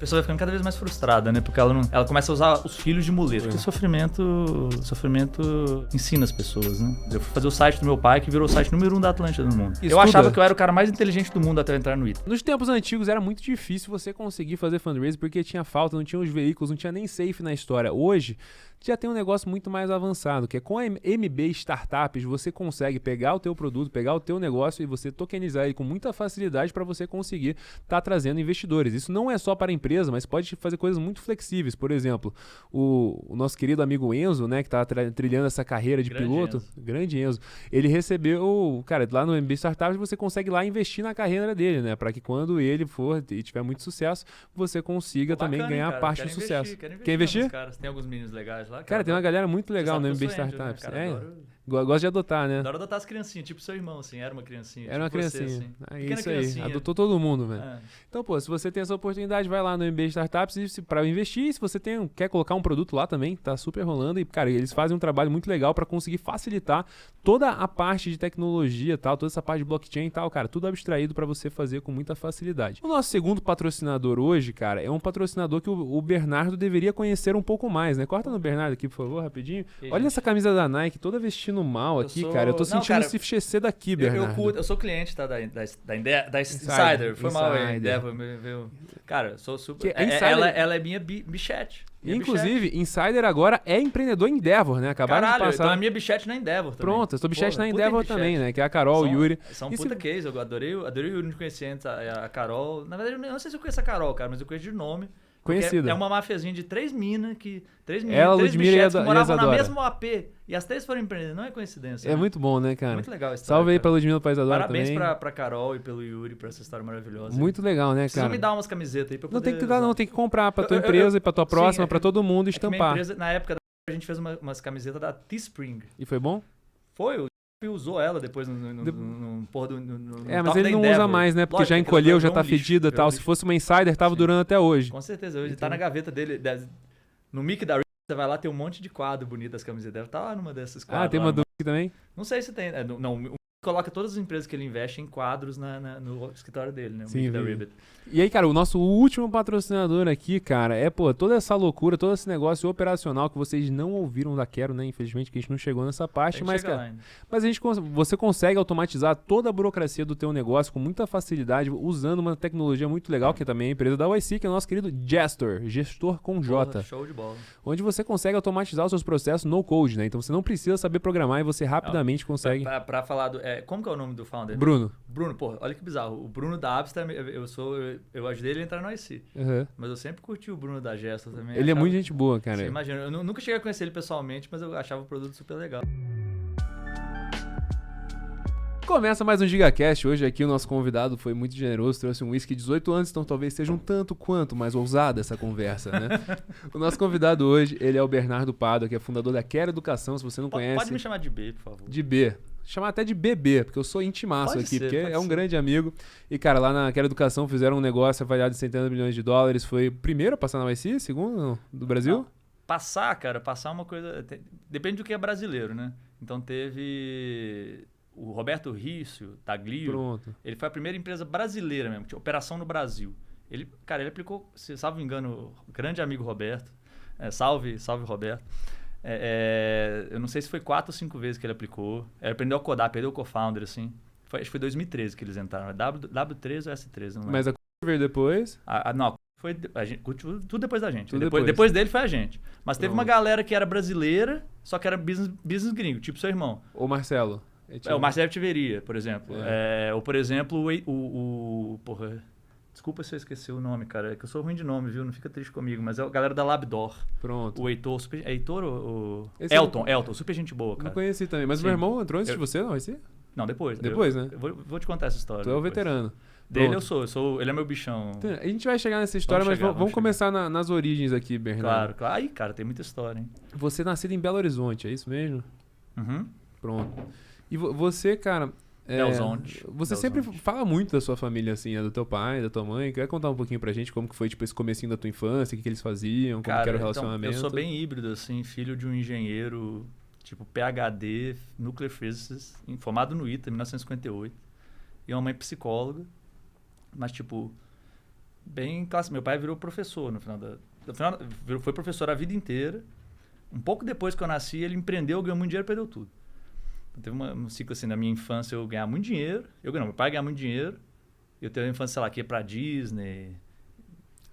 pessoa vai ficando cada vez mais frustrada, né? Porque ela começa a usar os filhos de muleta. Porque sofrimento ensina as pessoas, né? Eu fui fazer o site do meu pai, que virou o site número 1 da Atlântida do mundo. Eu achava que eu era o cara mais inteligente do mundo até eu entrar no ITA. Nos tempos antigos era muito difícil você conseguir fazer fundraising porque tinha falta, não tinha os veículos, não tinha nem safe na história. Hoje já tem um negócio muito mais avançado, que é com a MB Startups você consegue pegar o teu produto, pegar o teu negócio e você tokenizar ele com muita facilidade para você conseguir estar trazendo investidores. Isso não é só para a empresa, mas pode fazer coisas muito flexíveis. Por exemplo, o nosso querido amigo Enzo, né, que está trilhando essa carreira de piloto, grande Enzo, ele recebeu, cara, lá no MB Startups você consegue lá investir na carreira dele, né, para que quando ele for e tiver muito sucesso, você consiga também ganhar parte do sucesso. Quer investir? Tem alguns meninos legais lá. Cara, tem uma galera muito legal no MB Startups. Né? Gosto de adotar, né? Adoro adotar as criancinhas, tipo seu irmão, assim. Era uma criancinha. Era uma criancinha. Você, assim. Isso aí. Criancinha. Adotou todo mundo, velho. Então, pô, se você tem essa oportunidade, vai lá no MB Startups para investir. E se você quer colocar um produto lá também, tá super rolando. E, cara, eles fazem um trabalho muito legal para conseguir facilitar toda a parte de tecnologia, tal, toda essa parte de blockchain e tal, cara, tudo abstraído para você fazer com muita facilidade. O nosso segundo patrocinador hoje, cara, é um patrocinador que o Bernardo deveria conhecer um pouco mais, né? Corta no Bernardo aqui, por favor, rapidinho. Olha essa camisa da Nike, toda vestindo mal aqui, cara. Eu tô sentindo esse FXC daqui, Bernardo. Eu sou cliente, tá? Da Insider. Foi mal aí. Cara, eu sou super... Ela é minha bichete. Inclusive, Insider agora é empreendedor Endeavor, né? Acabaram de passar. Então a minha bichete na Endeavor também. Pronto, eu sou bichete na Endeavor também, né? Que é a Carol, o Yuri. São puta case, eu adorei o Yuri, não conhecia antes a Carol. Na verdade, eu não sei se eu conheço a Carol, cara, mas eu conheço de nome. Conhecida. É uma mafiazinha de três minas que moravam na mesma OAP e as três foram empreender. Não é coincidência. É, né? Muito bom, né, cara? Muito legal a história. Salve aí pra Ludmila Paisadora também. Parabéns pra Carol e pelo Yuri por essa história maravilhosa. Muito legal, né, Precisa cara? me dar umas camisetas aí pra eu poder... Não tem que dar, não. Tem que comprar pra tua empresa e pra tua próxima, pra todo mundo estampar. Empresa, na época, a gente fez umas camisetas da Teespring. E foi bom? Foi, o usou ela depois no mas ele não usa mais, né? Porque lógico, já encolheu, já tá fedida e tal. Se fosse uma Insider, tava durando até hoje. Com certeza, hoje tá na gaveta dele. No mic da você vai lá, tem um monte de quadro bonito das camisetas dela. Tá lá numa dessas quadros. Tem uma do Mickey também? Não sei se tem. Não, o coloca todas as empresas que ele investe em quadros no escritório dele, né? O Sim, da Ribbit. E aí, cara, o nosso último patrocinador aqui, cara, é, toda essa loucura, todo esse negócio operacional que vocês não ouviram da Quero, né? Infelizmente, que a gente não chegou nessa parte, mas, cara, você consegue automatizar toda a burocracia do teu negócio com muita facilidade, usando uma tecnologia muito legal, que também é a empresa da YC, que é o nosso querido Gestor com J. Porra, show de bola. Onde você consegue automatizar os seus processos no code, né? Então você não precisa saber programar e você rapidamente consegue... Pra falar do... como que é o nome do founder? Bruno. Bruno, pô, olha que bizarro. O Bruno da Abster, eu ajudei ele a entrar no IC. Uhum. Mas eu sempre curti o Bruno da Gestor também. Ele é muito gente boa, cara. Você imagina, eu nunca cheguei a conhecer ele pessoalmente, mas eu achava o produto super legal. Começa mais um GigaCast. Hoje aqui o nosso convidado foi muito generoso, trouxe um whisky de 18 anos, então talvez seja um tanto quanto mais ousada essa conversa, né? O nosso convidado hoje, ele é o Bernardo Pádua, que é fundador da Quero Educação, se você não conhece. Pode me chamar de B, por favor. De B. Chamar até de bebê, porque eu sou intimaço aqui, porque é um grande amigo. E, cara, lá na Quero Educação fizeram um negócio avaliado em centenas de milhões de dólares. Foi o primeiro a passar na YC, segundo do Brasil? Não. Passar é uma coisa... Depende do que é brasileiro, né? Então teve... O Roberto Rício, Taglio, Pronto. Ele foi a primeira empresa brasileira mesmo, tinha operação no Brasil. Ele aplicou, se salvo engano, o grande amigo Roberto, salve Roberto. Eu não sei se foi 4 ou 5 vezes que ele aplicou. Ele aprendeu a codar, perdeu o co-founder, assim. Acho que foi 2013 que eles entraram. W3 ou S3, não lembro. Mas a veio depois? Não, foi tudo depois da gente. Depois dele foi a gente. Mas teve uma galera que era brasileira, só que era business gringo, tipo seu irmão. Ou Marcelo. O Marcelo Tiveria, por exemplo. Ou, por exemplo, porra, desculpa se eu esqueci o nome, cara. É que eu sou ruim de nome, viu? Não fica triste comigo. Mas é a galera da Labdor. Pronto. O Heitor, Heitor ou... Elton, super gente boa, cara. Não conheci também. Mas meu irmão entrou antes de você, não vai ser? Não, depois. Depois, né? Eu vou te contar essa história. Tu é o veterano. Dele eu sou, ele é meu bichão. A gente vai chegar nessa história, vamos começar nas origens aqui, Bernardo. Claro. Aí, cara, tem muita história, hein? Você nascido em Belo Horizonte, é isso mesmo? Uhum. Pronto. E você, cara... Você sempre fala muito da sua família, assim, do teu pai, da tua mãe. Quer contar um pouquinho pra gente como que foi, tipo, esse comecinho da tua infância, o que eles faziam, como que era o relacionamento? Então, eu sou bem híbrido, assim, filho de um engenheiro, tipo, PhD, Nuclear Physicist, formado no ITA, em 1958. E uma mãe psicóloga, mas, tipo... bem classe. Meu pai virou professor foi professor a vida inteira. Um pouco depois que eu nasci, ele empreendeu, ganhou muito dinheiro e perdeu tudo. Então, teve um ciclo assim, na minha infância, eu ganhava muito dinheiro. Meu pai ganhava muito dinheiro. Eu teve uma infância, sei lá, que ia pra Disney.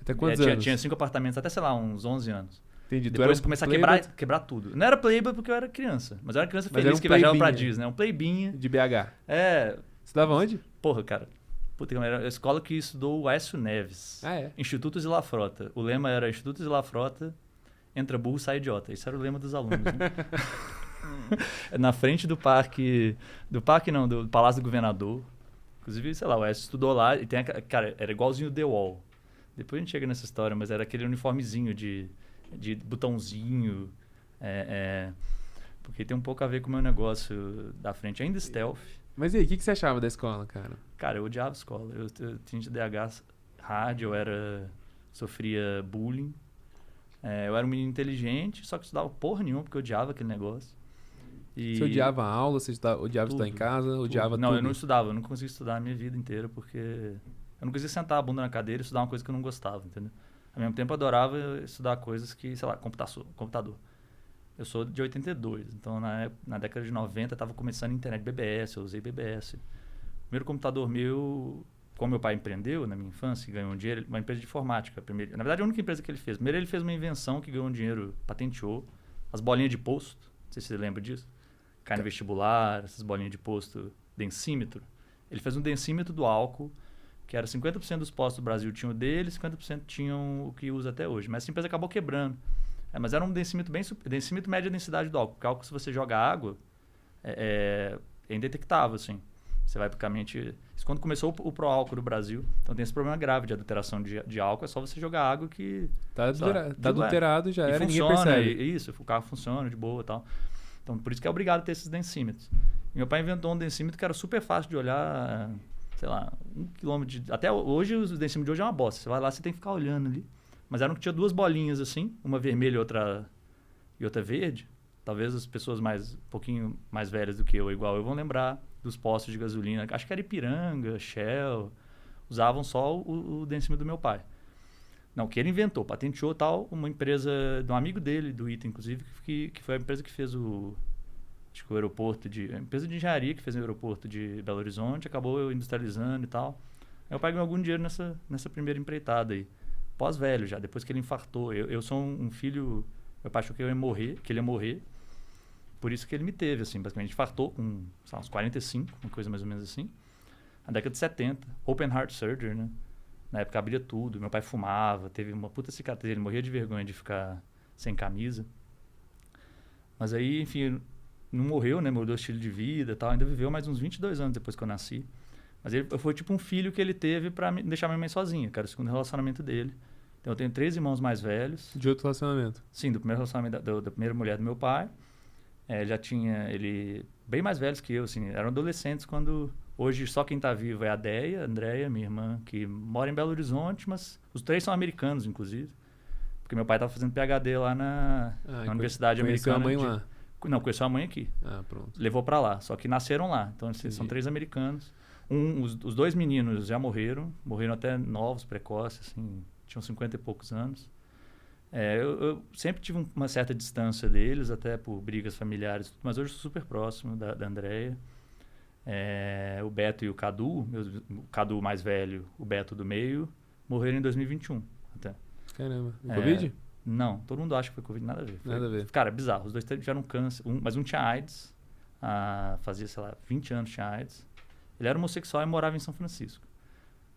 Até quantos anos? Tinha 5 apartamentos, até, sei lá, uns 11 anos. Entendi. Depois começar a quebrar tudo. Não era playboy porque eu era criança, mas eu era criança feliz que viajava pra Disney. Um playbinha. De BH. É. Você estava onde? Porra, cara. Puta, era a escola que estudou o Aécio Neves. Ah, é? Instituto Zila Frota. O lema era Instituto Zila Frota, entra burro, sai idiota. Esse era o lema dos alunos. Né? Na frente do parque... Do Palácio do Governador. Inclusive, sei lá, o Aécio estudou lá e tem... Cara, era igualzinho o The Wall. Depois a gente chega nessa história, mas era aquele uniformezinho de botãozinho. Porque tem um pouco a ver com o meu negócio da frente. Ainda stealth. Mas e aí, o que você achava da escola, cara? Cara, eu odiava a escola. Eu tinha TDAH hard, sofria bullying. Eu era um menino inteligente, só que estudava porra nenhuma, porque eu odiava aquele negócio. Você odiava a aula, você odiava estudar em casa, odiava tudo? Não, eu não estudava, eu não conseguia estudar a minha vida inteira, porque eu não conseguia sentar a bunda na cadeira e estudar uma coisa que eu não gostava, entendeu? Ao mesmo tempo, eu adorava estudar coisas que, sei lá, computador. Eu sou de 82, então na década de 90 estava começando a internet BBS, eu usei BBS. O primeiro computador meu, como meu pai empreendeu na minha infância, ganhou um dinheiro, uma empresa de informática. Na verdade, a única empresa que ele fez. Primeiro ele fez uma invenção que ganhou um dinheiro, patenteou, as bolinhas de posto, não sei se você lembra disso, cai no vestibular, essas bolinhas de posto, densímetro. Ele fez um densímetro do álcool, que era 50% dos postos do Brasil tinham dele, 50% tinham o que usa até hoje. Mas essa empresa acabou quebrando. Mas era um densímetro densímetro média densidade do álcool. Porque álcool, se você joga água, é indetectável, assim. Você vai praticamente... Isso quando começou o Proálcool do Brasil. Então tem esse problema grave de adulteração de álcool. É só você jogar água que... Tá adulterado, já era, ninguém percebe. Isso, o carro funciona de boa e tal. Então por isso que é obrigado a ter esses densímetros. E meu pai inventou um densímetro que era super fácil de olhar, sei lá, 1 quilômetro de... Até hoje, o densímetro de hoje é uma bosta. Você vai lá, você tem que ficar olhando ali. Mas era um que tinha 2 bolinhas assim, uma vermelha e outra verde. Talvez as pessoas um pouquinho mais velhas do que eu, igual eu, vão lembrar dos postos de gasolina. Acho que era Ipiranga, Shell. Usavam só o densímetro do meu pai. Não, que ele inventou, patenteou tal, uma empresa de um amigo dele, do ITA, inclusive, que foi a empresa que fez o aeroporto a empresa de engenharia que fez o aeroporto de Belo Horizonte, acabou industrializando e tal. Aí eu paguei algum dinheiro nessa primeira empreitada aí. Pós-velho já, depois que ele infartou. Eu sou um filho... Meu pai achou que ele ia morrer. Por isso que ele me teve, assim, basicamente. Infartou com, sei lá, uns 45, uma coisa mais ou menos assim. Na década de 70. Open Heart Surgery, né? Na época abria tudo. Meu pai fumava, teve uma puta cicatriz. Ele morria de vergonha de ficar sem camisa. Mas aí, enfim, não morreu, né? Mudou o estilo de vida e tal. Ainda viveu mais uns 22 anos depois que eu nasci. Mas ele foi tipo um filho que ele teve pra deixar minha mãe sozinha, que era o segundo relacionamento dele. Então eu tenho 3 irmãos mais velhos. De outro relacionamento? Sim, do primeiro relacionamento da primeira mulher do meu pai. Ele bem mais velhos que eu, assim, eram adolescentes quando... Hoje só quem tá vivo é a Deia, a Andréia, minha irmã, que mora em Belo Horizonte, mas os 3 são americanos, inclusive. Porque meu pai tava fazendo PhD lá na Universidade Americana. Conheceu a mãe lá? Não, conheceu a mãe aqui. Ah, pronto. Levou pra lá, só que nasceram lá. Então eles são 3 americanos. Os 2 meninos já morreram até novos, precoces, assim, tinham 50 e poucos anos. Eu sempre tive uma certa distância deles, até por brigas familiares, mas hoje eu sou super próximo da Andréia. O Beto e o Cadu, o Cadu mais velho, o Beto do meio, morreram em 2021 até. Caramba. Covid? Não, todo mundo acha que foi Covid, nada a ver. Nada a ver. Cara, bizarro. Os 2 tiveram câncer, mas um tinha AIDS, fazia, sei lá, 20 anos tinha AIDS. Ele era homossexual e morava em São Francisco.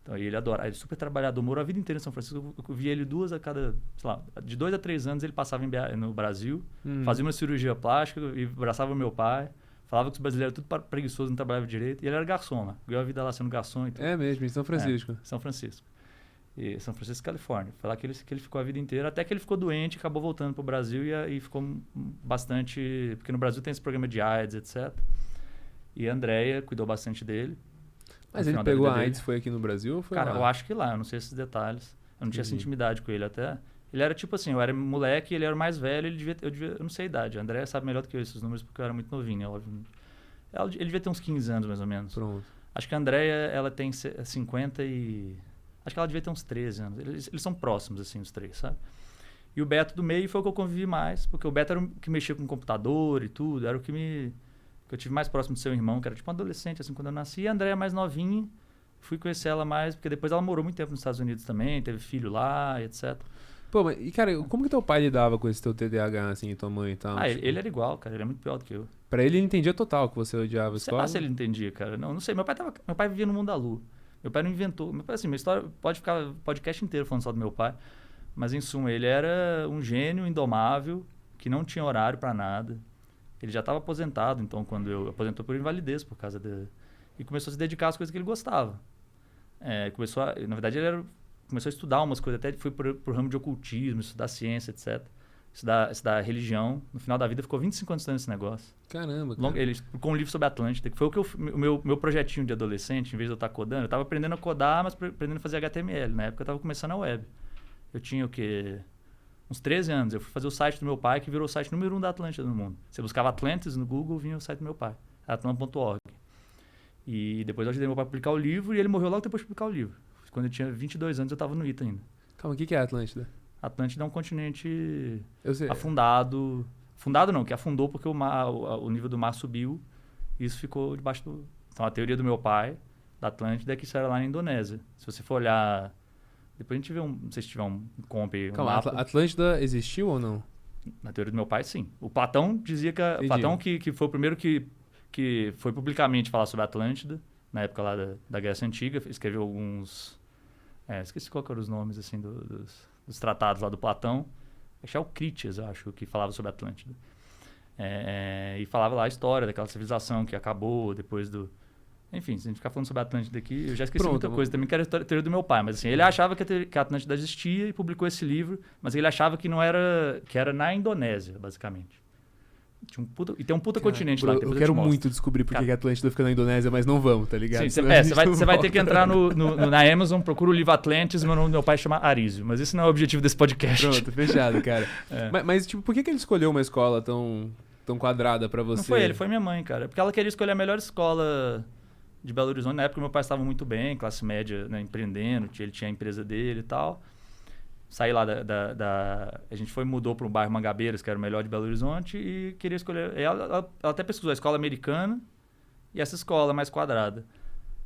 Então, ele adora, ele é super trabalhador, morou a vida inteira em São Francisco. Eu via ele 2 a cada, sei lá, de 2 a 3 anos ele passava no Brasil, fazia uma cirurgia plástica e abraçava o meu pai. Falava que os brasileiros eram tudo preguiçosos, não trabalhavam direito. E ele era garçom lá, ganhou a vida lá sendo garçom e tudo. É mesmo, em São Francisco. São Francisco. E São Francisco, Califórnia. Foi lá que ele ficou a vida inteira, até que ele ficou doente, acabou voltando para o Brasil e ficou bastante... Porque no Brasil tem esse programa de AIDS, etc. E a Andréia cuidou bastante dele. Mas ele pegou a AIDS, foi aqui no Brasil ou foi lá? Cara, eu acho que lá, eu não sei esses detalhes. Eu não tinha essa intimidade com ele até. Ele era tipo assim, eu era moleque, ele era o mais velho, eu não sei a idade. A Andréia sabe melhor do que eu esses números, porque eu era muito novinho. Ele devia ter uns 15 anos, mais ou menos. Pronto. Acho que a Andréia, ela tem 50 e... Acho que ela devia ter uns 13 anos. Eles são próximos, assim, os três, sabe? E o Beto do meio foi o que eu convivi mais, porque o Beto era o que mexia com computador e tudo, era o que eu tive mais próximo do seu irmão, que era tipo um adolescente, assim, quando eu nasci. E a Andréia mais novinha, fui conhecer ela mais, porque depois ela morou muito tempo nos Estados Unidos também, teve filho lá, etc. Pô, mas, e cara, como que teu pai lidava com esse teu TDAH, assim, tua mãe e tal? Tipo... ele era igual, cara, ele é muito pior do que eu. Pra ele entendia total que você odiava a Sei escola? lá se ele entendia, cara. Não sei, meu pai vivia no mundo da lua. Meu pai não inventou, meu pai, assim, minha história pode ficar podcast inteiro falando só do meu pai, mas em suma, ele era um gênio indomável, que não tinha horário pra nada. Ele já estava aposentado, então, quando eu aposentou por invalidez, por causa da... E começou a se dedicar às coisas que ele gostava. Na verdade, começou a estudar umas coisas, até foi pro ramo de ocultismo, estudar ciência, etc. Estudar religião. No final da vida, ficou 25 anos estudando esse negócio. Caramba, cara. Ele publicou um livro sobre a Atlântida, que foi o meu projetinho de adolescente, em vez de eu estar codando. Eu estava aprendendo a codar, mas aprendendo a fazer HTML. Na época, eu estava começando a web. Eu tinha o quê? Uns 13 anos. Eu fui fazer o site do meu pai, que virou o site número 1 da Atlântida no mundo. Você buscava Atlantis no Google, vinha o site do meu pai. Atlanta.org. E depois eu ajudei meu pai a publicar o livro, e ele morreu logo depois de publicar o livro. Quando eu tinha 22 anos, eu estava no ITA ainda. Calma, o que é a Atlântida? Atlântida é um continente Eu sei. afundado. Afundado não, que afundou porque o nível do mar subiu, e isso ficou debaixo do... Então, a teoria do meu pai, da Atlântida, é que isso era lá na Indonésia. Se você for olhar... Depois a gente vê não sei se tiver um comp aí, Calma, a Atlântida existiu ou não? Na teoria do meu pai, sim. O Platão dizia que... Entendi. Platão que foi o primeiro que foi publicamente falar sobre a Atlântida, na época lá da Grécia Antiga, escreveu alguns... esqueci qual que eram os nomes, assim, dos tratados lá do Platão. Acho que é o Critias, eu acho, que falava sobre a Atlântida. E falava lá a história daquela civilização que acabou depois do... Enfim, se a gente ficar falando sobre a Atlântida aqui, eu já esqueci muita coisa também, que era a teoria do meu pai. Mas assim, ele achava que a Atlântida existia e publicou esse livro, mas ele achava que não era... que era na Indonésia, basicamente. E tem um puta continente lá. Eu quero muito descobrir por que a Atlântida fica na Indonésia, mas não vamos, tá ligado? Sim, você vai ter que entrar na Amazon, procura o livro Atlantis, meu nome do meu pai chama Arísio, mas esse não é o objetivo desse podcast. Pronto, fechado, cara. Mas, tipo, por que ele escolheu uma escola tão quadrada pra você? Não foi ele, foi minha mãe, cara. Porque ela queria escolher a melhor escola de Belo Horizonte. Na época, meu pai estava muito bem, classe média, né, empreendendo, ele tinha a empresa dele e tal. Saí lá a gente mudou para o bairro Mangabeiras, que era o melhor de Belo Horizonte, e queria escolher... Ela até pesquisou a escola americana e essa escola mais quadrada.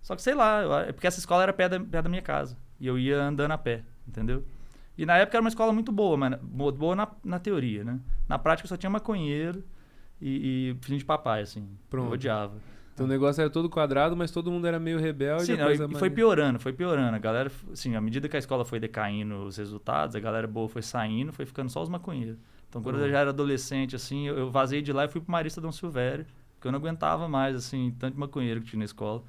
Só que, sei lá, porque essa escola era perto da minha casa. E eu ia andando a pé, entendeu? E na época era uma escola muito boa, mas boa na teoria, né? Na prática só tinha maconheiro e filho de papai, assim. Pronto. Eu odiava. Então o negócio era todo quadrado, mas todo mundo era meio rebelde. Sim, e foi piorando. A galera, assim, à medida que a escola foi decaindo os resultados, a galera boa foi saindo, foi ficando só os maconheiros. Então, quando eu já era adolescente, assim, eu vazei de lá e fui pro Marista Dom Silvério, porque eu não aguentava mais, assim, tanto maconheiro que tinha na escola.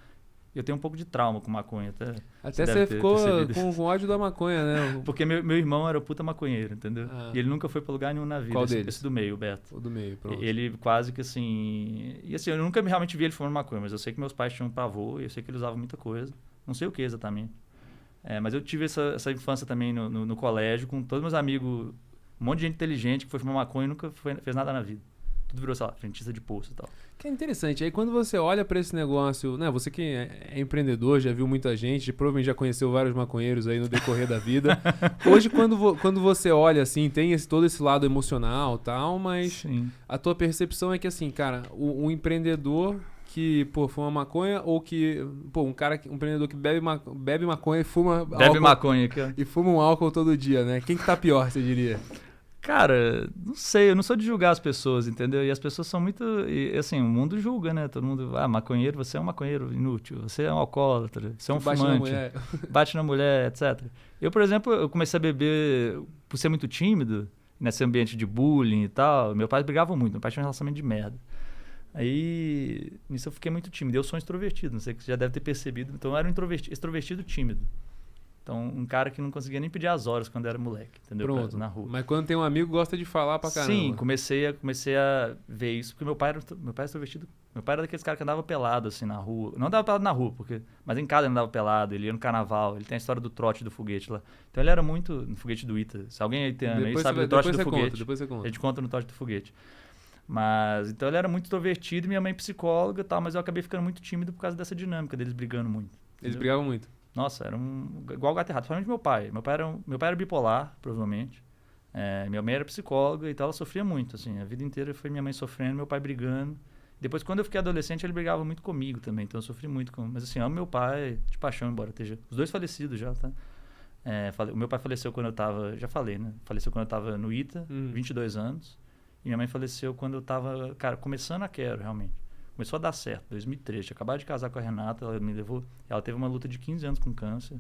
E eu tenho um pouco de trauma com maconha, até você ficou com ódio da maconha, né? Porque meu irmão era puta maconheiro, entendeu? E ele nunca foi pra lugar nenhum na vida. Qual deles? Esse do meio, o Beto. O do meio, pronto. Ele quase que assim... E assim, eu nunca realmente vi ele fumando maconha, mas eu sei que meus pais tinham pavor e eu sei que ele usava muita coisa. Não sei o que exatamente. Mas eu tive essa infância também no colégio, com todos meus amigos, um monte de gente inteligente que foi fumar maconha e nunca fez nada na vida. Tudo virou, sei lá, frentista de posto e tal. Que é interessante. Aí quando você olha pra esse negócio, né? Você que é empreendedor, já viu muita gente, provavelmente já conheceu vários maconheiros aí no decorrer da vida. Hoje, quando você olha assim, tem todo esse lado emocional e tal, mas Sim. A tua percepção é que assim, cara, o empreendedor que, fuma maconha ou que, um empreendedor que bebe maconha e fuma álcool, maconha aqui, ó. E fuma um álcool todo dia, né? Quem que tá pior, você diria? Cara, não sei, eu não sou de julgar as pessoas, entendeu? E as pessoas são muito... E, assim, o mundo julga, né? Todo mundo... maconheiro, você é um maconheiro inútil, você é um alcoólatra, você é um fumante, bate na mulher, etc. Eu, por exemplo, eu comecei a beber por ser muito tímido, nesse ambiente de bullying e tal. Meu pai brigava muito, meu pai tinha um relacionamento de merda. Aí, nisso eu fiquei muito tímido. Eu sou um extrovertido, não sei se você já deve ter percebido. Então, eu era um extrovertido tímido. Então, um cara que não conseguia nem pedir as horas quando era moleque, entendeu? Pronto. Na rua. Mas quando tem um amigo, gosta de falar pra caramba. Sim, comecei a ver isso, porque meu pai era extrovertido. Meu pai era daqueles caras que andava pelado, assim, na rua. Não andava pelado na rua, mas em casa ele andava pelado, ele ia no carnaval, ele tem a história do trote do foguete lá. Então, ele era muito no foguete do ITA. Se alguém aí sabe do trote do foguete, depois você conta. A gente conta no trote do foguete. Mas, então ele era muito extrovertido, minha mãe psicóloga e tal, mas eu acabei ficando muito tímido por causa dessa dinâmica deles brigando muito. Eles brigavam muito? Nossa, era igual gato e rato. Principalmente meu pai. Meu pai era bipolar, provavelmente. Minha mãe era psicóloga e tal, ela sofria muito, assim. A vida inteira foi minha mãe sofrendo, meu pai brigando. Depois, quando eu fiquei adolescente, ele brigava muito comigo também, então eu sofri muito com... Mas assim, amo meu pai de paixão, embora esteja... Os dois falecidos já, tá? O meu pai faleceu quando eu tava... Já falei, né? Faleceu quando eu tava no ITA, 22 anos. E minha mãe faleceu quando eu tava, cara, começando a Quero, realmente. Começou a dar certo, 2013. Tinha acabado de casar com a Renata, ela me levou... Ela teve uma luta de 15 anos com câncer.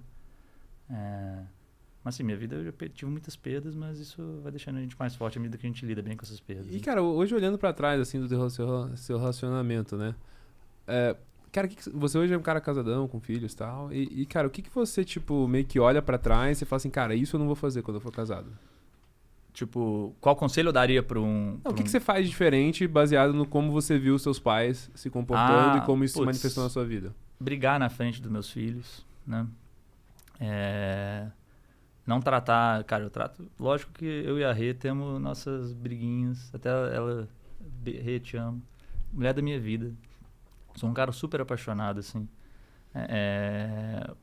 Mas assim, minha vida eu já tive muitas perdas, mas isso vai deixando a gente mais forte à medida que a gente lida bem com essas perdas. E, cara, hoje olhando pra trás, assim, do seu relacionamento, né? Cara, você hoje é um cara casadão, com filhos e tal. E, cara, o que você, tipo, meio que olha pra trás e fala assim, cara, isso eu não vou fazer quando eu for casado? Tipo, qual conselho eu daria para um... Não, o que você faz diferente baseado no como você viu os seus pais se comportando e como isso se manifestou na sua vida? Brigar na frente dos meus filhos, né? Não tratar... Cara, eu trato... Lógico que eu e a Rê temos nossas briguinhas. Até ela... Rê, te amo. Mulher da minha vida. Sou um cara super apaixonado, assim.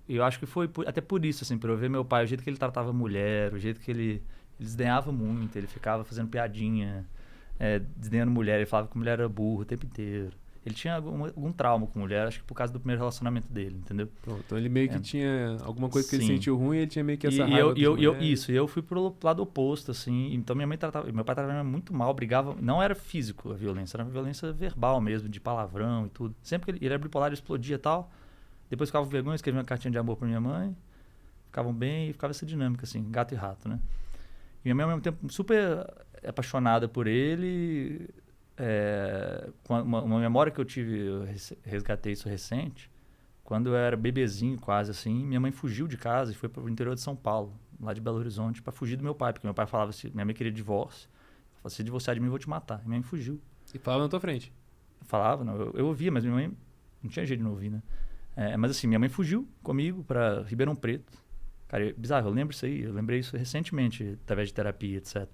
Eu acho que foi até por isso, assim, por eu ver meu pai, o jeito que ele tratava a mulher, o jeito que ele desdenhava muito, ele ficava fazendo piadinha, desdenhando mulher, ele falava que mulher era burro o tempo inteiro. Ele tinha algum trauma com mulher, acho que por causa do primeiro relacionamento dele, entendeu? Pronto, então ele meio que tinha alguma coisa que Sim. ele sentiu ruim e ele tinha meio que essa raiva Isso, e eu fui pro lado oposto, assim, então meu pai tratava muito mal, brigava, não era físico a violência, era uma violência verbal mesmo, de palavrão e tudo. Sempre que ele era bipolar, ele explodia e tal, depois ficava com vergonha, escrevia uma cartinha de amor pra minha mãe, ficavam bem e ficava essa dinâmica, assim, gato e rato, né? E minha mãe, ao mesmo tempo, super apaixonada por ele. Uma memória que eu tive, eu resgatei isso recente, quando eu era bebezinho quase assim, minha mãe fugiu de casa e foi para o interior de São Paulo, lá de Belo Horizonte, para fugir do meu pai, porque meu pai falava assim, minha mãe queria divórcio, falava, se divorciar de mim eu vou te matar. E minha mãe fugiu. E falava na tua frente? Falava, não, eu ouvia, mas minha mãe não tinha jeito de não ouvir, né? Mas assim, minha mãe fugiu comigo para Ribeirão Preto. Cara, bizarro, eu lembro isso aí, eu lembrei isso recentemente, através de terapia, etc.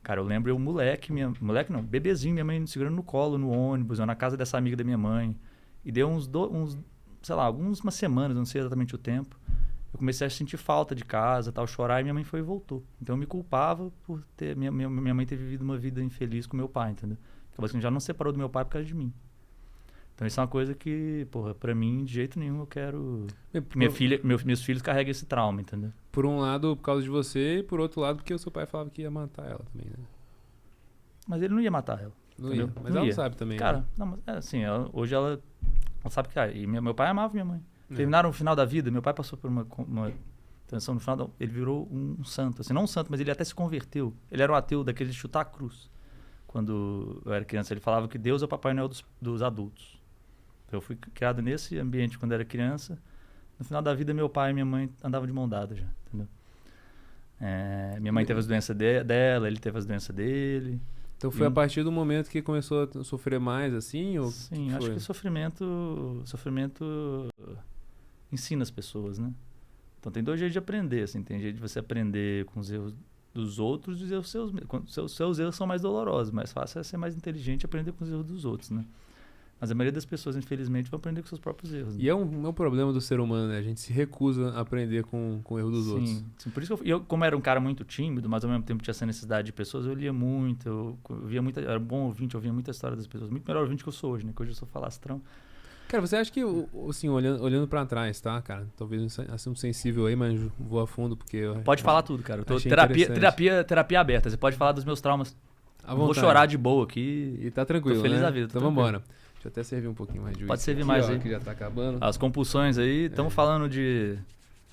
Cara, eu lembro eu moleque não, bebezinho, minha mãe segurando no colo, no ônibus, eu na casa dessa amiga da minha mãe. E deu sei lá, umas semanas, não sei exatamente o tempo, eu comecei a sentir falta de casa, tal, chorar, e minha mãe foi e voltou. Então eu me culpava por ter minha mãe ter vivido uma vida infeliz com meu pai, entendeu? Acabou assim, já não separou do meu pai por causa de mim. Então isso é uma coisa que, porra, pra mim, de jeito nenhum eu quero que meus filhos carreguem esse trauma, entendeu? Por um lado, por causa de você, e por outro lado, porque o seu pai falava que ia matar ela também, né? Mas ele não ia matar ela. Não ia, mas ela não sabe também, cara, né? não, mas, assim, hoje ela sabe que, cara, e meu pai amava minha mãe. Terminaram o final da vida, meu pai passou por uma transição no final, ele virou um santo, assim, não um santo, mas ele até se converteu. Ele era um ateu daquele de chutar a cruz. Quando eu era criança, ele falava que Deus é o Papai Noel dos adultos. Eu fui criado nesse ambiente quando era criança. No final da vida, meu pai e minha mãe andavam de mão dada já, entendeu? Minha mãe teve as doenças dela, ele teve as doenças dele. Então foi a partir do momento que começou a sofrer mais, assim? Ou sim, acho que sofrimento ensina as pessoas, né? Então tem dois jeitos de aprender, assim. Tem jeito de você aprender com os erros dos outros e os seus erros são mais dolorosos. Mais fácil é ser mais inteligente e aprender com os erros dos outros, né? Mas a maioria das pessoas, infelizmente, vai aprender com seus próprios erros. Né? E é um problema do ser humano, né? A gente se recusa a aprender com o erro dos outros. Sim, por isso que eu, como era um cara muito tímido, mas ao mesmo tempo tinha essa necessidade de pessoas, eu lia muito, eu via muito, era um bom ouvinte, eu ouvia muita história das pessoas. Muito melhor ouvinte que eu sou hoje, né? Que hoje eu sou falastrão. Cara, você acha que, assim, olhando pra trás, tá, cara? Talvez um assunto sensível aí, mas vou a fundo porque... Pode falar tudo, cara. Eu tô terapia aberta. Você pode falar dos meus traumas. Vou chorar de boa aqui. E tá tranquilo, tô feliz né? da vida. Então vambora. Deixa eu até servir um pouquinho mais de Pode servir mais aí. Que já tá acabando. As compulsões aí. Estamos falando de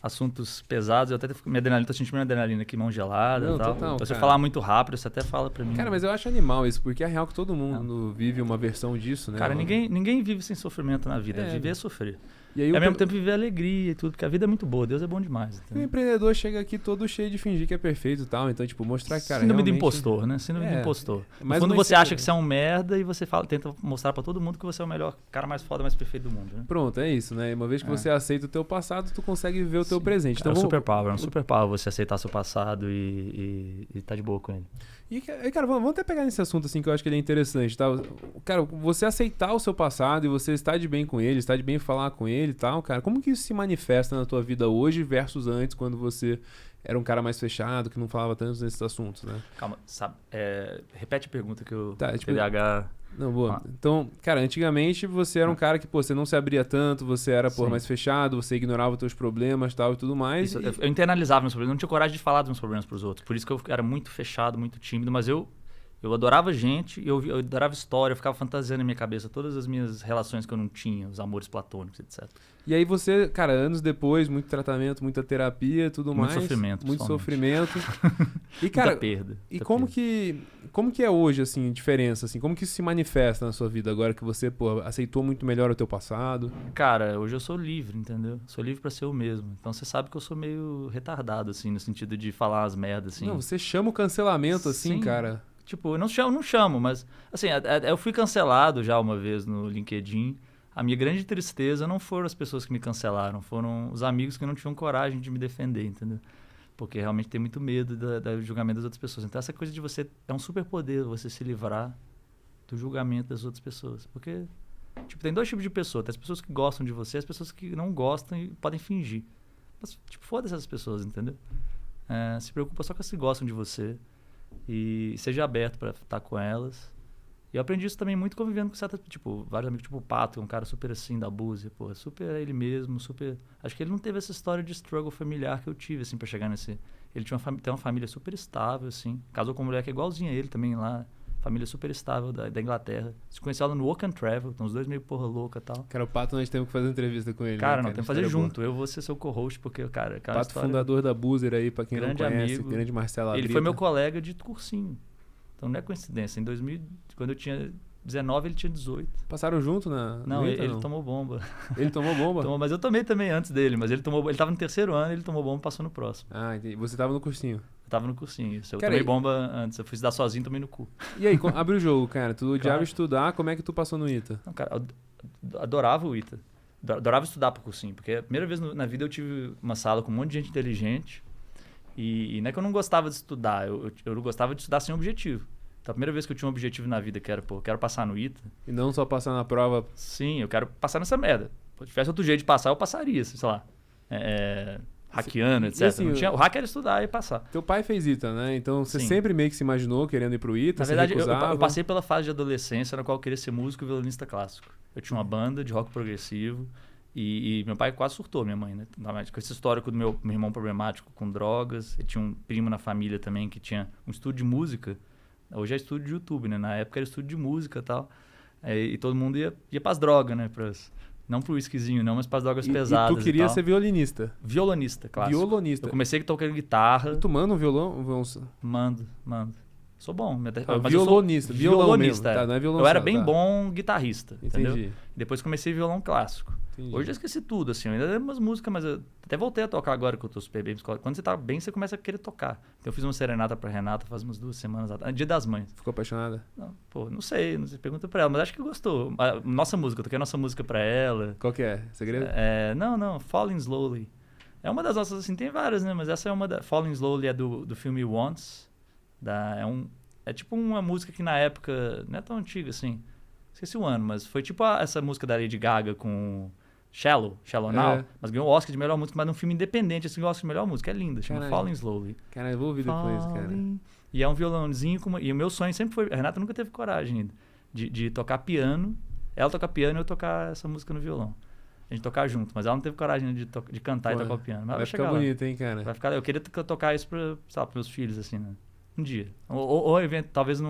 assuntos pesados. Eu até tô sentindo minha adrenalina aqui, mão gelada e tal. Total, se você falar muito rápido, você até fala pra mim. Cara, mas eu acho animal isso, porque é real que todo mundo vive uma versão disso, né? Cara, ninguém vive sem sofrimento na vida. Viver é sofrer. E aí ao mesmo tempo viver alegria e tudo, porque a vida é muito boa, Deus é bom demais. O empreendedor chega aqui todo cheio de fingir que é perfeito e tal, então, tipo, mostrar que, cara, síndrome realmente... do impostor, né? Síndrome do impostor. Mas quando você acha que você é um merda e você tenta mostrar pra todo mundo que você é o melhor cara mais foda, mais perfeito do mundo, né? Pronto, é isso, né? Uma vez que você aceita o teu passado, tu consegue viver o teu presente. Então, é um superpower você aceitar seu passado e tá de boa com ele. E, cara, vamos até pegar nesse assunto, assim, que eu acho que ele é interessante, tá? Cara, você aceitar o seu passado e você estar de bem com ele, estar de bem falar com ele, ele e tal, cara. Como que isso se manifesta na tua vida hoje versus antes, quando você era um cara mais fechado, que não falava tanto nesses assuntos, né? Calma, sabe, repete a pergunta que o Tá, tipo, TDAH... Não, boa. Então, cara, antigamente você era um cara que, pô, você não se abria tanto, você era, pô, Sim. mais fechado, você ignorava os teus problemas, tal e tudo mais. Isso, eu internalizava meus problemas, não tinha coragem de falar dos meus problemas pros outros. Por isso que eu era muito fechado, muito tímido, mas eu adorava gente, eu adorava história, eu ficava fantasiando na minha cabeça todas as minhas relações que eu não tinha, os amores platônicos, etc. E aí você, cara, anos depois, muito tratamento, muita terapia, tudo Muito mais. sofrimento, Muito principalmente. sofrimento. E, cara, Muita perda. e muita como perda. que é hoje, assim, diferença, assim? Como que isso se manifesta na sua vida agora que você, pô, aceitou muito melhor o teu passado? Cara, hoje eu sou livre, entendeu? Sou livre pra ser eu mesmo. Então você sabe que eu sou meio retardado, assim, no sentido de falar as merdas, assim. Não, você chama o cancelamento, assim, Sim. cara. Tipo, eu não chamo, mas... Assim, eu fui cancelado já uma vez no LinkedIn. A minha grande tristeza não foram as pessoas que me cancelaram, foram os amigos que não tinham coragem de me defender, entendeu? Porque realmente tem muito medo do julgamento das outras pessoas. Então essa coisa de você... É um superpoder você se livrar do julgamento das outras pessoas. Porque, tipo, tem dois tipos de pessoas. Tem as pessoas que gostam de você e as pessoas que não gostam e podem fingir. Mas, tipo, foda-se essas pessoas, entendeu? Se preocupa só com as que gostam de você. E seja aberto pra estar com elas. E eu aprendi isso também muito convivendo com certas... Tipo, vários amigos, tipo o Pato, que é um cara super assim, da Búzia, pô, super ele mesmo, super... Acho que ele não teve essa história de struggle familiar que eu tive, assim, pra chegar nesse... Ele tem uma família super estável, assim. Casou com uma mulher que é igualzinha a ele também lá. Família super estável da Inglaterra. Se conheceu ela no Work and Travel, então os dois meio porra louca e tal. Cara, o Pato nós temos que fazer entrevista com ele, Cara, né, não, temos que fazer História junto. Eu vou ser seu co-host, porque, cara... boa. Pato, fundador da Boozer aí, pra quem não Grande conhece. amigo. Grande Marcelo Ele Abrita. foi meu colega de cursinho. Então não é coincidência. Em 2000, quando eu tinha 19, ele tinha 18. Passaram junto na... Não, no ele, Inter, ele tomou bomba. Ele tomou bomba? Tomou, mas eu tomei também antes dele, mas ele tava no terceiro ano, ele tomou bomba e passou no próximo. Ah, entendi. Você tava no cursinho. Eu tava no cursinho, isso. Eu Cara, tomei e- bomba antes, eu fui estudar sozinho e tomei no cu. E aí, abre o jogo, cara. Tu odiava Claro. estudar, como é que tu passou no ITA? Não, cara, eu adorava o ITA. Adorava estudar pro cursinho, porque a primeira vez na vida eu tive uma sala com um monte de gente inteligente e não é que eu não gostava de estudar, eu não gostava de estudar sem objetivo. Então a primeira vez que eu tinha um objetivo na vida, que era, pô, eu quero passar no ITA, E não só passar na prova. sim, eu quero passar nessa merda. Se tivesse outro jeito de passar, eu passaria, sei lá, hackeando, etc. assim, Não tinha, o hack era estudar e passar. Teu pai fez ITA, né? Então você Sim. sempre meio que se imaginou querendo ir pro ITA, Na se verdade, recusava. eu passei pela fase de adolescência na qual eu queria ser músico e violinista clássico. Eu tinha uma banda de rock progressivo e meu pai quase surtou, minha mãe, né? Com esse histórico do meu irmão problemático com drogas. Ele tinha um primo na família também que tinha um estúdio de música. Hoje é estúdio de YouTube, né? Na época era estúdio de música e tal. E todo mundo ia pras drogas, né? Não pro whiskyzinho, não, mas pras drogas pesadas. E tu queria tal. ser violinista. Violonista, clássico. Violonista. Eu comecei tocando guitarra. Tu manda um violão? Mando. Sou bom. Mas Violonista. eu sou Violão violonista. mesmo, tá? Não é violão eu era só, bem tá. bom guitarrista, entendeu? Entendi. Depois comecei violão clássico. Entendi. Hoje eu esqueci tudo, assim. Eu ainda lembro umas músicas, mas eu até voltei a tocar agora que eu tô super bem. Quando você tá bem, você começa a querer tocar. Então eu fiz uma serenata pra Renata faz umas 2 semanas atrás. Dia das Mães. Ficou apaixonada? Não, pô, não sei pergunta pra ela, mas acho que gostou. Nossa música, eu toquei a nossa música pra ela. Qual que é? Segredo? Não, Falling Slowly. É uma das nossas, assim, tem várias, né? Mas essa é uma da... Falling Slowly é do filme Once. É tipo uma música que na época não é tão antiga assim. Esqueci o ano, mas foi tipo essa música da Lady Gaga com Shallow Now. Mas ganhou o Oscar de melhor música, mas num filme independente, assim, o Oscar de melhor música. É linda, chama Caralho. Falling Slowly. Cara, eu vou ouvir depois, cara. Falling. E é um violãozinho e o meu sonho sempre foi... A Renata nunca teve coragem ainda de tocar piano. Ela tocar piano e eu tocar essa música no violão. A gente tocar junto, mas ela não teve coragem de cantar Pô, e tocar o piano. Mas vai chegar ficar lá. bonito, hein, cara? Vai ficar, eu queria tocar isso pra, sei lá, pros meus filhos, assim, né? Um dia. Ou evento, talvez sei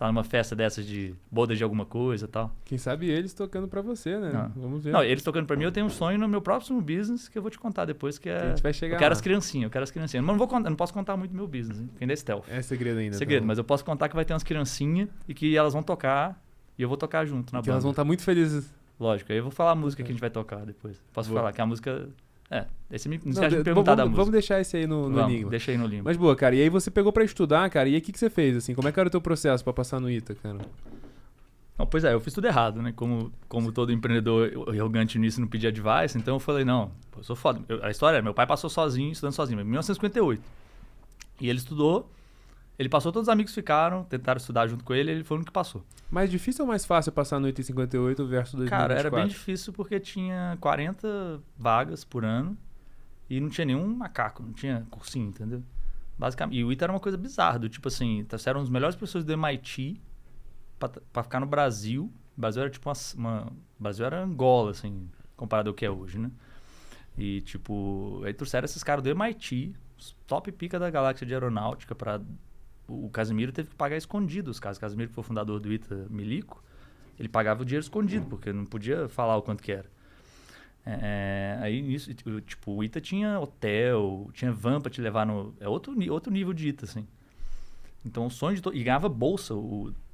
lá, numa festa dessas de boda de alguma coisa e tal. Quem sabe eles tocando pra você, né? Não. Vamos ver. Não, eles tocando pra mim, eu tenho um sonho no meu próximo business que eu vou te contar depois, que A é... gente vai chegar Eu quero lá. as criancinhas. Mas eu não posso contar muito do meu business, hein? Porque ainda é stealth. É segredo ainda. Segredo, tá bom. mas eu posso contar que vai ter umas criancinhas e que elas vão tocar e eu vou tocar junto na Que banda. elas vão estar muito felizes. Lógico, aí eu vou falar a música que a gente vai tocar depois. Posso Boa. falar que a música... Aí você não Não, esquece de me perguntar da música. vamos deixar esse aí no Vamos, enigma. deixa aí no limbo. Mas boa, cara. E aí você pegou pra estudar, cara. E aí o que você fez, assim? Como é que era o teu processo pra passar no ITA, cara? Não, pois é, eu fiz tudo errado, né? Como todo empreendedor arrogante nisso, não pedia advice. Então eu falei, não, pô, eu sou foda. A história é, meu pai passou sozinho, estudando sozinho, em 1958. E ele estudou, Ele passou, todos os amigos ficaram, tentaram estudar junto com ele, ele foi o único que passou. Mais difícil ou mais fácil passar no ITA 58 versus 2024? Cara, era bem difícil porque tinha 40 vagas por ano e não tinha nenhum macaco, não tinha cursinho, entendeu? Basicamente. E o ITA era uma coisa bizarra, do tipo assim, eram os melhores professores do MIT pra ficar no Brasil. O Brasil era tipo o Brasil era Angola, assim, comparado ao que é hoje, né? E tipo, aí trouxeram esses caras do MIT, os top pica da galáxia de aeronáutica pra... O Casimiro teve que pagar escondido os caras. O Casimiro, que foi o fundador do ITA Milico, ele pagava o dinheiro escondido, porque não podia falar o quanto que era. Aí, nisso, tipo, o ITA tinha hotel, tinha van pra te levar no... É outro nível de ITA, assim. Então, o sonho de... E ganhava bolsa,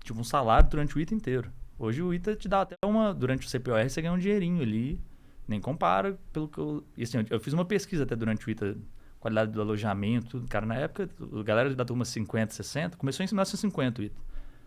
tipo, um salário durante o ITA inteiro. Hoje, o ITA te dá até durante o CPOR, você ganha um dinheirinho ali. Nem compara, pelo que eu... E assim, eu fiz uma pesquisa até durante o ITA... qualidade do alojamento, tudo. Cara, na época, a galera da turma 50, 60, começou em 1950 o ITA.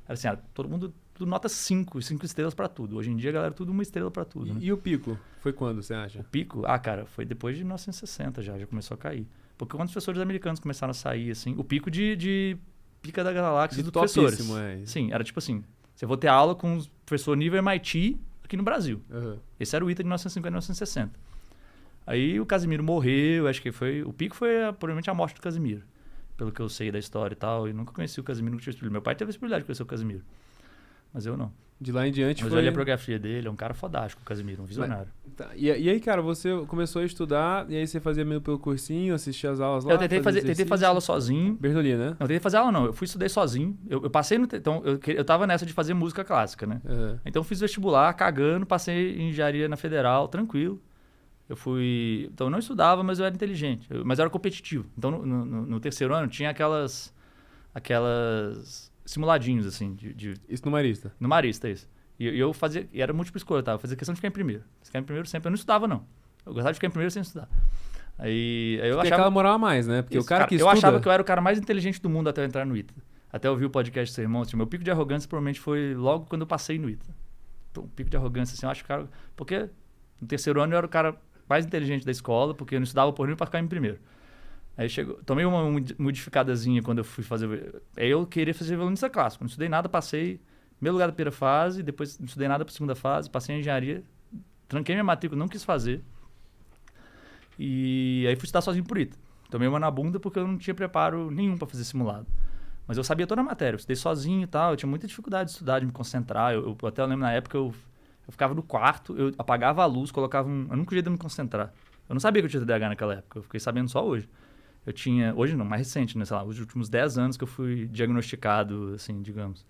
Era assim, todo mundo tudo nota 5 estrelas pra tudo. Hoje em dia, a galera, tudo 1 estrela pra tudo. Né? E o pico? Foi quando, você acha? O pico? Cara, foi depois de 1960 já começou a cair. Porque quando os professores americanos começaram a sair, assim, o pico de pica da galáxia dos professores. Sim, era tipo assim, você vou ter aula com um professor nível MIT aqui no Brasil. Uhum. Esse era o ITA de 1950 e 1960. Aí o Casimiro morreu, acho que foi... O pico foi provavelmente a morte do Casimiro. Pelo que eu sei da história e tal. Eu nunca conheci o Casimiro, nunca tive esse privilégio. Meu pai teve esse privilégio de conhecer o Casimiro. Mas eu não. De lá em diante Mas foi... eu olhei a biografia dele, é um cara fodástico, o Casimiro, um visionário. Tá. E aí, cara, você começou a estudar, e aí você fazia meio pelo cursinho, assistia as aulas lá? Eu tentei fazer aula sozinho. Bertolini, né? Não, tentei fazer aula não, eu estudei sozinho. Eu passei no... Então, eu tava nessa de fazer música clássica, né? Uhum. Então eu fiz vestibular, cagando, passei em engenharia na Federal, tranquilo. Então eu não estudava, mas eu era inteligente. Mas eu era competitivo. Então no terceiro ano tinha aquelas simuladinhos, assim, Isso no Marista? No Marista, isso. E eu fazia... E era múltipla escolha, tá? Eu fazia questão de ficar em primeiro. Ficar em primeiro sempre. Eu não estudava, não. Eu gostava de ficar em primeiro sem estudar. Aí eu achava... Tem aquela moral a mais, né? Porque isso, o cara que eu estuda... achava que eu era o cara mais inteligente do mundo até eu entrar no ITA. Até eu ouvir o podcast do seu irmão. Assim, meu pico de arrogância provavelmente foi logo quando eu passei no ITA. Então, o pico de arrogância, assim, eu acho que o cara... Porque no terceiro ano eu era o cara mais inteligente da escola, porque eu não estudava por nenhum para ficar em primeiro. Aí tomei uma modificadazinha quando eu fui fazer... Aí eu queria fazer violinista clássico. Não estudei nada, passei primeiro lugar da primeira fase, depois não estudei nada para a segunda fase, passei em engenharia, tranquei minha matrícula, não quis fazer. E aí fui estudar sozinho por ITA. Tomei uma na bunda porque eu não tinha preparo nenhum para fazer simulado. Mas eu sabia toda a matéria, eu estudei sozinho e tal, eu tinha muita dificuldade de estudar, de me concentrar. Eu até lembro na época, eu ficava no quarto, eu apagava a luz, colocava eu nunca podia me concentrar. Eu não sabia que eu tinha TDAH naquela época, eu fiquei sabendo só hoje. Hoje não, mais recente, né, sei lá, os últimos 10 anos que eu fui diagnosticado, assim, digamos.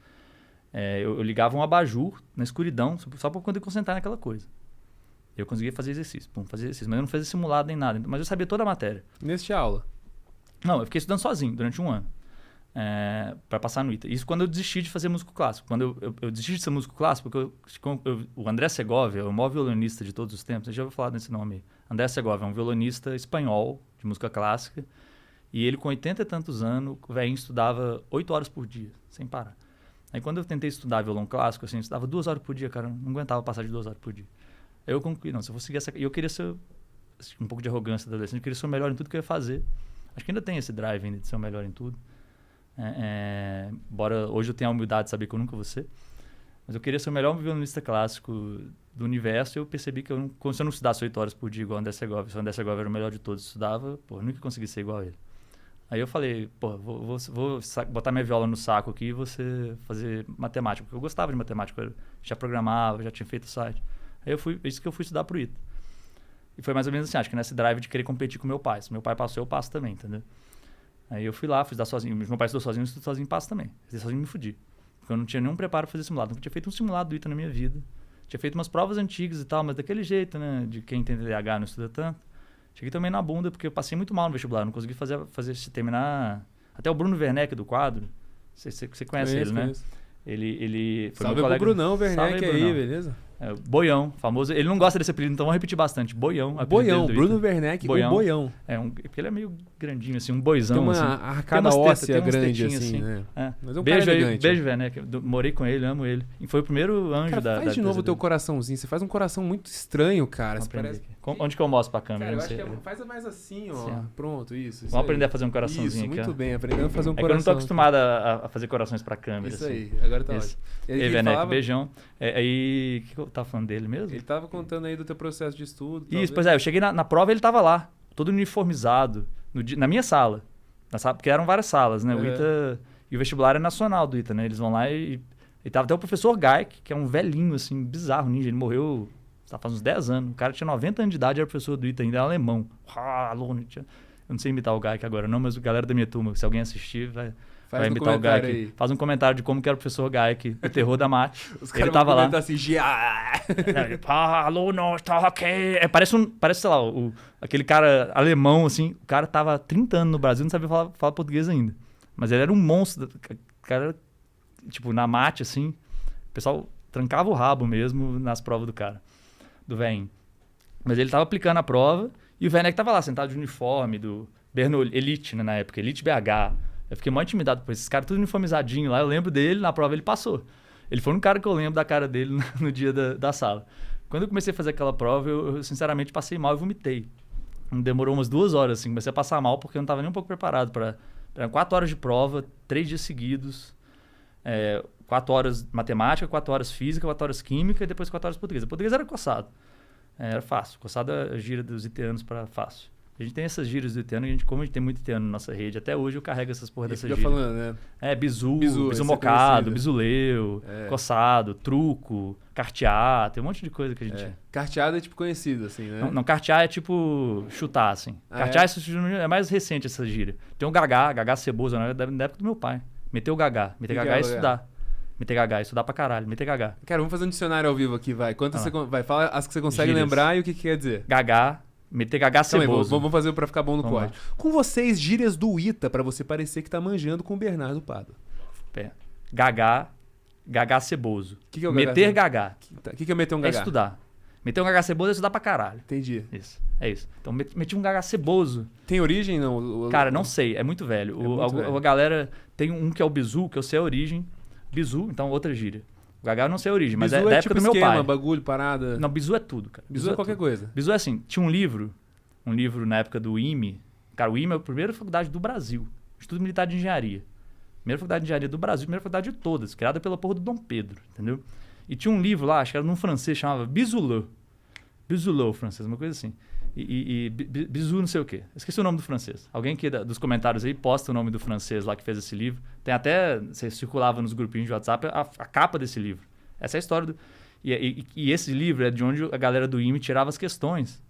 Eu ligava um abajur na escuridão, só para poder concentrar naquela coisa. Eu conseguia fazer exercício, mas eu não fazia simulado nem nada, mas eu sabia toda a matéria. Nesse aula? Não, eu fiquei estudando sozinho durante um ano. Para passar no ITA. Isso quando eu desisti de fazer músico clássico. Quando eu desisti de ser músico clássico, porque o André Segovia, o maior violonista de todos os tempos, você já ouviu falar desse nome aí. André Segovia é um violonista espanhol de música clássica, e ele com 80 e tantos anos, o velhinho estudava 8 horas por dia, sem parar. Aí quando eu tentei estudar violão clássico, assim, eu estudava 2 horas por dia, cara, não aguentava passar de 2 horas por dia. Aí eu concluí, não, se eu vou seguir essa... E eu queria ser, assim, um pouco de arrogância da adolescente, eu queria ser o melhor em tudo que eu ia fazer. Acho que ainda tem esse drive ainda de ser o melhor em tudo. Embora hoje eu tenha a humildade de saber que eu nunca vou ser. Mas eu queria ser o melhor violonista clássico do universo, e eu percebi que se eu não estudasse 8 horas por dia igual o André Segovia, se o André Segovia era o melhor de todos, estudava, eu nunca consegui ser igual a ele. Aí eu falei, vou botar minha viola no saco aqui e você fazer matemática, porque eu gostava de matemática, eu já programava, já tinha feito o site. Aí isso que eu fui estudar pro ITA. E foi mais ou menos assim, acho que nesse drive de querer competir com meu pai. Se meu pai passou, eu passo também, entendeu? Aí eu fui lá, fui estudar sozinho. Meu pai estudou sozinho, eu estudo sozinho, passo também. Estudei sozinho, me fudi. Porque eu não tinha nenhum preparo para fazer simulado. Nunca tinha feito um simulado do ITA na minha vida. Tinha feito umas provas antigas e tal, mas daquele jeito, né? De quem tem TDAH não estuda tanto. Cheguei também na bunda, porque eu passei muito mal no vestibular. Não consegui terminar... Até o Bruno Werneck do quadro. Você conhece ele, né? Ele foi Salve meu colega... pro Brunão Werneck aí, Brunão. beleza? Boião, famoso. Ele não gosta desse apelido, então vamos repetir bastante. Boião. Boião, Bruno Werneck, Boião. o Boião. Porque ele é meio grandinho, assim, um boizão. Tem uma assim. arcada óssea grande, assim, né? Mas é um beijo cara elegante. Beijo, Werneck. Morei com ele, amo ele. E foi o primeiro anjo cara, da faz de novo o teu coraçãozinho. Você faz um coração muito estranho, cara. Parece... Onde que eu mostro pra câmera? Cara, eu acho que faz mais assim, ó. Assim, pronto, isso. Vamos aprender a fazer um coraçãozinho aqui. Muito bem, aprendendo a fazer um coração. Eu não tô acostumado a fazer corações pra câmera. Isso aí, agora tá ótimo. Ei, Werneck, beijão. Aí, o que eu tava falando dele mesmo? Ele tava contando aí do teu processo de estudo. Isso, pois é, eu cheguei na prova e ele tava lá, todo uniformizado, na minha sala. Porque eram várias salas, né? O ITA, e o vestibular é nacional do ITA, né? Eles vão lá e tava até o professor Gaik, que é um velhinho, assim, bizarro, ninja. Ele morreu, faz uns 10 anos. O cara tinha 90 anos de idade, era professor do ITA, ainda era alemão. Aluno, eu não sei imitar o Gaik agora não, mas a galera da minha turma, se alguém assistir, vai imitar o Gaik. Aí. Faz um comentário de como que era o professor Gaik, o terror da mate. Os caras vão comentar assim, aluno, está aqui. Parece, sei lá, aquele cara alemão, assim. O cara tava há 30 anos no Brasil, não sabia falar português ainda. Mas ele era um monstro. O cara, tipo, na mate, assim, o pessoal trancava o rabo mesmo nas provas do cara, do velhinho. Mas ele tava aplicando a prova e o Werneck tava lá, sentado de uniforme, do Bernoulli, Elite, né, na época, Elite BH. Eu fiquei muito intimidado por esses caras, tudo uniformizadinho lá. Eu lembro dele, na prova ele passou. Ele foi um cara que eu lembro da cara dele no dia da sala. Quando eu comecei a fazer aquela prova, eu sinceramente passei mal e vomitei. Demorou umas 2 horas, assim. Comecei a passar mal porque eu não estava nem um pouco preparado para 4 horas de prova, 3 dias seguidos. 4 horas matemática, 4 horas física, 4 horas química e depois 4 horas português. A português era coçado. Era fácil. Coçado é a gíria dos iteanos para fácil. A gente tem essas gírias do iteano, como a gente tem muito iteano na nossa rede, até hoje eu carrego essas porra dessas gírias. falando, né? Bizu mocado, bizuleu, coçado, truco, cartear, tem um monte de coisa que a gente... Carteado é tipo conhecido, assim, né? Não, cartear é tipo chutar, assim. Cartear é mais recente essa gíria. Tem o gagá ceboso, né? Da época do meu pai. Meter o gagá. Meter gagá é estudar. Meter gagá, estudar pra caralho. Meter gagá. Cara, vamos fazer um dicionário ao vivo aqui, vai. Quantas você vai? Fala as que você consegue lembrar e o que quer dizer. Gagá. Meter gagá ceboso. Vamos fazer pra ficar bom no código. Com vocês, gírias do ITA, pra você parecer que tá manjando com o Bernardo Pádua. Gagá ceboso. Que é o meter gagá? O que é meter um gagá? É estudar. Meter um gagá ceboso é estudar pra caralho. Entendi. Isso, é isso. Então, meti um gagá ceboso. Tem origem, não? Cara, não sei. É muito velho. A galera... Tem um que é o bizu, que eu sei a origem. Bizu, então outra gíria. O gagá eu não sei a origem, mas é da época do meu pai. Bagulho, parada. Não, bizu é tudo, cara. Bizu é qualquer coisa. Bizu é assim, tinha um livro na época do IME. Cara, o IME é a primeira faculdade do Brasil. Instituto Militar de Engenharia. Primeira faculdade de engenharia do Brasil, primeira faculdade de todas, criada pela porra do Dom Pedro, entendeu? E tinha um livro lá, acho que era num francês, chamava Bizulot. Bizulot, francês, uma coisa assim. Bizu não sei o quê. Esqueci o nome do francês. Alguém que dos comentários aí posta o nome do francês lá que fez esse livro. Tem até, você circulava nos grupinhos de WhatsApp, a capa desse livro. Essa é a história do... E esse livro é de onde a galera do IME tirava as questões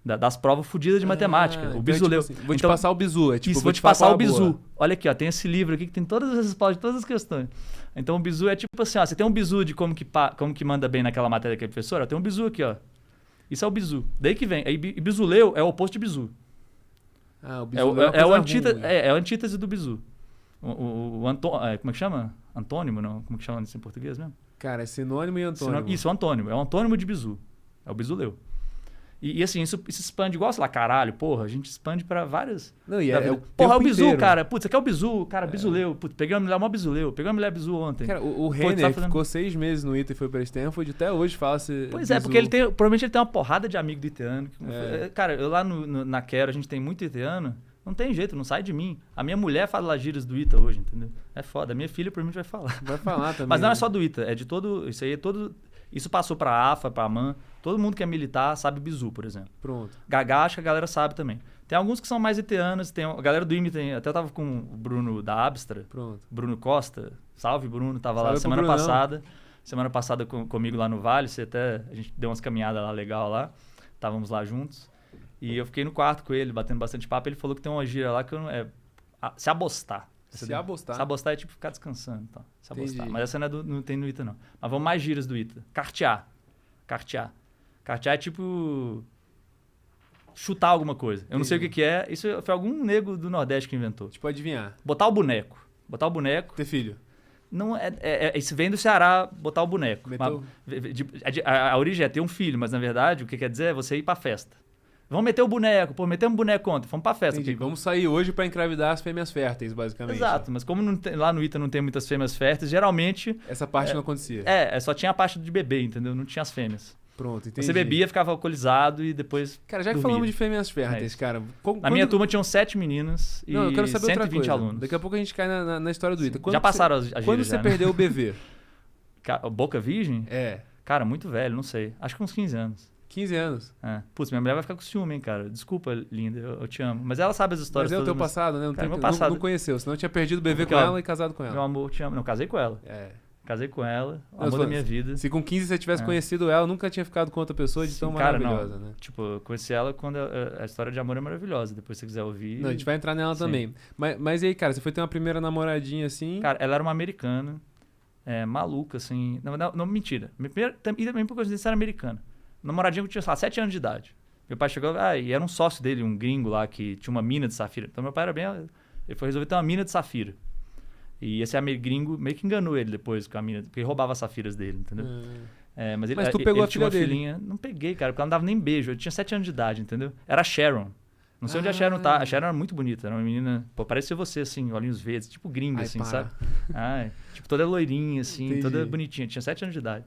das provas fodidas de matemática. O Bizuleu. Tipo assim, vou te passar o bizu. Vou te passar o bizu. Olha aqui, ó, tem esse livro aqui que tem todas as respostas de todas as questões. Então o bizu é tipo assim, ó, você tem um bizu de como que manda bem naquela matéria que é professora, tem um bizu aqui, ó. Isso é o bizu. Daí que vem. Aí bizuleu é o oposto de bizu. O bizu é a antítese do bizu. Como é que chama? Antônimo, não? Como que chama isso em português mesmo? Cara, é sinônimo e antônimo. Isso, antônimo. É um antônimo de bizu. É o bizuleu. E assim, isso expande igual, sei lá, caralho, porra, a gente expande pra várias... Não, porra, é o bizu, cara. Putz, aqui é o bizu, cara, bizuleu. Putz, peguei uma mulher, mó bizuleu. Peguei uma mulher bizu ontem. Cara, o Renner ficou 6 meses no ITA e foi pra Stanford, até hoje fala-se Pois bizu. É, porque provavelmente ele tem uma porrada de amigo do iteano. Cara, eu lá na Quero, a gente tem muito iteano, não tem jeito, não sai de mim. A minha mulher fala gírias do ITA hoje, entendeu? É foda. A minha filha, provavelmente, vai falar. Vai falar também. Mas não é só do ITA, é de todo... Isso aí é todo... Isso passou pra AFA, pra AMAN. Todo mundo que é militar sabe bizu, por exemplo. Pronto. Gagá, acho que a galera sabe também. Tem alguns que são mais iteanos. Tem a galera do IME tem... Até eu tava com o Bruno da Abstra. Pronto. Bruno Costa. Salve, Bruno. Tava lá semana passada. Semana passada comigo lá no Vale. A gente deu umas caminhadas lá legal lá. Estávamos lá juntos. E eu fiquei no quarto com ele, batendo bastante papo. Ele falou que tem uma gíria lá que se abostar. Se abostar. Se abostar é tipo ficar descansando. Então, se abostar. Mas essa não tem no ITA, não. Mas vamos mais gírias do ITA. Cartear. Cartear é tipo... chutar alguma coisa. Eu não sei o que é. Isso foi algum nego do Nordeste que inventou. Tipo adivinhar. Botar o boneco. Ter filho. Não isso vem do Ceará botar o boneco. Meteu- A origem é ter um filho, mas na verdade o que quer dizer é você ir pra festa. Vamos meter o boneco. Pô, metemos um boneco ontem, vamos pra festa. Entendi. Vamos sair hoje pra engravidar as fêmeas férteis, basicamente. Exato, mas como lá no ITA não tem muitas fêmeas férteis, geralmente Essa parte não acontecia. só tinha a parte de bebê, entendeu? Não tinha as fêmeas. Pronto, entendi. Você bebia, ficava alcoolizado e depois Cara, já que dormia. falamos de fêmeas férteis, É. cara... Na minha turma tinham 7 meninas e Não, eu quero saber 120 outra coisa. alunos. Daqui a pouco a gente cai na história do ITA. Já passaram as gírias Quando você já, né? perdeu o BV? Boca virgem? É, Cara, muito velho, não sei. Acho que uns 15 anos. 15 anos. Putz, minha mulher vai ficar com ciúme, hein, cara. Desculpa, linda, eu te amo. Mas ela sabe as histórias Mas é o teu todas, passado, né? Não, Cara, tem- meu passado. não conheceu, senão eu tinha perdido o BV Porque, com ó, ela e casado com Meu ela. amor, te amo. Não, casei com ela. É. Casei com ela, o Não, amor se- da minha vida. Se com 15 você tivesse É. conhecido ela, nunca tinha ficado com outra pessoa de Sim, tão cara, maravilhosa, não. né? Tipo, eu conheci ela quando a história de amor é maravilhosa. Depois se você quiser ouvir. Não, a gente vai entrar nela Sim. também. Mas e aí, cara, você foi ter uma primeira namoradinha assim... Cara, ela era uma americana, maluca, assim. Não, mentira. Minha primeira, e também por coincidência era americana. Namoradinha que eu tinha, sei lá, 7 anos de idade. Meu pai chegou, e era um sócio dele, um gringo lá, que tinha uma mina de safira. Então meu pai era bem. Ele foi resolver ter uma mina de safira. E esse gringo meio que enganou ele depois com a mina, porque ele roubava as safiras dele, entendeu? Mas Mas tu pegou ele a tinha uma filha dele? filhinha. Não peguei, cara, porque ela não dava nem beijo. Eu tinha 7 anos de idade, entendeu? Era a Sharon. Não sei onde a Sharon tá. A Sharon era muito bonita. Era uma menina. Pô, parecia você, assim, olhinhos verdes, tipo gringa, Ai, assim, para. sabe? Tipo, toda loirinha, assim, Entendi. toda bonitinha. Tinha 7 anos de idade.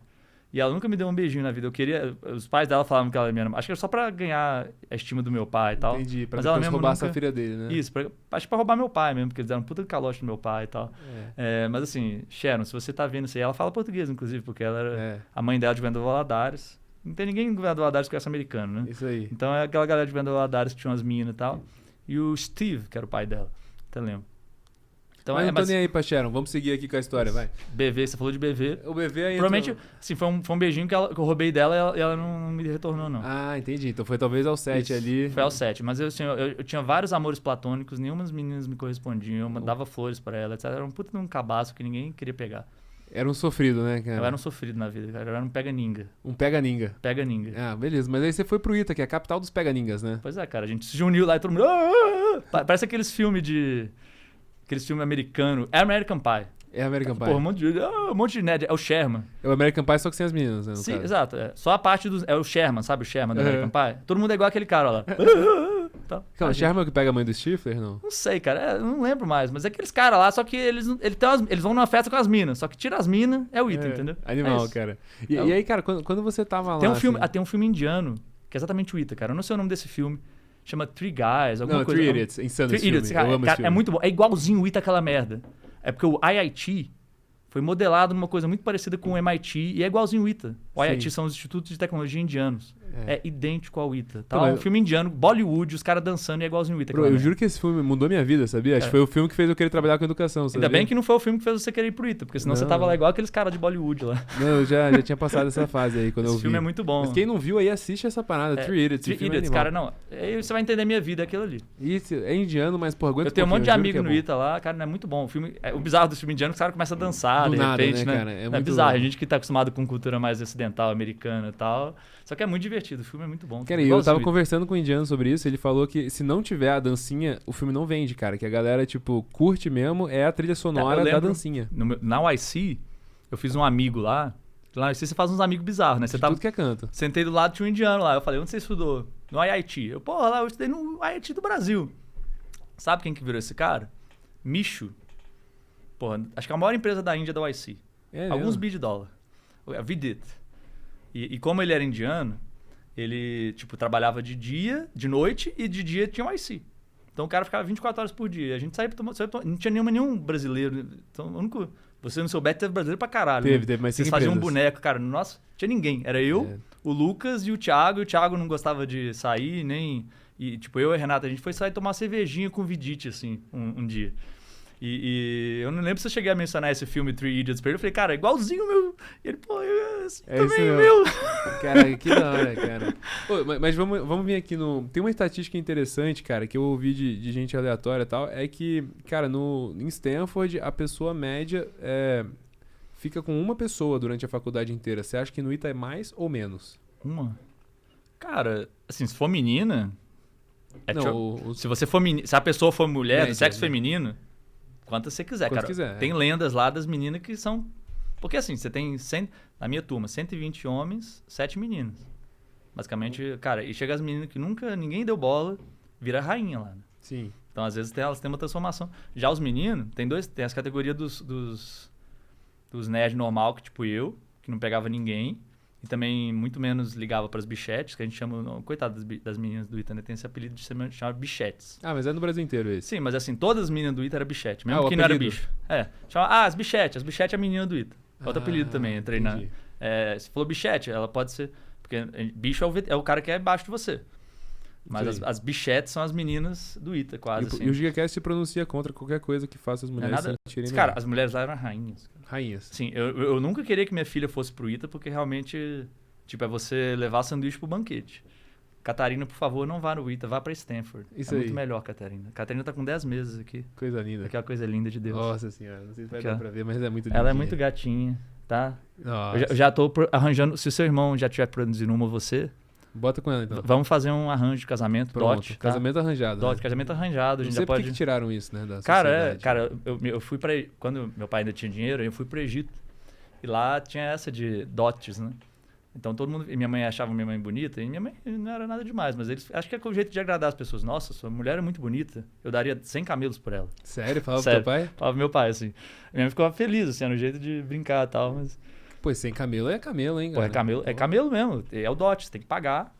E ela nunca me deu um beijinho na vida. Eu queria. Os pais dela falavam que ela era minha namorada. Acho que era só pra ganhar a estima do meu pai e tal. Entendi, pra Mas ela depois mesmo roubar nunca- a safira dele, né? Isso, acho que pra roubar meu pai mesmo, porque eles deram um puta de calote no meu pai e tal. É. Mas assim, Sharon, se você tá vendo isso aí, ela fala português, inclusive, porque ela era É, a mãe dela de Governador Valadares. Não tem ninguém em Governador Valadares que conhece americano, né? isso aí. Então é aquela galera de Governador Valadares que tinha umas minas e tal. E o Steve, que era o pai dela. Até lembro. Então Mas não tô mas nem aí pra Sharon, vamos seguir aqui com a história, vai. BV, você falou de BV. O BV aí Provavelmente, assim, foi um beijinho que eu roubei dela e ela não me retornou, não. Ah, entendi. Então foi talvez ao 7 Isso, ali. Foi ao 7. Mas eu tinha vários amores platônicos, nenhuma das meninas me correspondiam, eu mandava flores pra ela, etc. Era um puta de um cabaço que ninguém queria pegar. Era um sofrido, né, cara? Eu era um sofrido na vida, cara. Eu era um pega-ninga. Um pega-ninga. Pega-ninga. Ah, beleza. Mas aí você foi pro ITA, que é a capital dos pega-ningas, né? Pois é, cara. A gente se uniu lá e todo mundo... Parece aqueles filmes americanos. É American Pie. É American Pie. Porra, um monte de nerd. É o Sherman. É o American Pie só que sem as meninas, né, no Sim, caso. exato. Só a parte do... É o Sherman, sabe o Sherman do Uhum. American Pie? Todo mundo é igual aquele cara lá. Tá. Calma, Ah, Sherman é o que pega a mãe do Stifler, não? Não sei, cara. Eu não lembro mais. Mas é aqueles caras lá, só que eles vão numa festa com as minas. Só que tira as minas, é o item, entendeu? Animal, É isso. cara. E, É o- e aí, cara, quando você tava lá... Tem um filme, assim- tem um filme indiano, que é exatamente o Ita, cara. Eu não sei o nome desse filme. Chama Three Guys, alguma Não, coisa. Three Idiots. Insano Three esse filme. Idiots, cara, Eu amo esse cara, filme. é muito bom. É igualzinho o Ita aquela merda. É porque o IIT foi modelado numa coisa muito parecida com o MIT e é igualzinho o Ita. O Sim. IIT são os institutos de tecnologia indianos. É. É idêntico ao Ita. Tá? Pô, mas- Um filme indiano, Bollywood, os caras dançando e é igualzinho o Ita. Bro, aquela eu merda. juro que esse filme mudou minha vida, sabia? Acho que foi o filme que fez eu querer trabalhar com educação, sabia? Ainda bem que não foi o filme que fez você querer ir pro Ita, porque senão você Não. tava lá igual aqueles caras de Bollywood lá. Não, eu já tinha passado essa fase aí, quando eu Esse vi. filme é muito bom. Mas quem não viu aí, assiste essa parada, É, Three Idiots. Three esse filme é Idiots, animal. cara, não. Aí você vai entender minha vida, aquilo ali. Isso, é indiano, mas, porra, aguenta Eu tenho um monte de pouquinho, amigo eu no juro que Ita lá, cara, não é muito bom. O bizarro do filme indiano é que os caras começam a dançar, Do de nada, repente, né, né? cara? É É muito bizarro, louco. a gente que tá acostumado com cultura mais ocidental, americana e tal. Só que é muito divertido, o filme é muito bom. Cara, e eu Igualzinho tava Ita. conversando com um indiano sobre isso, ele falou que se não tiver a dancinha, o filme não vende, cara. Que a galera, tipo, curte mesmo, é a trilha sonora Eu da lembro- dancinha. Na YC, eu fiz um amigo lá. Lá na YC você faz uns amigos bizarros, né? Você De tava, tudo que é canto. sentei do lado, tinha um indiano lá. Eu falei, onde você estudou? No IIT. Eu, porra, lá eu estudei no IIT do Brasil. Sabe quem que virou esse cara? Mishu. Porra, acho que é a maior empresa da Índia da YC. É Alguns mesmo. bi de dólar. A Vidit. E como ele era indiano, ele, tipo, trabalhava de dia, de noite, e de dia tinha o IC. Então o cara ficava 24 horas por dia. A gente saía pra tomar... Não tinha nenhum brasileiro. Então, o único... Você no seu bet teve brasileiro pra caralho. Teve, né? teve, mas Vocês cinco faziam um empresas. boneco, cara. Nossa, tinha ninguém. Era eu, É. o Lucas e o Thiago. E o Thiago não gostava de sair, nem... E, tipo, eu e a Renata, a gente foi sair tomar uma cervejinha com o Vidit, assim, um dia. E eu não lembro se eu cheguei a mencionar esse filme Three Idiots pra ele. Eu falei, cara, é igualzinho o meu. E ele, pô, esse É também isso é mesmo. meu. Cara, que da hora, cara. Pô, mas vamos vir aqui no... Tem uma estatística interessante, cara, que eu ouvi de gente aleatória e tal, é que, cara, em Stanford, a pessoa média fica com uma pessoa durante a faculdade inteira. Você acha que no ITA é mais ou menos? Uma? Cara, assim, se for menina... Não, Se você for se a pessoa for mulher, do Média, sexo né? feminino, Quantas você quiser, Quantas cara. quiser, Tem lendas lá das meninas que são... Porque assim, você tem, na minha turma, 120 homens, 7 meninas. Basicamente, cara, e chega as meninas que nunca ninguém deu bola, vira rainha lá, né? Sim. Então, às vezes, elas têm uma transformação. Já os meninos, tem as categorias dos nerd normal, que tipo eu, que não pegava ninguém, e também muito menos ligava para as bichetes, que a gente chama... Coitado das meninas do ITA, né? Tem esse apelido de chamar bichetes. Ah, mas é no Brasil inteiro esse. Sim, mas assim, todas as meninas do ITA eram bichete, mesmo o que não era apelido. bicho. Chama, as bichetes é a menina do ITA. Outro apelido também, entrei entendi. se falou bichete, ela pode ser... Porque bicho é o cara que é abaixo de você. Mas as bichetes são as meninas do ITA, quase assim. E o GigaCast se pronuncia contra qualquer coisa que faça as mulheres se sentirem Cara, melhor. as mulheres lá eram rainhas. Rainhas. Sim, eu nunca queria que minha filha fosse pro ITA, porque realmente, tipo, é você levar sanduíche pro banquete. Catarina, por favor, não vá no ITA, vá pra Stanford. Isso é aí. muito melhor, Catarina. Catarina tá com 10 meses aqui. Coisa linda. Aquela coisa linda de Deus. Nossa senhora, não sei se vai Aqui, dar ó. pra ver, mas é muito linda. Ela é muito gatinha, tá? Nossa. Eu já tô arranjando... Se o seu irmão já estiver produzindo uma, você... Bota com ela então. Vamos fazer um arranjo de casamento, Pronto, dote. Tá? casamento arranjado. Dote, né? casamento arranjado. A Não gente sei já por pode... que tiraram isso, né, da Cara, sociedade. eu fui pra... Quando meu pai ainda tinha dinheiro, eu fui pro Egito. E lá tinha essa de dotes, né? Então todo mundo... E minha mãe achava minha mãe bonita. E minha mãe não era nada demais. Mas eles... Acho que é o jeito de agradar as pessoas. Nossa, sua mulher é muito bonita. Eu daria 100 camelos por ela. Sério? Falava Sério. pro teu pai? Falava pro meu pai, assim. Minha mãe ficava feliz, assim. Era um jeito de brincar e tal, mas... Pô, sem camelo é camelo, hein, Pô, cara? é camelo mesmo. É o dote. Você tem que pagar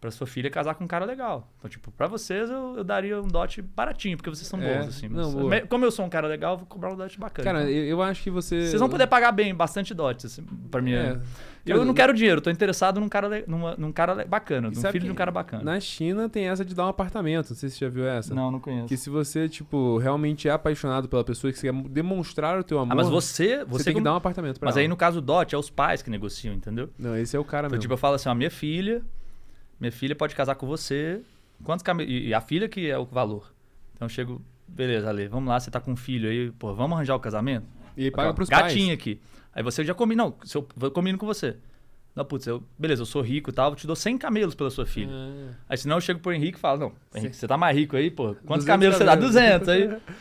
pra sua filha casar com um cara legal. Então, tipo, pra vocês eu daria um dote baratinho, porque vocês são bons, assim. não, Mas, boa. como eu sou um cara legal, eu vou cobrar um dote bacana. Cara, então. eu acho que você... Vocês vão poder pagar bem, bastante dotes, assim, pra mim. Eu não quero dinheiro, eu tô interessado num cara, num cara bacana, num filho de um cara bacana. Na China tem essa de dar um apartamento, não sei se você já viu essa. Não conheço. Que se você, tipo, realmente é apaixonado pela pessoa, que você quer demonstrar o teu amor... mas você tem que dar um apartamento pra Mas ela. aí, no caso do dote, é os pais que negociam, entendeu? Não, esse é o cara Então, mesmo. tipo, eu falo assim, ó, minha filha pode casar com você, quantos camelos... E a filha que é o valor. Então eu chego, beleza, Ale, vamos lá, você tá com um filho aí, pô, vamos arranjar o casamento? E aí paga pros Gatinha pais. aqui. Aí você já combina, não, eu combino com você. Não, putz, beleza, eu sou rico e tal, eu te dou 100 camelos pela sua filha. Aí senão eu chego pro Henrique e falo, não, Henrique, você tá mais rico aí, pô, quantos 200 camelos você dá? camelos. 200.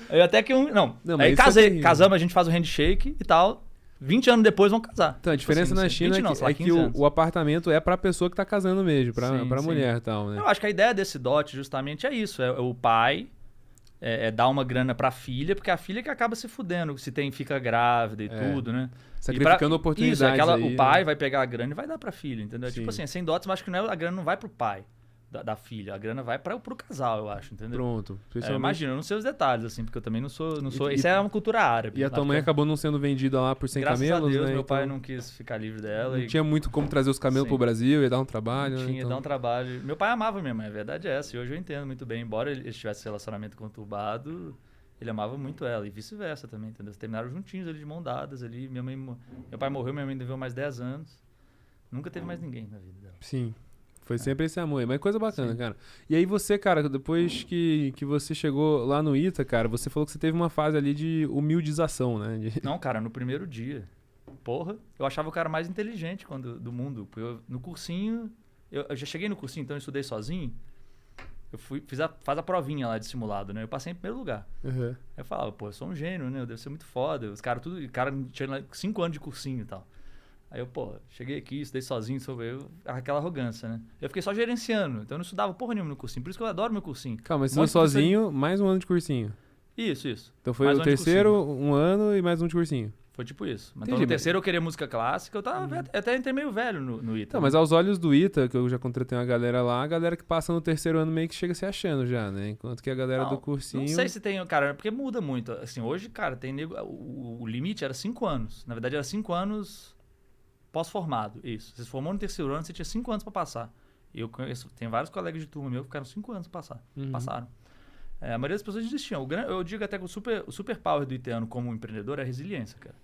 Aí até que Não, mas aí isso é casei, terrível. casamos, a gente faz o handshake e tal, 20 anos depois vão casar. Então, a diferença na China é que o apartamento é pra pessoa que tá casando mesmo, pra Sim. mulher e tal, né? Eu acho que a ideia desse dote justamente é isso, é o pai dar uma grana pra filha, porque a filha que acaba se fudendo, se fica grávida e tudo, né? Sacrificando oportunidades Isso, aí, o pai vai pegar a grana e vai dar pra filha, entendeu? Sim. Tipo assim, sem dotes, eu acho que a grana não vai pro pai da filha, a grana vai pro casal, eu acho, entendeu? Pronto. Imagina, eu não sei os detalhes, assim, porque eu também não sou E- isso é uma cultura árabe. E a tua mãe acabou não sendo vendida lá por 100 Graças camelos, a Deus, né? meu pai Então, não quis ficar livre dela. não tinha muito como trazer os camelos Sim. pro Brasil, ia dar um trabalho, Não né? tinha, Então, dá um trabalho. Meu pai amava minha mãe, a verdade é essa. E hoje eu entendo muito bem. Embora ele tivesse esse relacionamento conturbado, ele amava muito ela. E vice-versa também, entendeu? Eles terminaram juntinhos ali, de mão dadas ali. Meu pai morreu, minha mãe viveu mais 10 anos. Nunca teve mais ninguém na vida dela. Sim. Foi sempre esse amor. Mas coisa bacana, Sim. cara. E aí você, cara, depois que você chegou lá no ITA, cara, você falou que você teve uma fase ali de humildização, né? Não, cara, no primeiro dia. Porra, eu achava o cara mais inteligente do mundo. No cursinho, eu já cheguei no cursinho, então eu estudei sozinho. Eu faz a provinha lá de simulado, né? Eu passei em primeiro lugar. Uhum. Aí eu falava, pô, eu sou um gênio, né? Eu devo ser muito foda. O cara tinha lá 5 anos de cursinho e tal. Aí eu, pô, cheguei aqui, estudei sozinho, aquela arrogância, né? Eu fiquei só gerenciando, então eu não estudava porra nenhuma no cursinho. Por isso que eu adoro meu cursinho. Calma, mas Um você monte de sozinho, mais um ano de cursinho. Isso. Então foi Mais o um ano de terceiro, cursinho. um ano e mais um de cursinho. Foi tipo isso. Mas Entendi, então, no mas- terceiro eu queria música clássica, eu até entrei meio velho no ITA. Então, mas aos olhos do ITA, que eu já contratei uma galera lá, a galera que passa no terceiro ano meio que chega se achando já, né? Enquanto que a galera do cursinho... Não sei se tem, cara, porque muda muito. Assim, hoje, cara, tem o limite era 5 anos. Na verdade, era 5 anos pós-formado, isso. Você se formou no terceiro ano, você tinha 5 anos pra passar. E eu conheço, tem vários colegas de turma meu que ficaram 5 anos pra passar. Uhum. Passaram. A maioria das pessoas desistiam. Eu digo até que o super power do iteano como empreendedor é a resiliência, cara.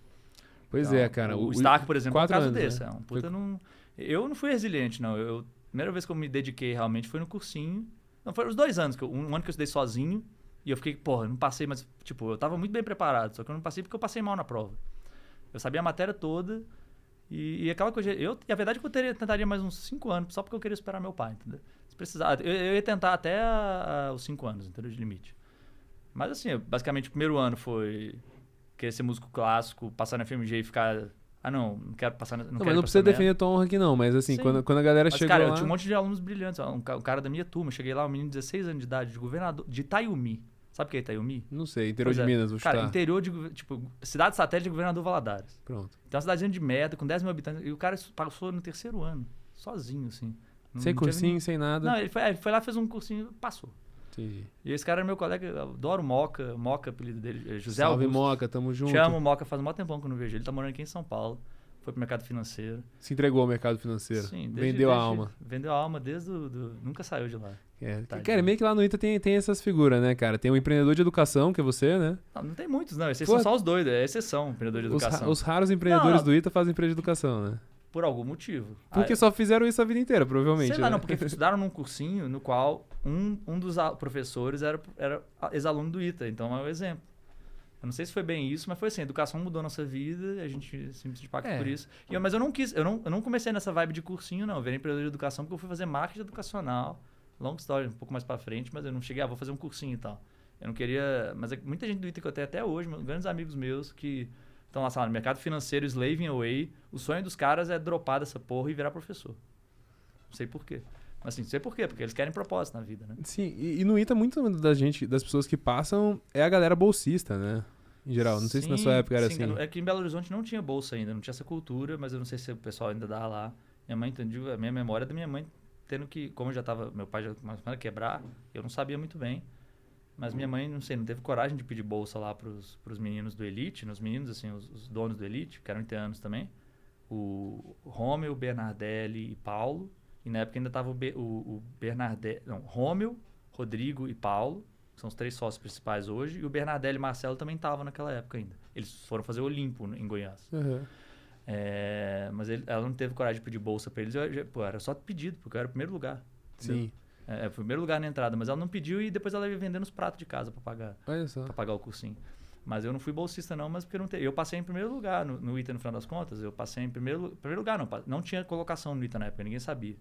Pois Então, é, cara. O Stark, por exemplo, é um 4 caso anos, desse. né? É um puta eu não fui resiliente, não. A primeira vez que eu me dediquei realmente foi no cursinho. Não, foi os 2 anos. Um ano que eu estudei sozinho. E eu fiquei, porra, não passei, mas, tipo, eu tava muito bem preparado. Só que eu não passei porque eu passei mal na prova. Eu sabia a matéria toda. E aquela coisa. E a verdade é que eu tentaria mais uns 5 anos, só porque eu queria esperar meu pai, entendeu? Se precisar. Eu ia tentar até os 5 anos, entendeu? De limite. Mas assim, basicamente o primeiro ano foi querer ser músico clássico, passar na FMG e ficar... Ah, não quero passar... Não, mas não precisa defender tua honra aqui não, mas assim, quando a galera chegou cara, lá... eu tinha um monte de alunos brilhantes. Um cara da minha turma, eu cheguei lá, um menino de 16 anos de idade, de governador, de Itaiumi. Sabe o que é Itaiumi? Não sei, interior de Minas, vou chutar. Cara, interior de, tipo, cidade satélite de Governador Valadares. Pronto. Então, uma cidadezinha de merda, com 10 mil habitantes. E o cara passou no terceiro ano, sozinho, assim. Sem cursinho, sem nada. Não, ele foi lá, fez um cursinho, passou. Entendi. E esse cara era meu colega, eu adoro o Moca, apelido dele, José Salve, Augusto. Moca, tamo junto. Chamo o Moca, faz um maior tempão que eu não vejo ele. Ele tá morando aqui em São Paulo, foi pro mercado financeiro. Se entregou ao mercado financeiro. Sim, Vendeu a alma. Vendeu a alma desde nunca saiu de lá. Cara, meio que lá no ITA tem essas figuras, né, cara? Tem um empreendedor de educação, que é você, né? Não tem muitos, não. Esses são só os doidos, é exceção, empreendedor de educação. Os raros empreendedores do ITA fazem empresa de educação, né? Por algum motivo. Porque só fizeram isso a vida inteira, provavelmente. Sei lá, né? não, porque estudaram num cursinho no qual um dos professores era ex-aluno do ITA, então é um exemplo. Eu não sei se foi bem isso, mas foi assim, a educação mudou a nossa vida, a gente simplesmente impacta por isso. Mas eu não quis, eu não comecei nessa vibe de cursinho, não. Eu virei empreendedor de educação porque eu fui fazer marketing educacional, long story, um pouco mais pra frente, mas eu não cheguei, vou fazer um cursinho e tal. Eu não queria, mas muita gente do ITA que eu tenho até hoje, grandes amigos meus que estão lá, sei lá, no mercado financeiro, slaving away, o sonho dos caras é dropar dessa porra e virar professor. Não sei por quê. Mas assim, não sei por quê, porque eles querem propósito na vida, né? Sim, e no ITA, muito das pessoas que passam é a galera bolsista, né? Em geral, não sei se na sua época era assim. É que em Belo Horizonte não tinha bolsa ainda, não tinha essa cultura, mas eu não sei se o pessoal ainda dá lá. Minha mãe entendeu, a minha memória da minha mãe tendo que, como eu já tava, meu pai já começando a quebrar, eu não sabia muito bem. Mas minha mãe, não sei, não teve coragem de pedir bolsa lá pros meninos do Elite, nos meninos, assim, os donos do Elite, que eram italianos também. O Rômeo, Bernardelli e Paulo. E na época ainda tava o Bernardelli, não, Rômeo, Rodrigo e Paulo. São os 3 sócios principais hoje. E o Bernardelli e Marcelo também estavam naquela época ainda. Eles foram fazer o Olimpo em Goiás. Uhum. Mas ela não teve coragem de pedir bolsa para eles. Era só pedido, porque eu era o primeiro lugar. Sim. Foi o primeiro lugar na entrada. Mas ela não pediu e depois ela ia vendendo os pratos de casa para pagar. Olha só. Pra pagar o cursinho. Mas eu não fui bolsista não, mas porque não teve. Eu passei em primeiro lugar no ITA no final das contas. Eu passei em primeiro lugar, não tinha colocação no ITA na época, ninguém sabia.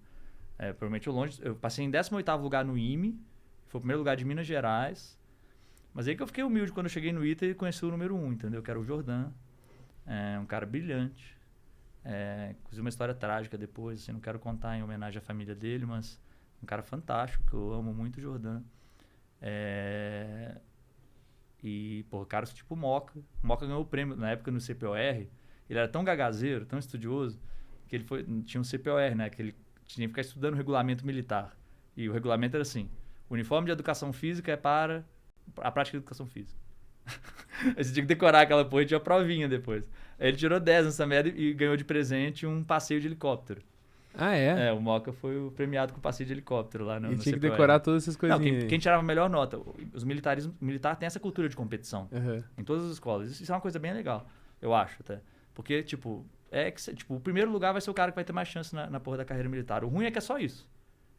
Provavelmente eu passei em 18º lugar no IME. Foi o primeiro lugar de Minas Gerais. Mas aí que eu fiquei humilde quando eu cheguei no ITA e conheci o número 1, entendeu? Que era o Jordan. Um cara brilhante. Inclusive uma história trágica depois, assim, não quero contar em homenagem à família dele, mas um cara fantástico, que eu amo muito o Jordan. E, pô, caras tipo o Moca. O Moca ganhou o prêmio na época no CPOR. Ele era tão gagazeiro, tão estudioso, que ele tinha um CPOR, né? Que ele tinha que ficar estudando o regulamento militar. E o regulamento era assim: o uniforme de educação física é para a prática de educação física. Aí você tinha que decorar aquela porra e tinha provinha depois. Aí ele tirou 10 nessa merda e ganhou de presente um passeio de helicóptero. Ah, é? O Moca foi o premiado com passeio de helicóptero lá no E tinha que CPOR. decorar todas essas coisinhas. Não, quem tirava a melhor nota. Os militares tem essa cultura de competição. Uhum. Em todas as escolas. Isso é uma coisa bem legal, eu acho até. Porque, tipo, o primeiro lugar vai ser o cara que vai ter mais chance na porra da carreira militar. O ruim é que é só isso.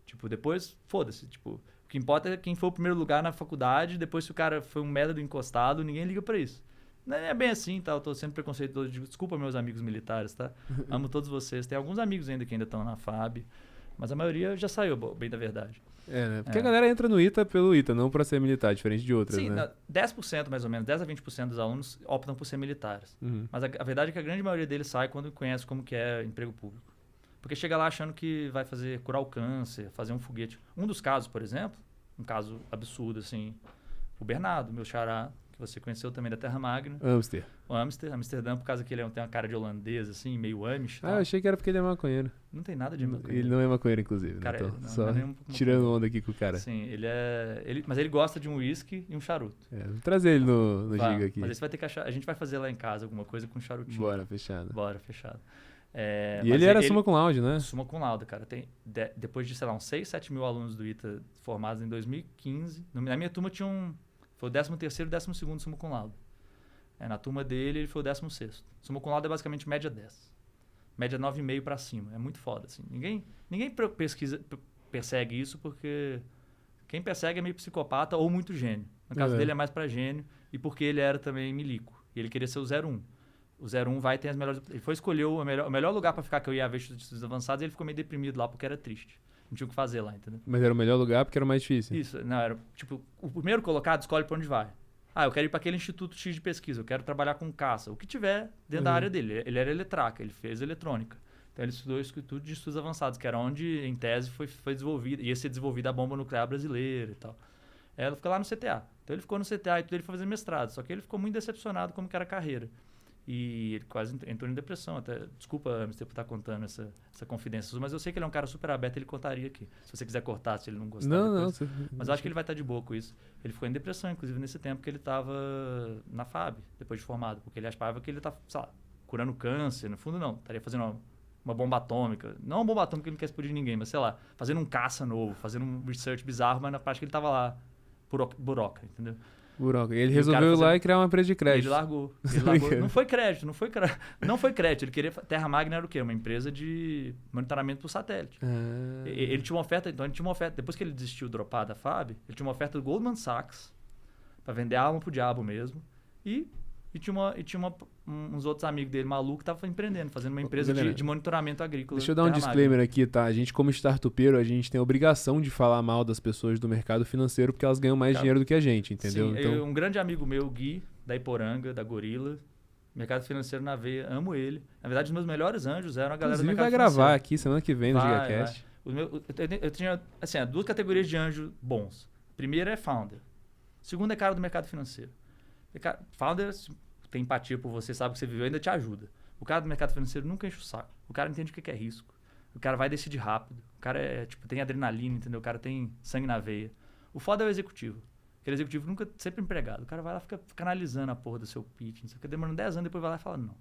Tipo, depois, foda-se. Tipo, o que importa é quem foi o primeiro lugar na faculdade, depois se o cara foi um merda do encostado, ninguém liga pra isso. Não é bem assim, tá? Eu tô sendo preconceituoso. Desculpa, meus amigos militares, tá? Amo todos vocês. Tem alguns amigos ainda que ainda estão na FAB, mas a maioria já saiu, bem da verdade. Né? Porque a galera entra no ITA pelo ITA, não pra ser militar, diferente de outras, Sim, né? 10% mais ou menos, 10 a 20% dos alunos optam por ser militares. Uhum. Mas a verdade é que a grande maioria deles sai quando conhece como que é emprego público. Porque chega lá achando que vai curar o câncer, fazer um foguete. Um dos casos, por exemplo, um caso absurdo, assim, o Bernardo, meu xará, que você conheceu também da Terra Magna. Amsterdã, por causa que ele tem uma cara de holandês, assim, meio Amish. Eu achei que era porque ele é maconheiro. Não tem nada de maconheiro. Ele não é maconheiro, inclusive, cara, né? não, só não é um tirando onda aqui com o cara. Sim, mas ele gosta de um uísque e um charuto. Vou trazer ele no Giga aqui. Mas você vai ter que achar, a gente vai fazer lá em casa alguma coisa com charutinho. Bora, fechado. Bora, fechado. E ele era summa cum laude, né? Summa cum laude, cara. Depois de, sei lá, uns 6, 7 mil alunos do ITA formados em 2015. Na minha turma foi o 13º e 12º summa cum laude. Na turma dele, ele foi o 16º. Summa cum laude é basicamente média 10. Média 9,5 pra cima. É muito foda, assim. Ninguém persegue isso porque quem persegue é meio psicopata ou muito gênio. No caso dele é mais pra gênio e porque ele era também milico. E ele queria ser o 01. O 01 vai ter as melhores... Ele foi escolher o melhor lugar pra ficar, que eu ia ver estudos avançados, e ele ficou meio deprimido lá porque era triste. Não tinha o que fazer lá, entendeu? Mas era o melhor lugar porque era o mais difícil. Isso. Não, era tipo, o primeiro colocado escolhe pra onde vai. eu quero ir para aquele instituto X de pesquisa, eu quero trabalhar com caça. O que tiver dentro da área dele. Ele era eletraca, ele fez eletrônica. Então ele estudou o Instituto de Estudos Avançados, que era onde, em tese, foi desenvolvida, ia ser desenvolvida a bomba nuclear brasileira e tal. Ela ficou lá no CTA. Então ele ficou no CTA e tudo, ele foi fazer mestrado. Só que ele ficou muito decepcionado como que era a carreira. E ele quase entrou em depressão. Até, desculpa, Amster, por estar contando essa confidência sua, mas eu sei que ele é um cara super aberto, ele contaria aqui. Se você quiser cortar, se ele não gostar. Não. Mas eu acho que ele vai estar de boa com isso. Ele ficou em depressão, inclusive, nesse tempo que ele estava na FAB, depois de formado. Porque ele achava que ele estava, sei lá, curando câncer. No fundo, não. Estaria fazendo uma bomba atômica. Não uma bomba atômica que ele não quer explodir ninguém, mas sei lá, fazendo um caça novo, fazendo um research bizarro, mas na prática ele estava lá, buroca, entendeu? Buroca. Ele resolveu ir lá e criar uma empresa de crédito. Ele largou. Não foi crédito. Ele queria... Terra Magna era o quê? Uma empresa de monitoramento por satélite. Ele tinha uma oferta, depois que ele desistiu, dropar da FAB, ele tinha uma oferta do Goldman Sachs para vender a alma pro diabo mesmo. E tinha uns outros amigos dele malucos que estavam empreendendo, fazendo uma empresa de monitoramento agrícola. Deixa eu dar um disclaimer aqui, tá? A gente, como startupeiro, a gente tem a obrigação de falar mal das pessoas do mercado financeiro porque elas ganham mais dinheiro do que a gente, entendeu? Sim, então... Um grande amigo meu, Gui, da Iporanga, da Gorila, mercado financeiro na veia, amo ele. Na verdade, os meus melhores anjos eram a galera do mercado financeiro. Vai gravar aqui semana que vem no GigaCast. Eu tinha, assim, duas categorias de anjo bons. Primeiro é founder. Segundo é cara do mercado financeiro. Founder tem empatia por você, sabe que você viveu, ainda te ajuda. O cara do mercado financeiro nunca enche o saco. O cara entende o que é risco. O cara vai decidir rápido. O cara tem adrenalina, entendeu? O cara tem sangue na veia. O foda é o executivo. Aquele executivo nunca, sempre empregado. O cara vai lá, fica analisando a porra do seu pitch. Fica demorando 10 anos, depois vai lá e fala, não.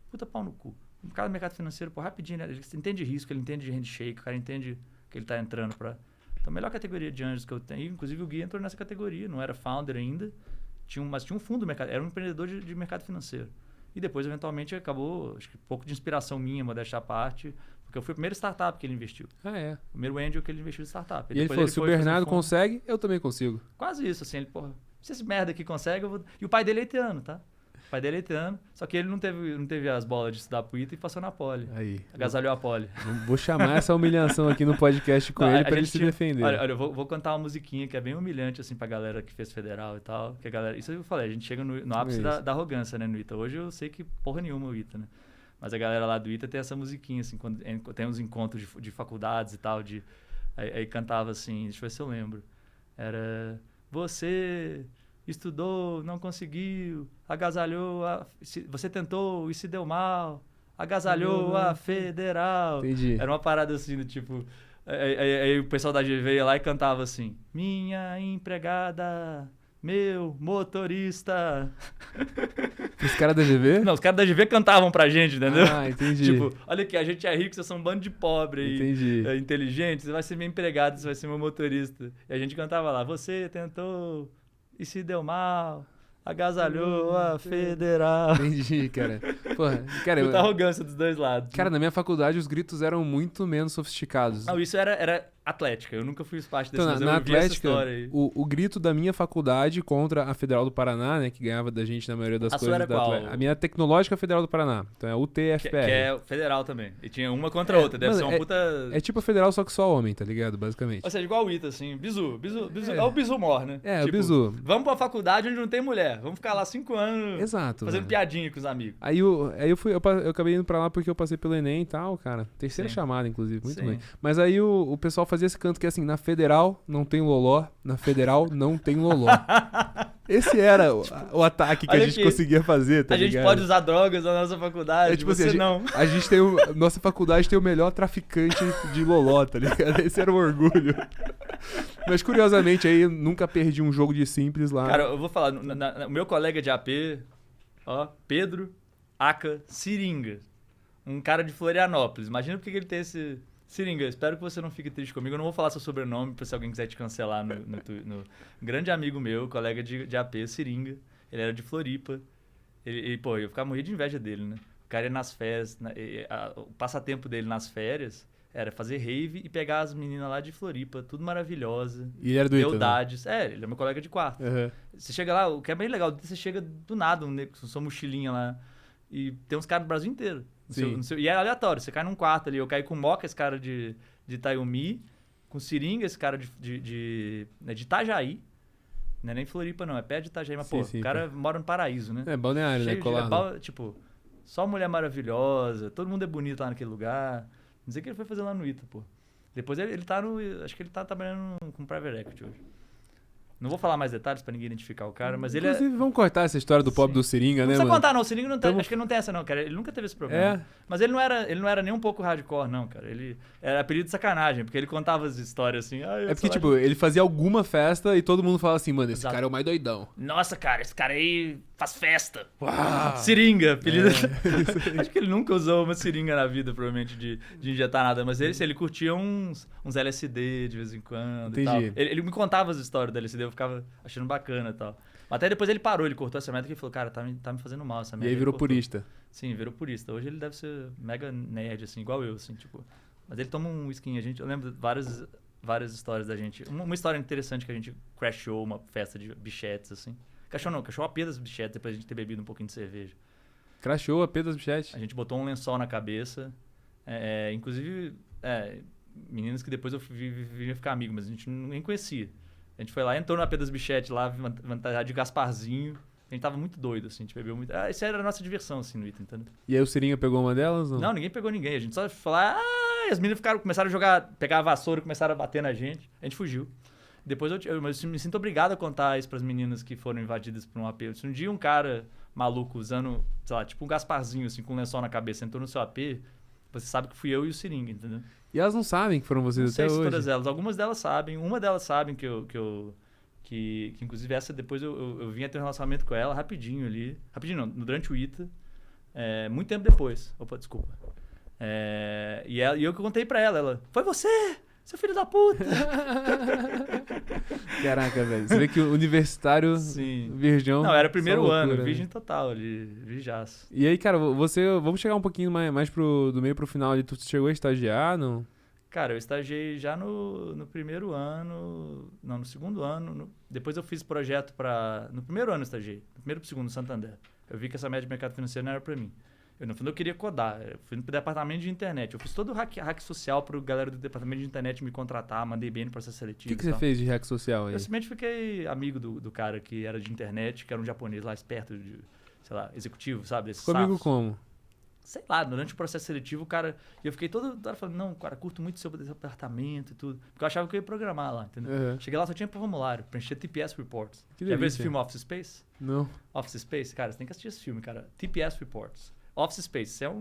Puta pau no cu. O cara do mercado financeiro, pô, rapidinho, né? Ele entende risco, ele entende de handshake, o cara entende que ele tá entrando pra... Então, a melhor categoria de anjos que eu tenho, inclusive o Gui entrou nessa categoria, não era founder ainda, mas tinha um fundo do mercado, era um empreendedor de mercado financeiro. E depois, eventualmente, acabou, acho que um pouco de inspiração minha, modéstia à parte, porque eu fui o primeiro startup que ele investiu. É. O primeiro angel que ele investiu em startup. E ele falou, se o Bernardo consegue, eu também consigo. Quase isso, assim, ele, porra, se esse merda aqui consegue, eu vou... E o pai dele é haitiano, tá? O pai dele é haitiano, só que ele não teve as bolas de estudar pro ITA e passou na poli. Aí. Agasalhou a poli. Vou chamar essa humilhação aqui no podcast com ele pra ele se defender. Olha, eu vou cantar uma musiquinha que é bem humilhante, assim, pra galera que fez federal e tal. Que a galera, isso eu falei, a gente chega no ápice da arrogância, né, no ITA. Hoje eu sei que porra nenhuma o ITA, né? Mas a galera lá do ITA tem essa musiquinha, assim, quando tem uns encontros de faculdades e tal, aí cantava assim, deixa eu ver se eu lembro. Era... Você... estudou, não conseguiu, agasalhou, você tentou e se deu mal, agasalhou a federal. Entendi. Era uma parada assim, do tipo... Aí o pessoal da GV ia lá e cantava assim, minha empregada, meu motorista. Os caras da GV? Não, os caras da GV cantavam pra gente, entendeu? Ah, entendi. Tipo, olha aqui, a gente é rico, vocês são um bando de pobre e inteligente, você vai ser meu empregado, você vai ser meu motorista. E a gente cantava lá, você tentou... e se deu mal, agasalhou a federal. Entendi, cara. Porra, cara, muita arrogância dos dois lados. Cara, na minha faculdade os gritos eram muito menos sofisticados. Não, isso era atlética. Eu nunca fiz parte desse, então, mas na eu Atlética, essa história aí. O grito da minha faculdade contra a Federal do Paraná, né, que ganhava da gente na maioria das coisas. Era da qual? A minha Tecnológica Federal do Paraná. Então é UTFPR. Que é federal também. E tinha uma contra a outra. Deve ser uma puta... É tipo a federal, só que só homem, tá ligado? Basicamente. Ou seja, igual o ITA, assim. Bizu. É o Bizu mor, né? É, tipo, o Bizu. Vamos pra faculdade onde não tem mulher. Vamos ficar lá 5 anos. Exato. Fazendo piadinha com os amigos. Aí eu acabei indo pra lá porque eu passei pelo Enem e tal, cara. Terceira chamada, inclusive. Muito bem. Mas aí o pessoal fazia esse canto que é assim, na federal não tem loló, na federal não tem loló. Esse era o ataque que a gente conseguia fazer, tá ligado? A gente pode usar drogas na nossa faculdade, tipo você assim, não. A gente tem nossa faculdade tem o melhor traficante de loló, tá ligado? Esse era o orgulho. Mas curiosamente aí eu nunca perdi um jogo de simples lá. Cara, eu vou falar, o meu colega de AP, ó, Pedro Aca Seringa, um cara de Florianópolis. Imagina porque ele tem esse... Seringa, espero que você não fique triste comigo. Eu não vou falar seu sobrenome, pra se alguém quiser te cancelar no grande amigo meu, colega de AP, Seringa. Ele era de Floripa. Pô, eu ficava morrendo de inveja dele, né? O cara ia nas férias, o passatempo dele nas férias era fazer rave e pegar as meninas lá de Floripa, tudo maravilhosa. E ele era do ITA, beldades. Né? Ele é meu colega de quarto. Uhum. Você chega lá, o que é bem legal, você chega do nada, com sua mochilinha lá, e tem uns caras do Brasil inteiro. E é aleatório, você cai num quarto ali. Eu caí com o Moca, esse cara de Itaiumi, com o Seringa, esse cara de Itajaí, Não é nem Floripa, não. É perto de Itajaí. Mas, Sim, sim, o cara mora no paraíso, né? É, Balneário, né? Cheio de... Colado. Tipo, só mulher maravilhosa. Todo mundo é bonito lá naquele lugar. Não sei o que ele foi fazer lá no Ita, pô. Depois ele tá no... Acho que ele tá trabalhando com Private Equity hoje. Não vou falar mais detalhes pra ninguém identificar o cara, mas ele é... Inclusive, vamos cortar essa história do pobre do Seringa, Não né, precisa mano? contar, não. O Seringa não tem... Acho que ele não tem essa, não, cara. Ele nunca teve esse problema. É. Mas ele não era nem um pouco hardcore, não, cara. Ele era apelido de sacanagem, porque ele contava as histórias assim... É porque, tipo, ele fazia alguma festa e todo mundo fala assim, mano, esse Exato. cara é o mais doidão. Nossa, cara, esse cara aí faz festa. Uau. Seringa, apelido. Acho que ele nunca usou uma seringa na vida, provavelmente, de injetar nada. Mas ele curtia uns LSD de vez em quando e tal. Entendi. Ele me contava as histórias do LSD, eu ficava achando bacana e tal. Mas até depois ele parou, ele cortou essa métrica e falou, cara, tá me fazendo mal essa E métrica. aí virou Ele cortou. purista. Sim, virou purista. Hoje ele deve ser mega nerd, assim, igual eu, assim, tipo... Mas ele toma um whisky, eu lembro de várias histórias da gente. Uma história interessante que a gente crashou uma festa de bichetes, assim. Crashou a pia das bichetes depois de a gente ter bebido um pouquinho de cerveja. Crashou a Pedro Bichete. A gente botou um lençol na cabeça. Inclusive, meninas que depois eu vim ficar amigo, mas a gente nem conhecia. A gente foi lá, entrou na Pia das Bichetes lá, vantagem de Gasparzinho. A gente tava muito doido, assim, a gente bebeu muito. Essa era a nossa diversão, assim, no Ita, entendeu? E aí o Seringa pegou uma delas? Não, ninguém pegou ninguém. A gente só falou, e as meninas começaram a jogar, pegar a vassoura e começaram a bater na gente. A gente fugiu. Depois mas eu me sinto obrigado a contar isso pras meninas que foram invadidas por um AP. Se um dia um cara maluco usando, sei lá, tipo um Gasparzinho, assim, com um lençol na cabeça, entrou no seu AP, você sabe que fui eu e o Seringa, entendeu? E elas não sabem que foram vocês Não sei até se hoje. todas elas. Algumas delas sabem. Uma delas sabem que inclusive essa depois eu vim a ter um relacionamento com ela rapidinho ali. Rapidinho não, durante o Ita. Muito tempo depois. Opa, desculpa. E eu que contei pra ela. Foi você! Seu filho da puta! Caraca, velho. Você vê que o universitário Sim. virgão... Não, era o primeiro só loucura, ano. né? Virgem total ali. Virjaço. E aí, cara, vamos chegar um pouquinho mais do meio pro final ali. Tu chegou a estagiar, não? Cara, eu estagiei já no primeiro ano... Não, no segundo ano. Depois eu fiz projeto pra... No primeiro ano eu estagiei. No primeiro pro segundo, no Santander. Eu vi que essa média de mercado financeiro não era pra mim. No fundo, eu queria codar. Eu fui no departamento de internet. Eu fiz todo o hack social pro galera do departamento de internet me contratar. Mandei bem no processo O seletivo. que você fez de hack social aí? Eu simplesmente fiquei amigo do cara que era de internet, que era um japonês lá, esperto, sei lá, executivo, sabe? Desses Ficou amigo safos. como? Sei lá, durante o processo seletivo, o cara... E eu fiquei todo hora falando, não, cara, curto muito seu departamento e tudo. Porque eu achava que eu ia programar lá, entendeu? Uhum. Cheguei lá, só tinha formulário, preencher TPS Reports. Que Já viu esse delícia. filme Office Space? Não. Office Space? Cara, você tem que assistir esse filme, cara. TPS Reports. Office Space. É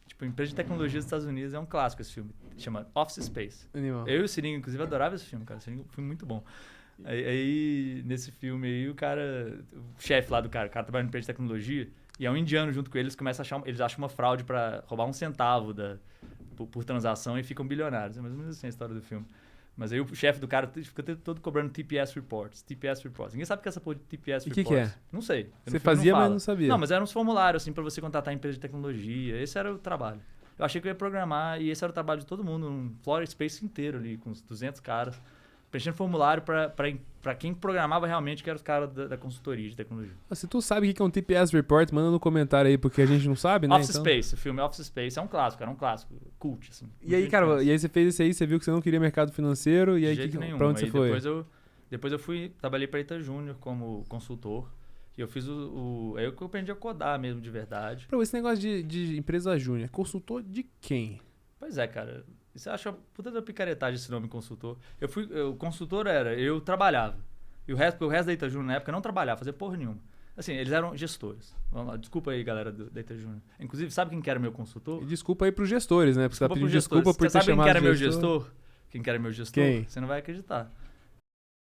tipo, empresa de tecnologia dos Estados Unidos. É um clássico esse filme. Chama Office Space. Animal. Eu e o Seringa, inclusive, adorava esse filme, cara. O Seringa foi muito bom. Aí, nesse filme aí, o chefe lá do cara, o cara trabalha em empresa de tecnologia, e é um indiano junto com eles, começa a achar, eles acham uma fraude pra roubar um centavo por transação e ficam bilionários. É mais ou menos assim a história do filme. Mas aí o chefe do cara fica todo cobrando TPS Reports. Ninguém sabe o que é essa porra de TPS E Reports. que é? Não sei. Você fazia, mas não sabia. Não, mas eram uns formulários, assim, pra você contratar empresa de tecnologia. Esse era o trabalho. Eu achei que eu ia programar e esse era o trabalho de todo mundo, um floor space inteiro ali, com uns 200 caras. Preenchendo formulário pra quem programava realmente, que eram os caras da consultoria de tecnologia. Se tu sabe o que é um TPS Report, manda no comentário aí, porque a gente não sabe, né? Office então... Space, o filme Office Space é um clássico, era um clássico, cult, assim. E aí, cara, você fez isso aí, você viu que você não queria mercado financeiro, e aí De jeito nenhum. pra onde Aí você foi? Depois eu trabalhei pra Ita Júnior como consultor. E eu fiz aí eu aprendi a codar mesmo, de verdade. Pô, esse negócio de empresa júnior, consultor de quem? Pois é, cara. Você acha puta da picaretagem esse nome consultor? O consultor eu trabalhava. E o resto da Ita Júnior na época não trabalhava, fazia porra nenhuma. Assim, eles eram gestores. Vamos lá, desculpa aí, galera da Ita Júnior. Inclusive, sabe quem que era meu consultor? E desculpa aí pros gestores, né? Porque você tá pedindo gestores. desculpa por Você ter sabe quem chamado que era meu gestor? gestor? Quem que era meu gestor? Quem? Você não vai acreditar.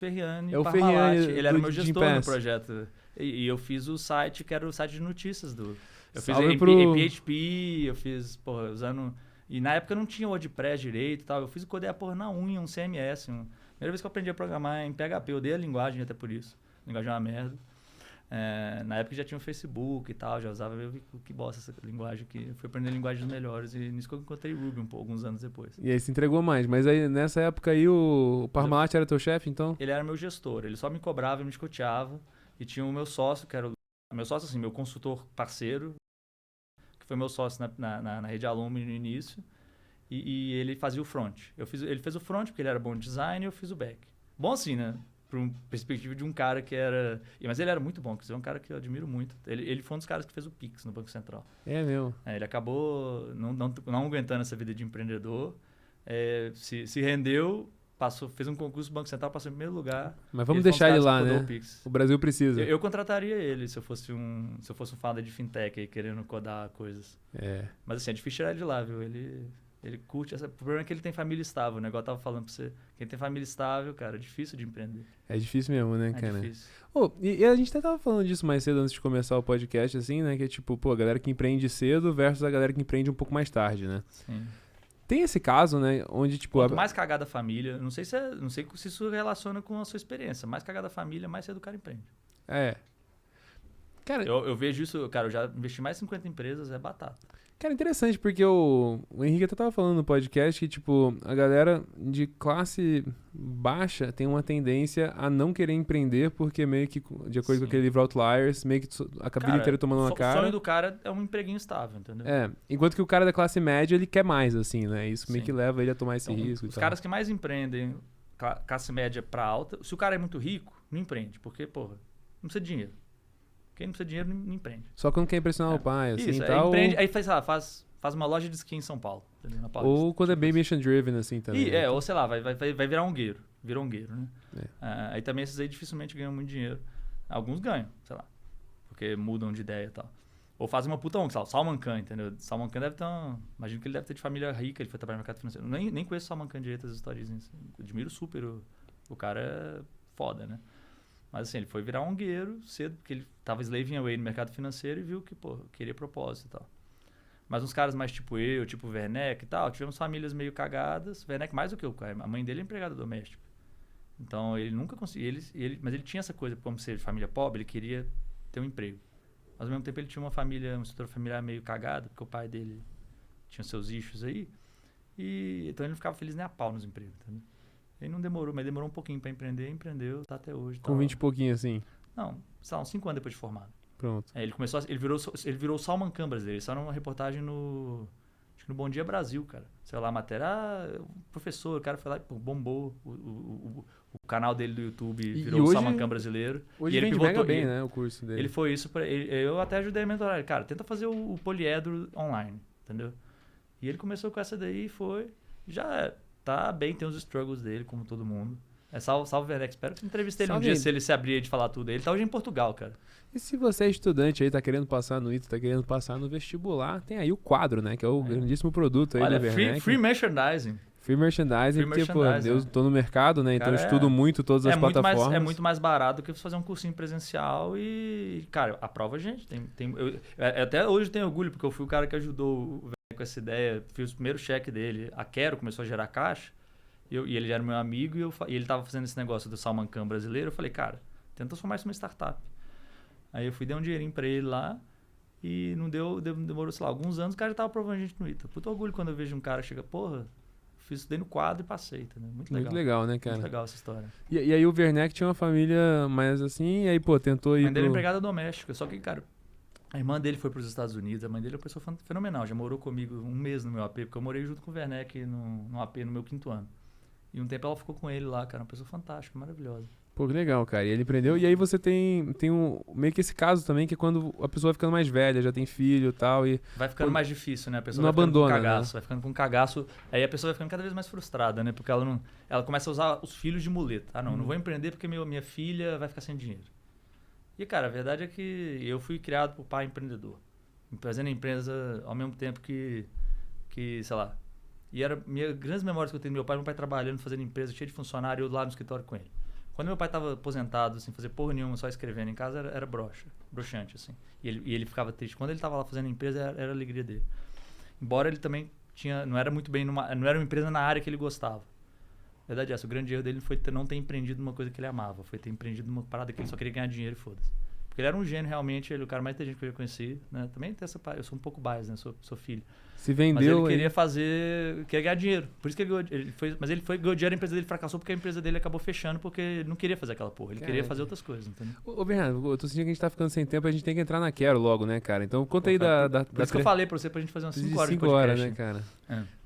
Ferriani É o Parmalat. Ferriani Ele era do meu Jim gestor no Pass. projeto. E eu fiz o site, que era o site de notícias do... Eu fiz Salve em pro- PHP, eu fiz, porra, usando... E na época não tinha WordPress direito e tal. Eu fiz o codei a porra na unha, um CMS. Primeira vez que eu aprendi a programar em PHP. Eu odeio a linguagem até por isso. A linguagem é uma merda. Na época já tinha o Facebook e tal, já usava, eu vi que bosta essa linguagem aqui. Eu fui aprender linguagens melhores e nisso que eu encontrei Ruby alguns anos depois. E aí se entregou mais. Mas aí nessa época aí o Parmalat era teu chefe, então? Ele era meu gestor, ele só me cobrava e me escoteava. E tinha o meu sócio, que era meu sócio, assim, meu consultor parceiro, que foi meu sócio na Rede Alumni no início. E ele fazia o front. Ele fez o front porque ele era bom de design e eu fiz o back. Bom assim, né? por uma perspectiva de um cara que era... Mas ele era muito bom, é um cara que eu admiro muito. Ele foi um dos caras que fez o Pix no Banco Central. É mesmo? Ele acabou não aguentando essa vida de empreendedor, se rendeu, fez um concurso do Banco Central, passou em primeiro lugar. Mas vamos deixar ele lá, né? O Brasil precisa. Eu contrataria ele se eu fosse um founder de fintech aí, querendo codar coisas. Mas assim, é difícil tirar ele de lá, viu? Ele curte. O problema é que ele tem família estável, né? Igual eu tava falando pra você. Quem tem família estável, cara, é difícil de empreender. É difícil mesmo, né, cara? É difícil. E a gente até tava falando disso mais cedo antes de começar o podcast, assim, né? Que é tipo, a galera que empreende cedo versus a galera que empreende um pouco mais tarde, né? Sim. Tem esse caso, né? Onde, tipo... Quanto mais cagada a família, não sei se isso relaciona com a sua experiência. Mais cagada a família, mais cedo o cara empreende. Cara, eu vejo isso, cara, eu já investi mais de 50 empresas, é batata. Cara, interessante, porque o Henrique até tava falando no podcast que, tipo, a galera de classe baixa tem uma tendência a não querer empreender, porque meio que, de acordo com aquele livro Outliers, meio que a vida inteira tomando na cara. O sonho do cara é um empreguinho estável, entendeu? Enquanto que o cara da classe média, ele quer mais, assim, né? Isso meio que leva ele a tomar esse risco. Os caras que mais empreendem, classe média pra alta, se o cara é muito rico, não empreende, porque, porra, não precisa de dinheiro. Quem não precisa de dinheiro não empreende. Só quando quer impressionar o pai, assim, isso, e tal. Empreende, aí faz uma loja de skin em São Paulo. Entendeu? Ou quando é bem mission driven, assim, também. Ou sei lá, vai virar ungueiro. Virou ungueiro, né? Aí também esses aí dificilmente ganham muito dinheiro. Alguns ganham, sei lá, porque mudam de ideia e tal. Ou fazem uma puta ONG, Salman Khan, entendeu? Salman Khan deve ter imagino que ele deve ter de família rica, ele foi trabalhar no mercado financeiro. Nem conheço o Salman Khan direito, as histórias. Admiro super, o cara é foda, né? Mas assim, ele foi virar ungueiro cedo, porque ele tava slaving away no mercado financeiro e viu que, pô, queria propósito e tal. Mas uns caras mais tipo eu, tipo Werneck e tal, tivemos famílias meio cagadas. Werneck mais do que eu, a mãe dele é empregada doméstica. Então ele nunca conseguiu, mas ele tinha essa coisa, como ser de família pobre, ele queria ter um emprego. Mas ao mesmo tempo ele tinha uma estrutura familiar meio cagada, porque o pai dele tinha seus issues aí. Então ele não ficava feliz nem a pau nos empregos, entendeu? Ele não demorou, mas demorou um pouquinho pra empreender, empreendeu, tá até hoje. Com 20 e pouquinho, assim? Não, sei lá, uns 5 anos depois de formado. Pronto. Ele virou o Salman Khan brasileiro. Ele saiu numa reportagem no Bom Dia Brasil, cara. Sei lá, a matéria, professor, o cara foi lá e bombou o canal dele do YouTube, virou o Salman Khan brasileiro. Hoje ele vende mega bem, né, o curso dele. Ele foi isso, eu até ajudei a mentorar ele. Cara, tenta fazer o poliedro online, entendeu? E ele começou com essa daí e foi, já tá bem, tem os struggles dele, como todo mundo. Salve Werneck, espero que você entreviste ele um dia, se ele se abrir de falar tudo. Ele tá hoje em Portugal, cara. E se você é estudante aí, tá querendo passar no ITA, tá querendo passar no vestibular, tem aí o quadro, né? Que é o grandíssimo produto aí da Werneck. Free merchandising. Free merchandising, porque, pô, eu tô no mercado, né? Então eu estudo muito todas as plataformas. É muito mais barato do que você fazer um cursinho presencial e, cara, aprova a gente. Até hoje eu tenho orgulho, porque eu fui o cara que ajudou o Werneck com essa ideia, fiz o primeiro cheque dele. A Quero começou a gerar caixa, e ele já era meu amigo, e ele tava fazendo esse negócio do Salman Khan brasileiro. Eu falei, cara, tenta transformar isso numa startup. Aí eu dei um dinheirinho pra ele lá, e demorou, sei lá, alguns anos, o cara já tava aprovando a gente no ITA. Puto orgulho quando eu vejo um cara que chega, porra, fiz isso daí no quadro e passei, entendeu? Muito legal. Muito legal, né, cara? Muito legal essa história. E aí o Werneck tinha uma família mais assim, e aí, pô, tentou ir A mãe dele é empregada doméstica, só que, cara, a irmã dele foi pros Estados Unidos, a mãe dele é uma pessoa fenomenal, já morou comigo um mês no meu AP, porque eu morei junto com o Werneck no AP no meu 5º ano. E um tempo ela ficou com ele lá, cara, uma pessoa fantástica, maravilhosa. Pô, que legal, cara. E ele empreendeu. E aí você tem meio que esse caso também, que é quando a pessoa vai ficando mais velha, já tem filho e tal. E vai ficando mais difícil, né? A pessoa não vai ficando abandona, com cagaço, né? vai ficando com cagaço. Aí a pessoa vai ficando cada vez mais frustrada, né? Porque ela começa a usar os filhos de muleta. Não vou empreender porque minha filha vai ficar sem dinheiro. E, cara, a verdade é que eu fui criado por pai empreendedor. Fazendo empresa ao mesmo tempo que sei lá. E minhas grandes memórias que eu tenho do meu pai trabalhando, fazendo empresa, cheio de funcionário, eu lá no escritório com ele. Quando meu pai estava aposentado, sem fazer porra nenhuma, só escrevendo em casa, era broxante, assim. E ele ficava triste. Quando ele estava lá fazendo a empresa, era a alegria dele. Embora ele também não era muito bem, não era uma empresa na área que ele gostava. A verdade é essa, o grande erro dele foi não ter empreendido numa coisa que ele amava. Foi ter empreendido numa parada que ele só queria ganhar dinheiro e foda-se. Porque ele era um gênio, realmente, ele é o cara mais inteligente que eu já conheci, né? Também tem eu sou um pouco biased, né? Sou filho. Se vendeu... Mas ele queria ganhar dinheiro. Por isso que ganhou dinheiro, a empresa dele fracassou porque a empresa dele acabou fechando porque ele não queria fazer aquela porra. Ele queria fazer outras coisas, entendeu? Ô, Bernardo, eu tô sentindo que a gente tá ficando sem tempo, a gente tem que entrar na Quero logo, né, cara? Então conta aí Por isso que eu falei pra você, pra gente fazer umas 5 horas de 5 horas, né, cara?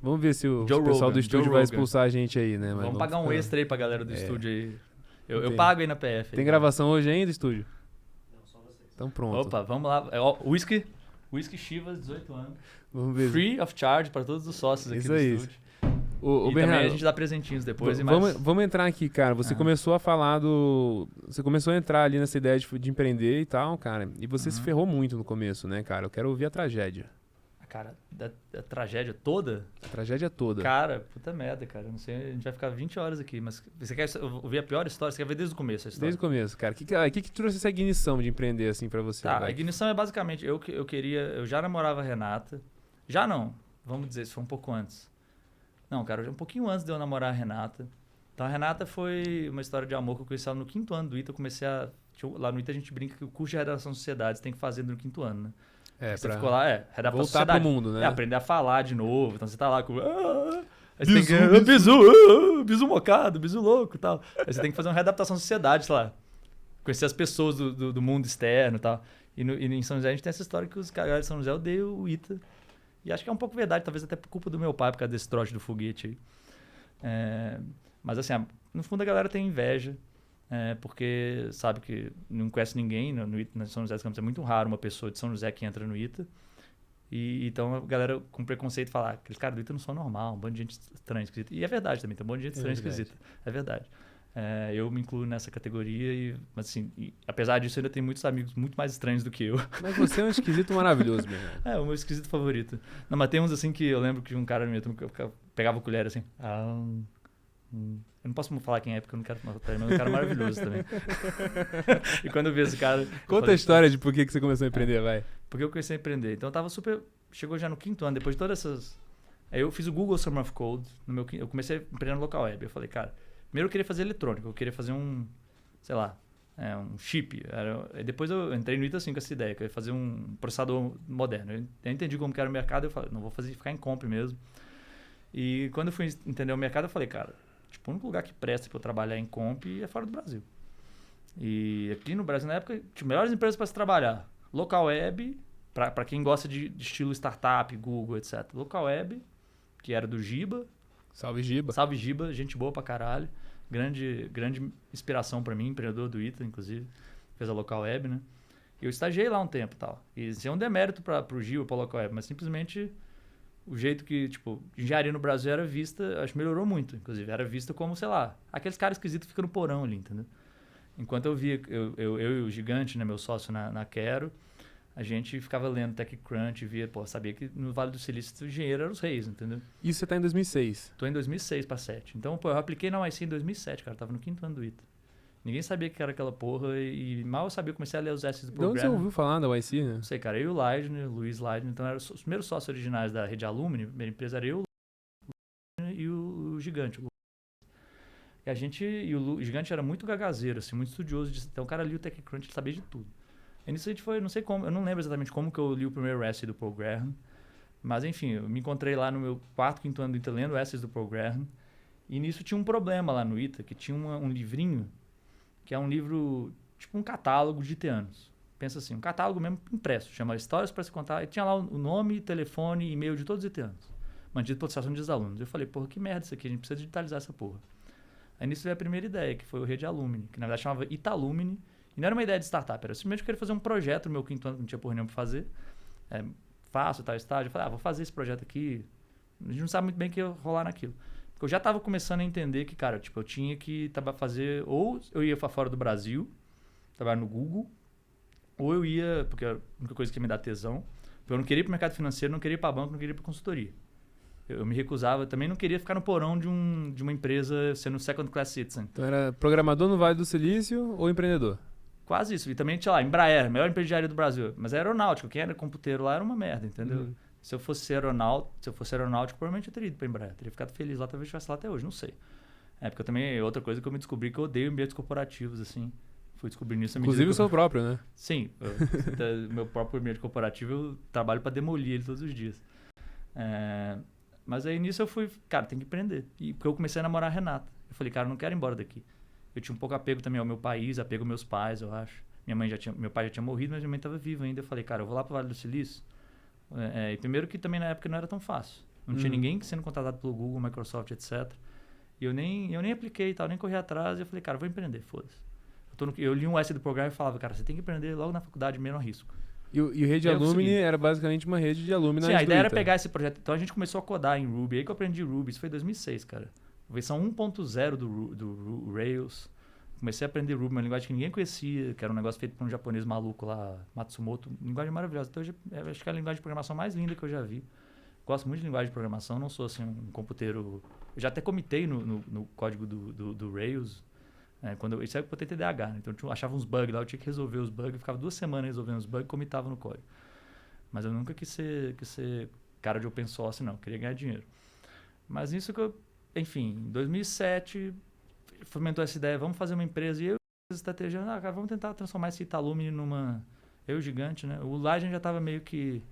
Vamos ver se o pessoal do estúdio vai expulsar a gente aí, né? Vamos pagar um extra aí pra galera do estúdio aí. Eu Entendi. pago aí na PF. Tem gravação hoje ainda, estúdio? Não, só vocês. Então pronto. Opa, vamos lá. Ó, Whisky Chivas, 18 anos. Vamos ver. Free of charge para todos os sócios aqui Isso do aí. estúdio. O E também Bernardo, a gente dá presentinhos depois. vamos entrar aqui, cara. Você começou a falar do... Você começou a entrar ali nessa ideia de empreender e tal, cara. E você se ferrou muito no começo, né, cara? Eu quero ouvir a tragédia. Cara, da tragédia toda... A tragédia toda. Cara, puta merda, cara. Eu não sei, a gente vai ficar 20 horas aqui, mas você quer ouvir a pior história? Você quer ver desde o começo a história? Desde o começo, cara. O que trouxe essa ignição de empreender assim pra você? Tá, a velho? ignição é basicamente, eu já namorava a Renata. Já não, vamos dizer, isso foi um pouco antes. Não, cara, um pouquinho antes de eu namorar a Renata. Então a Renata foi uma história de amor que eu conheci ela no 5º ano do ITA. Eu comecei a... Lá no ITA a gente brinca que o curso de redação de sociedades tem que fazer no 5º ano, né? Você ficou lá, redação voltar sociedade. pro mundo, né? Aprender a falar de novo. Então você tá lá com... aí você Bizu, tem que... Bizu mocado, bizu louco e tal. Aí você tem que fazer uma readaptação de sociedade, sei lá. Conhecer as pessoas do mundo externo e tal. E em São José a gente tem essa história que os caras de São José odeiam o ITA. E acho que é um pouco verdade, talvez até por culpa do meu pai, por causa desse trote do foguete aí. Mas assim, no fundo a galera tem inveja. Porque sabe que não conhece ninguém no ITA, na São José dos Campos. É muito raro uma pessoa de São José que entra no ITA. E então a galera com preconceito fala, aqueles caras do ITA não são normal, um bando de gente estranha, esquisita. E é verdade também, tem um monte de gente estranha, esquisita. É verdade. Eu me incluo nessa categoria, mas assim, apesar disso, eu ainda tenho muitos amigos muito mais estranhos do que eu. Mas você é um esquisito maravilhoso, meu irmão. É, o meu esquisito favorito. Não, mas tem uns assim que eu lembro que um cara na minha turma que eu pegava a colher assim. Eu não posso falar quem é, porque eu não quero matar ele, mas é um cara maravilhoso também. E quando eu vi esse cara... Conta a história de por que você começou a empreender, vai. Porque eu comecei a empreender. Então eu tava super... Chegou já no 5º ano, depois de todas essas... Aí eu fiz o Google Summer of Code. Eu comecei a empreender no local web. Eu falei, cara, primeiro eu queria fazer eletrônico. Eu queria fazer sei lá, um chip. Aí depois eu entrei no ITA assim com essa ideia, que eu ia fazer um processador moderno. Eu entendi como que era o mercado, eu falei, não vou ficar em comp mesmo. E quando eu fui entender o mercado, eu falei, cara, tipo, o único lugar que presta para eu trabalhar em comp é fora do Brasil. E aqui no Brasil, na época, tinha melhores empresas para se trabalhar. Local web, para quem gosta de estilo startup, Google, etc. Local web, que era do Giba. Salve, Giba. Salve, Giba, gente boa pra caralho. Grande inspiração para mim, empreendedor do ITA, inclusive. Fez a Local Web, né? Eu estagiei lá um tempo e tal. E isso é um demérito pro Giba, pra Local Web, mas simplesmente o jeito que, tipo, engenharia no Brasil era vista, acho que melhorou muito, inclusive. Era vista como, sei lá, aqueles caras esquisitos que ficam no porão ali, entendeu? Enquanto eu via, eu e o Gigante, né, meu sócio na Quero, a gente ficava lendo TechCrunch, via, sabia que no Vale do Silício o engenheiro era os reis, entendeu? Isso você tá em 2006. Tô em 2006 pra 2007. Então, eu apliquei na UIC em 2007, cara. Tava no 5º ano do ITA. Ninguém sabia que era aquela porra e mal eu sabia, comecei a ler os S's do De onde programa. você ouviu falar da YC, né? Não sei, cara. Eu e o Leidner, Luiz Leidner. Então, eram os primeiros sócios originais da rede Alumni. A primeira empresa era eu, e o Gigante. E a gente... E o Gigante era muito gagazeiro, assim, muito estudioso. Então, o cara lia o TechCrunch, ele sabia de tudo. E nisso a gente foi, não sei como, eu não lembro exatamente como que eu li o primeiro essay do Program, mas enfim, eu me encontrei lá no meu 4º, 5º ano do ITA lendo essays do Program, e nisso tinha um problema lá no ITA, que tinha um livrinho, que é um livro, tipo um catálogo de itanos. Pensa assim, um catálogo mesmo impresso, chama Histórias para se Contar, e tinha lá o nome, telefone e e-mail de todos os itanos, mantido pela Associação dos Alunos. Eu falei, porra, que merda isso aqui, a gente precisa digitalizar essa porra. Aí nisso veio a primeira ideia, que foi o Rede Alumni, que na verdade chamava Italumni. E não era uma ideia de startup, era simplesmente que eu queria fazer um projeto no meu 5º ano, não tinha porra nenhuma pra fazer. Faço tal estágio. Eu falei, vou fazer esse projeto aqui. A gente não sabe muito bem o que ia rolar naquilo. Porque eu já tava começando a entender que, cara, tipo, eu tinha que fazer... Ou eu ia pra fora do Brasil, trabalhar no Google, ou eu ia... Porque a única coisa que ia me dar tesão. Porque eu não queria ir pro mercado financeiro, não queria ir pra banco, não queria ir pra consultoria. Eu me recusava. Também não queria ficar no porão de uma empresa sendo second class citizen. Então era programador no Vale do Silício ou empreendedor? Quase isso. E também, sei lá, Embraer, melhor empresa de engenharia do Brasil. Mas é aeronáutico. Quem era computeiro lá era uma merda, entendeu? Se eu fosse aeronáutico, provavelmente eu teria ido pra Embraer. Teria ficado feliz lá, talvez estivesse lá até hoje, não sei. Porque eu também, outra coisa que eu me descobri que eu odeio ambientes corporativos, assim. Fui descobrindo isso à medida Inclusive o que seu próprio, né? Sim. O meu próprio ambiente corporativo, eu trabalho pra demolir ele todos os dias. Mas aí nisso eu fui, cara, tem que empreender. E porque eu comecei a namorar a Renata. Eu falei, cara, eu não quero ir embora daqui. Eu tinha um pouco apego também ao meu país, apego aos meus pais, eu acho. Meu pai já tinha morrido, mas minha mãe estava viva ainda. Eu falei, cara, eu vou lá pro Vale do Silício. E primeiro que também na época não era tão fácil. Não tinha ninguém sendo contratado pelo Google, Microsoft, etc. E eu nem apliquei e tal, nem corri atrás. E eu falei, cara, vou empreender, foda-se. Eu li um essay do programa e falava, cara, você tem que empreender logo na faculdade, menor risco. E o Rede Alumni era basicamente uma rede de alumni. Sim, a ideia era pegar esse projeto. Então a gente começou a codar em Ruby. Aí que eu aprendi Ruby. Isso foi em 2006, cara. Versão 1.0 do Rails. Comecei a aprender Ruby, uma linguagem que ninguém conhecia, que era um negócio feito por um japonês maluco lá, Matsumoto. Linguagem maravilhosa. Então, eu acho que é a linguagem de programação mais linda que eu já vi. Gosto muito de linguagem de programação. Não sou, assim, um computeiro... Eu já até comitei no código do Rails. Isso é porque eu tenho TDAH, né? Então eu achava uns bugs lá, eu tinha que resolver os bugs. Eu ficava 2 semanas resolvendo os bugs e comitava no código. Mas eu nunca quis ser cara de open source, não. Eu queria ganhar dinheiro. Mas isso que eu... Enfim, em 2007, fomentou essa ideia, vamos fazer uma empresa. E eu, estratégia, cara, vamos tentar transformar esse Italumni numa... Eu, gigante, né? O Lajen já estava meio que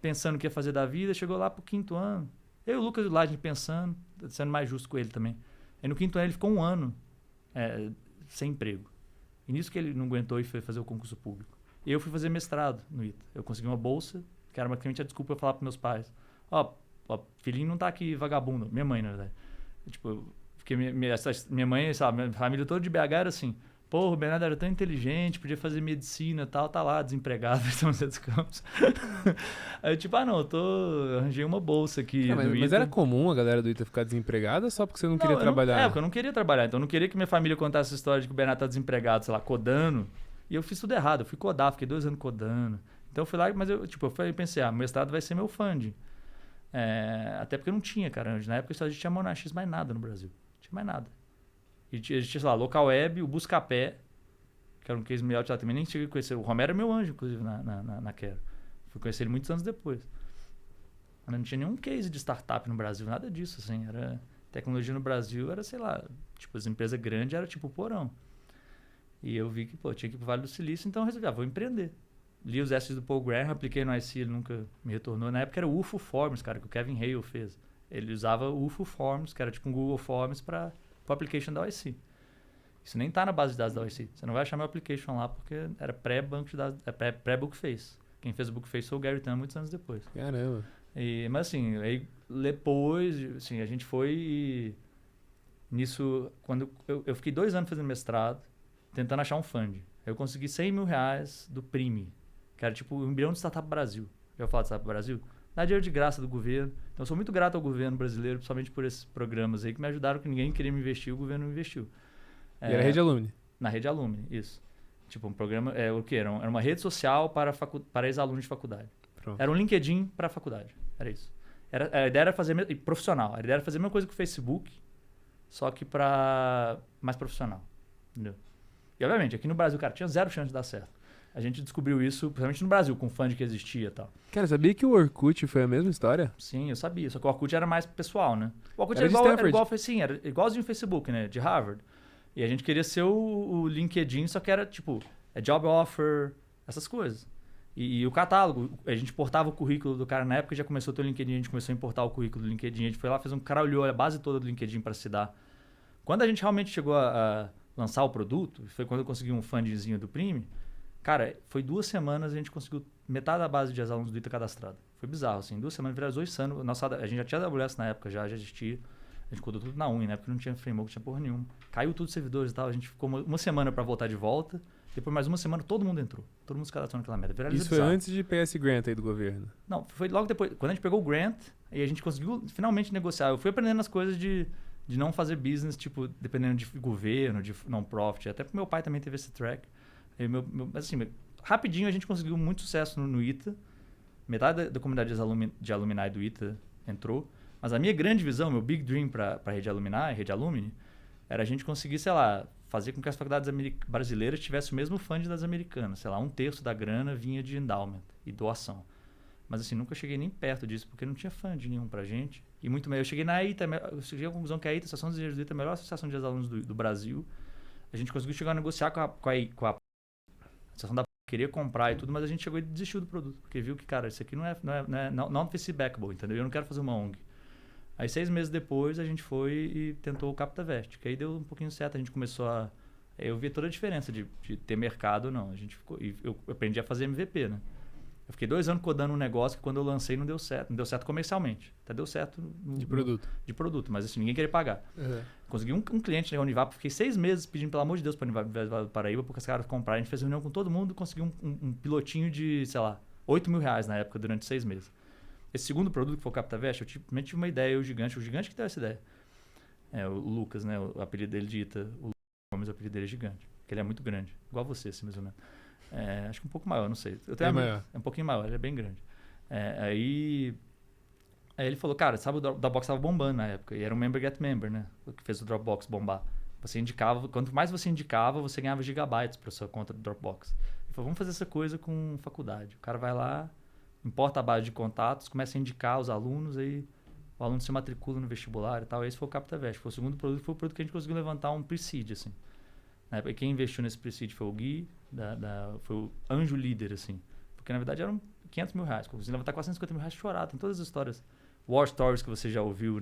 pensando o que ia fazer da vida. Chegou lá pro 5º ano. Eu e o Lucas e o Lajen pensando, sendo mais justo com ele também. Aí no 5º ano ele ficou 1 ano sem emprego. E nisso que ele não aguentou e foi fazer o concurso público. E eu fui fazer mestrado no ITA. Eu consegui uma bolsa, que era basicamente a desculpa para falar para meus pais. Filhinho não tá aqui vagabundo. Minha mãe, na verdade. Tipo, porque minha mãe, sabe, minha família toda de BH era assim, pô, o Bernardo era tão inteligente, podia fazer medicina e tal, tá lá, desempregado, em São José dos Campos. Aí tipo, arranjei uma bolsa aqui no ITA. Mas era comum a galera do ITA ficar desempregada só porque você não queria trabalhar? Porque eu não queria trabalhar, então eu não queria que minha família contasse essa história de que o Bernardo tá desempregado, sei lá, codando. E eu fiz tudo errado, eu fui codar, fiquei 2 anos codando. Então eu fui lá, mas eu pensei, o mestrado vai ser meu funding. Até porque eu não tinha, cara. Na época a gente tinha Monax mais nada no Brasil. Não tinha mais nada. E tinha, sei lá, Local Web, o Buscapé, que era um case meio lá também. Nem cheguei a conhecer. O Romero era meu anjo, inclusive, na Quero. Fui conhecer ele muitos anos depois. Mas não tinha nenhum case de startup no Brasil, nada disso, assim. Tecnologia no Brasil era, sei lá, tipo, as empresas grandes era tipo o porão. E eu vi que, tinha que ir pro Vale do Silício, então eu resolvi, vou empreender. Li os essays do Paul Graham, apliquei no IC, ele nunca me retornou. Na época era o UFO Forms, cara, que o Kevin Hale fez. Ele usava o UFO Forms, que era tipo um Google Forms para o application da OIC. Isso nem tá na base de dados da OIC. Você não vai achar meu application lá, porque era pré-banco de dados, pré-Bookface. Quem fez o Bookface foi o Gary Tan muitos anos depois. Caramba. Mas assim, aí depois, assim, a gente foi e... Nisso, quando eu fiquei 2 anos fazendo mestrado, tentando achar um fund. Eu consegui R$100 mil do Prime, que era tipo o embrião de Startup Brasil. Já falar de Startup Brasil? Dá dinheiro de graça do governo. Então eu sou muito grato ao governo brasileiro, principalmente por esses programas aí que me ajudaram, que ninguém queria me investir, o governo me investiu. E era Rede Alumni? Na Rede Alumni, isso. Tipo, um programa, o que era? Era uma rede social para ex-alunos de faculdade. Pronto. Era um LinkedIn para a faculdade, era isso. A ideia era fazer, profissional, a ideia era fazer a mesma coisa que o Facebook, só que para mais profissional, entendeu? E, obviamente, aqui no Brasil, cara, tinha 0 chance de dar certo. A gente descobriu isso, principalmente no Brasil, com o fund que existia e tal. Cara, sabia que o Orkut foi a mesma história? Sim, eu sabia. Só que o Orkut era mais pessoal, né? O Orkut era igualzinho o Facebook, né? De Harvard. E a gente queria ser o LinkedIn, só que era, tipo, job offer, essas coisas. E o catálogo, a gente importava o currículo do cara na época, já começou a ter o LinkedIn, a gente começou a importar o currículo do LinkedIn, a gente foi lá, o cara olhou a base toda do LinkedIn para se dar. Quando a gente realmente chegou a lançar o produto, foi quando eu consegui um fundzinho do Prime, cara, foi 2 semanas a gente conseguiu metade da base de alunos do ITA cadastrada. Foi bizarro, assim, 2 semanas, virou 2 anos. A gente já tinha AWS na época, já existia. A gente codou tudo na Uni, né? Porque não tinha framework, não tinha porra nenhuma. Caiu tudo os servidores e tal, a gente ficou uma semana para voltar de volta. Depois mais 1 semana todo mundo entrou. Todo mundo se cadastrou naquela merda. Isso foi antes de pegar esse grant aí do governo? Não, foi logo depois. Quando a gente pegou o grant, aí a gente conseguiu finalmente negociar. Eu fui aprendendo as coisas de não fazer business, tipo, dependendo de governo, de non-profit. Até porque meu pai também teve esse track. Assim, rapidinho a gente conseguiu muito sucesso no ITA. Metade da comunidade de alumni do ITA entrou. Mas a minha grande visão, meu big dream para a Rede Alumni, era a gente conseguir, sei lá, fazer com que as faculdades brasileiras tivessem o mesmo fund das americanas. Sei lá, 1/3 da grana vinha de endowment e doação. Mas assim, nunca cheguei nem perto disso, porque não tinha fund nenhum pra gente. E muito menos. Eu cheguei na ITA, eu cheguei à conclusão que a ITA, a Associação dos Engenheiros do ITA, é a melhor associação de alunos do Brasil. A gente conseguiu chegar a negociar com a associação da queria comprar e tudo, mas a gente chegou e desistiu do produto. Porque viu que, cara, isso aqui não é feasible, entendeu? Eu não quero fazer uma ONG. Aí 6 meses depois a gente foi e tentou o CaptaVest, que aí deu um pouquinho certo, a gente começou a... Eu vi toda a diferença de ter mercado ou não. A gente ficou, eu aprendi a fazer MVP, né? Eu fiquei 2 anos codando um negócio que quando eu lancei não deu certo. Não deu certo comercialmente. Até deu certo de produto, mas assim, ninguém queria pagar. Consegui um cliente na Univap, fiquei 6 meses pedindo, pelo amor de Deus, para a Univap do Paraíba, porque os caras compraram. A gente fez reunião com todo mundo, conseguiu um pilotinho de, sei lá, R$8.000 na época, durante 6 meses. Esse segundo produto, que foi o CaptaVest, eu tive uma ideia, o gigante que deu essa ideia. O Lucas, né? O apelido dele de Ita, o Gomes, o apelido dele é gigante, porque ele é muito grande, igual você, assim, mais ou menos. Acho que um pouco maior, não sei. Maior. É um pouquinho maior, ele é bem grande. Aí ele falou, cara, sabe, o Dropbox tava bombando na época, e era um member get member, né? O que fez o Dropbox bombar. Você indicava, quanto mais você indicava, você ganhava gigabytes para sua conta do Dropbox. Ele falou, vamos fazer essa coisa com faculdade. O cara vai lá, importa a base de contatos, começa a indicar os alunos, aí o aluno se matricula no vestibular e tal. Esse foi o CaptaVest. Foi o segundo produto, foi o produto que a gente conseguiu levantar um pre-seed, assim. Na época, quem investiu nesse pre-seed foi o Gui, foi o anjo líder, assim. Porque, na verdade, eram R$500.000. Conseguimos levantar R$450.000 chorado. Tem todas as histórias, war stories que você já ouviu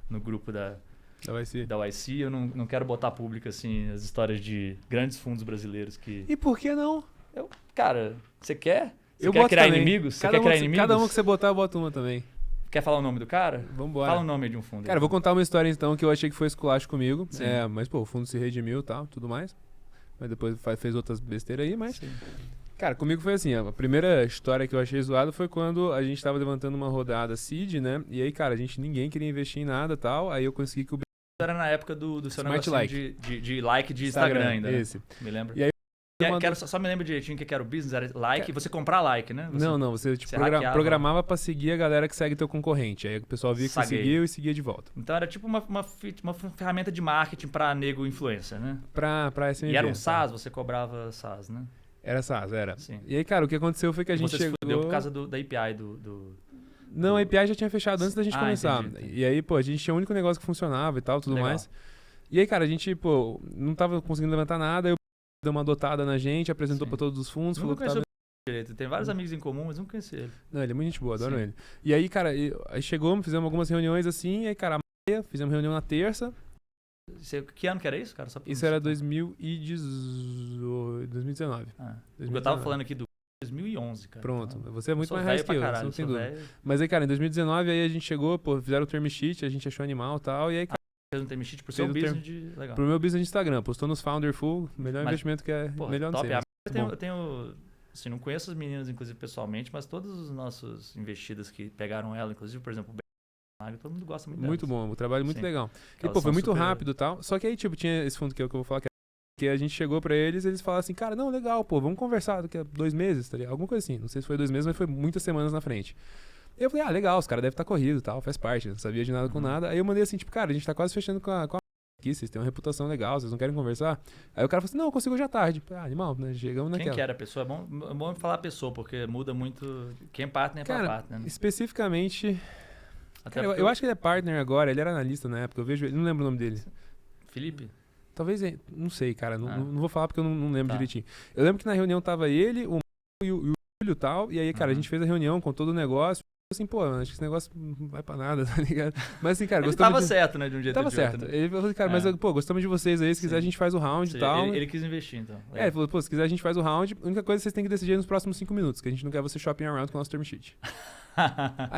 no grupo da YC. Eu não quero botar público, assim, as histórias de grandes fundos brasileiros que... E por que não? Cara, você quer? Eu quer criar também. inimigos? Cada uma que você botar, eu boto uma também. Quer falar o nome do cara? Vambora. Fala o nome de um fundo. Cara, eu vou contar uma história então que eu achei que foi esculacho comigo. Mas, pô, o fundo se redimiu e tal, tudo mais. Mas depois fez outras besteiras aí, mas... Sim. Cara, comigo foi assim, a primeira história que eu achei zoada foi quando a gente tava levantando uma rodada seed, né? E aí, cara, ninguém queria investir em nada e tal. Aí eu consegui que o... Era na época do seu Smart negócio de like de Instagram ainda, né? Esse. Me lembro. E aí, só me lembro direitinho o que era o business, era like, você comprar like, né? Você programava pra seguir a galera que segue teu concorrente. Aí o pessoal via que você seguiu e seguia de volta. Então era tipo uma ferramenta de marketing pra nego influencer, né? Pra SMB. E era um SaaS, você cobrava SaaS, né? Era SaaS, era. Sim. E aí, cara, o que aconteceu foi que a gente chegou... Você fudeu por causa da API Não, a API já tinha fechado antes da gente começar. Entendi. E aí, pô, a gente tinha o único negócio que funcionava e tal, tudo Legal. mais. E aí, cara, a gente, pô, não tava conseguindo levantar nada, aí eu deu uma adotada na gente, apresentou pra todos os fundos, falou que tava... direito. Tem vários amigos em comum, mas não conheci ele. Não, ele é muito gente boa, adoro ele. E aí, cara, aí chegou, fizemos algumas reuniões assim, e aí, cara, fizemos reunião na terça. Que ano que era isso, cara? Isso era 2019. Eu tava falando aqui do 2011, cara. Pronto, você é muito mais raiz que eu, caralho, não tem dúvida. Mas aí, cara, em 2019, aí a gente chegou, pô, fizeram o term sheet, a gente achou animal e tal, e aí, cara... Fez um term sheet pro seu business legal. Pro meu business de Instagram, postou nos Founderful, melhor investimento que é, melhor não sei. Eu tenho, assim, não conheço as meninas, inclusive, pessoalmente, mas todos os nossos investidas que pegaram ela, inclusive, por exemplo, o todo mundo gosta muito delas. Muito bom, o trabalho muito legal. E, pô, foi muito rápido e tal. Só que aí, tipo, tinha esse fundo que eu vou falar que a gente chegou pra eles falaram assim, cara, não, legal, pô, vamos conversar daqui a 2 meses, tá ligado? Alguma coisa assim. Não sei se foi 2 meses, mas foi muitas semanas na frente. Eu falei, legal, os caras devem estar corridos e tal, faz parte, não sabia de nada com nada. Aí eu mandei assim, tipo, cara, a gente tá quase fechando com a aqui, vocês têm uma reputação legal, vocês não querem conversar? Aí o cara falou assim, não, eu consigo hoje à tarde. Animal, né? Chegamos naquela. Quem que era a pessoa? É bom falar a pessoa, porque muda muito quem é partner pra partner. Né? Especificamente... Cara, eu acho que ele é partner agora, ele era analista na época, eu vejo ele, não lembro o nome dele. Felipe? Talvez, não sei, cara, não vou falar porque eu não lembro direitinho. Eu lembro que na reunião tava ele, o e o Júlio e tal, e aí, cara, a gente fez a reunião com todo o negócio, assim, pô, acho que esse negócio não vai pra nada, tá ligado? Mas assim, cara, gostamos tava certo, né, de um jeito ou de outro. Tava certo. Ele falou, cara, mas, pô, gostamos de vocês aí, se quiser a gente faz o round e tal. Ele quis investir, então. Ele falou, pô, se quiser a gente faz o round, a única coisa que vocês têm que decidir nos próximos 5 minutos, que a gente não quer você shopping around com o nosso term sheet.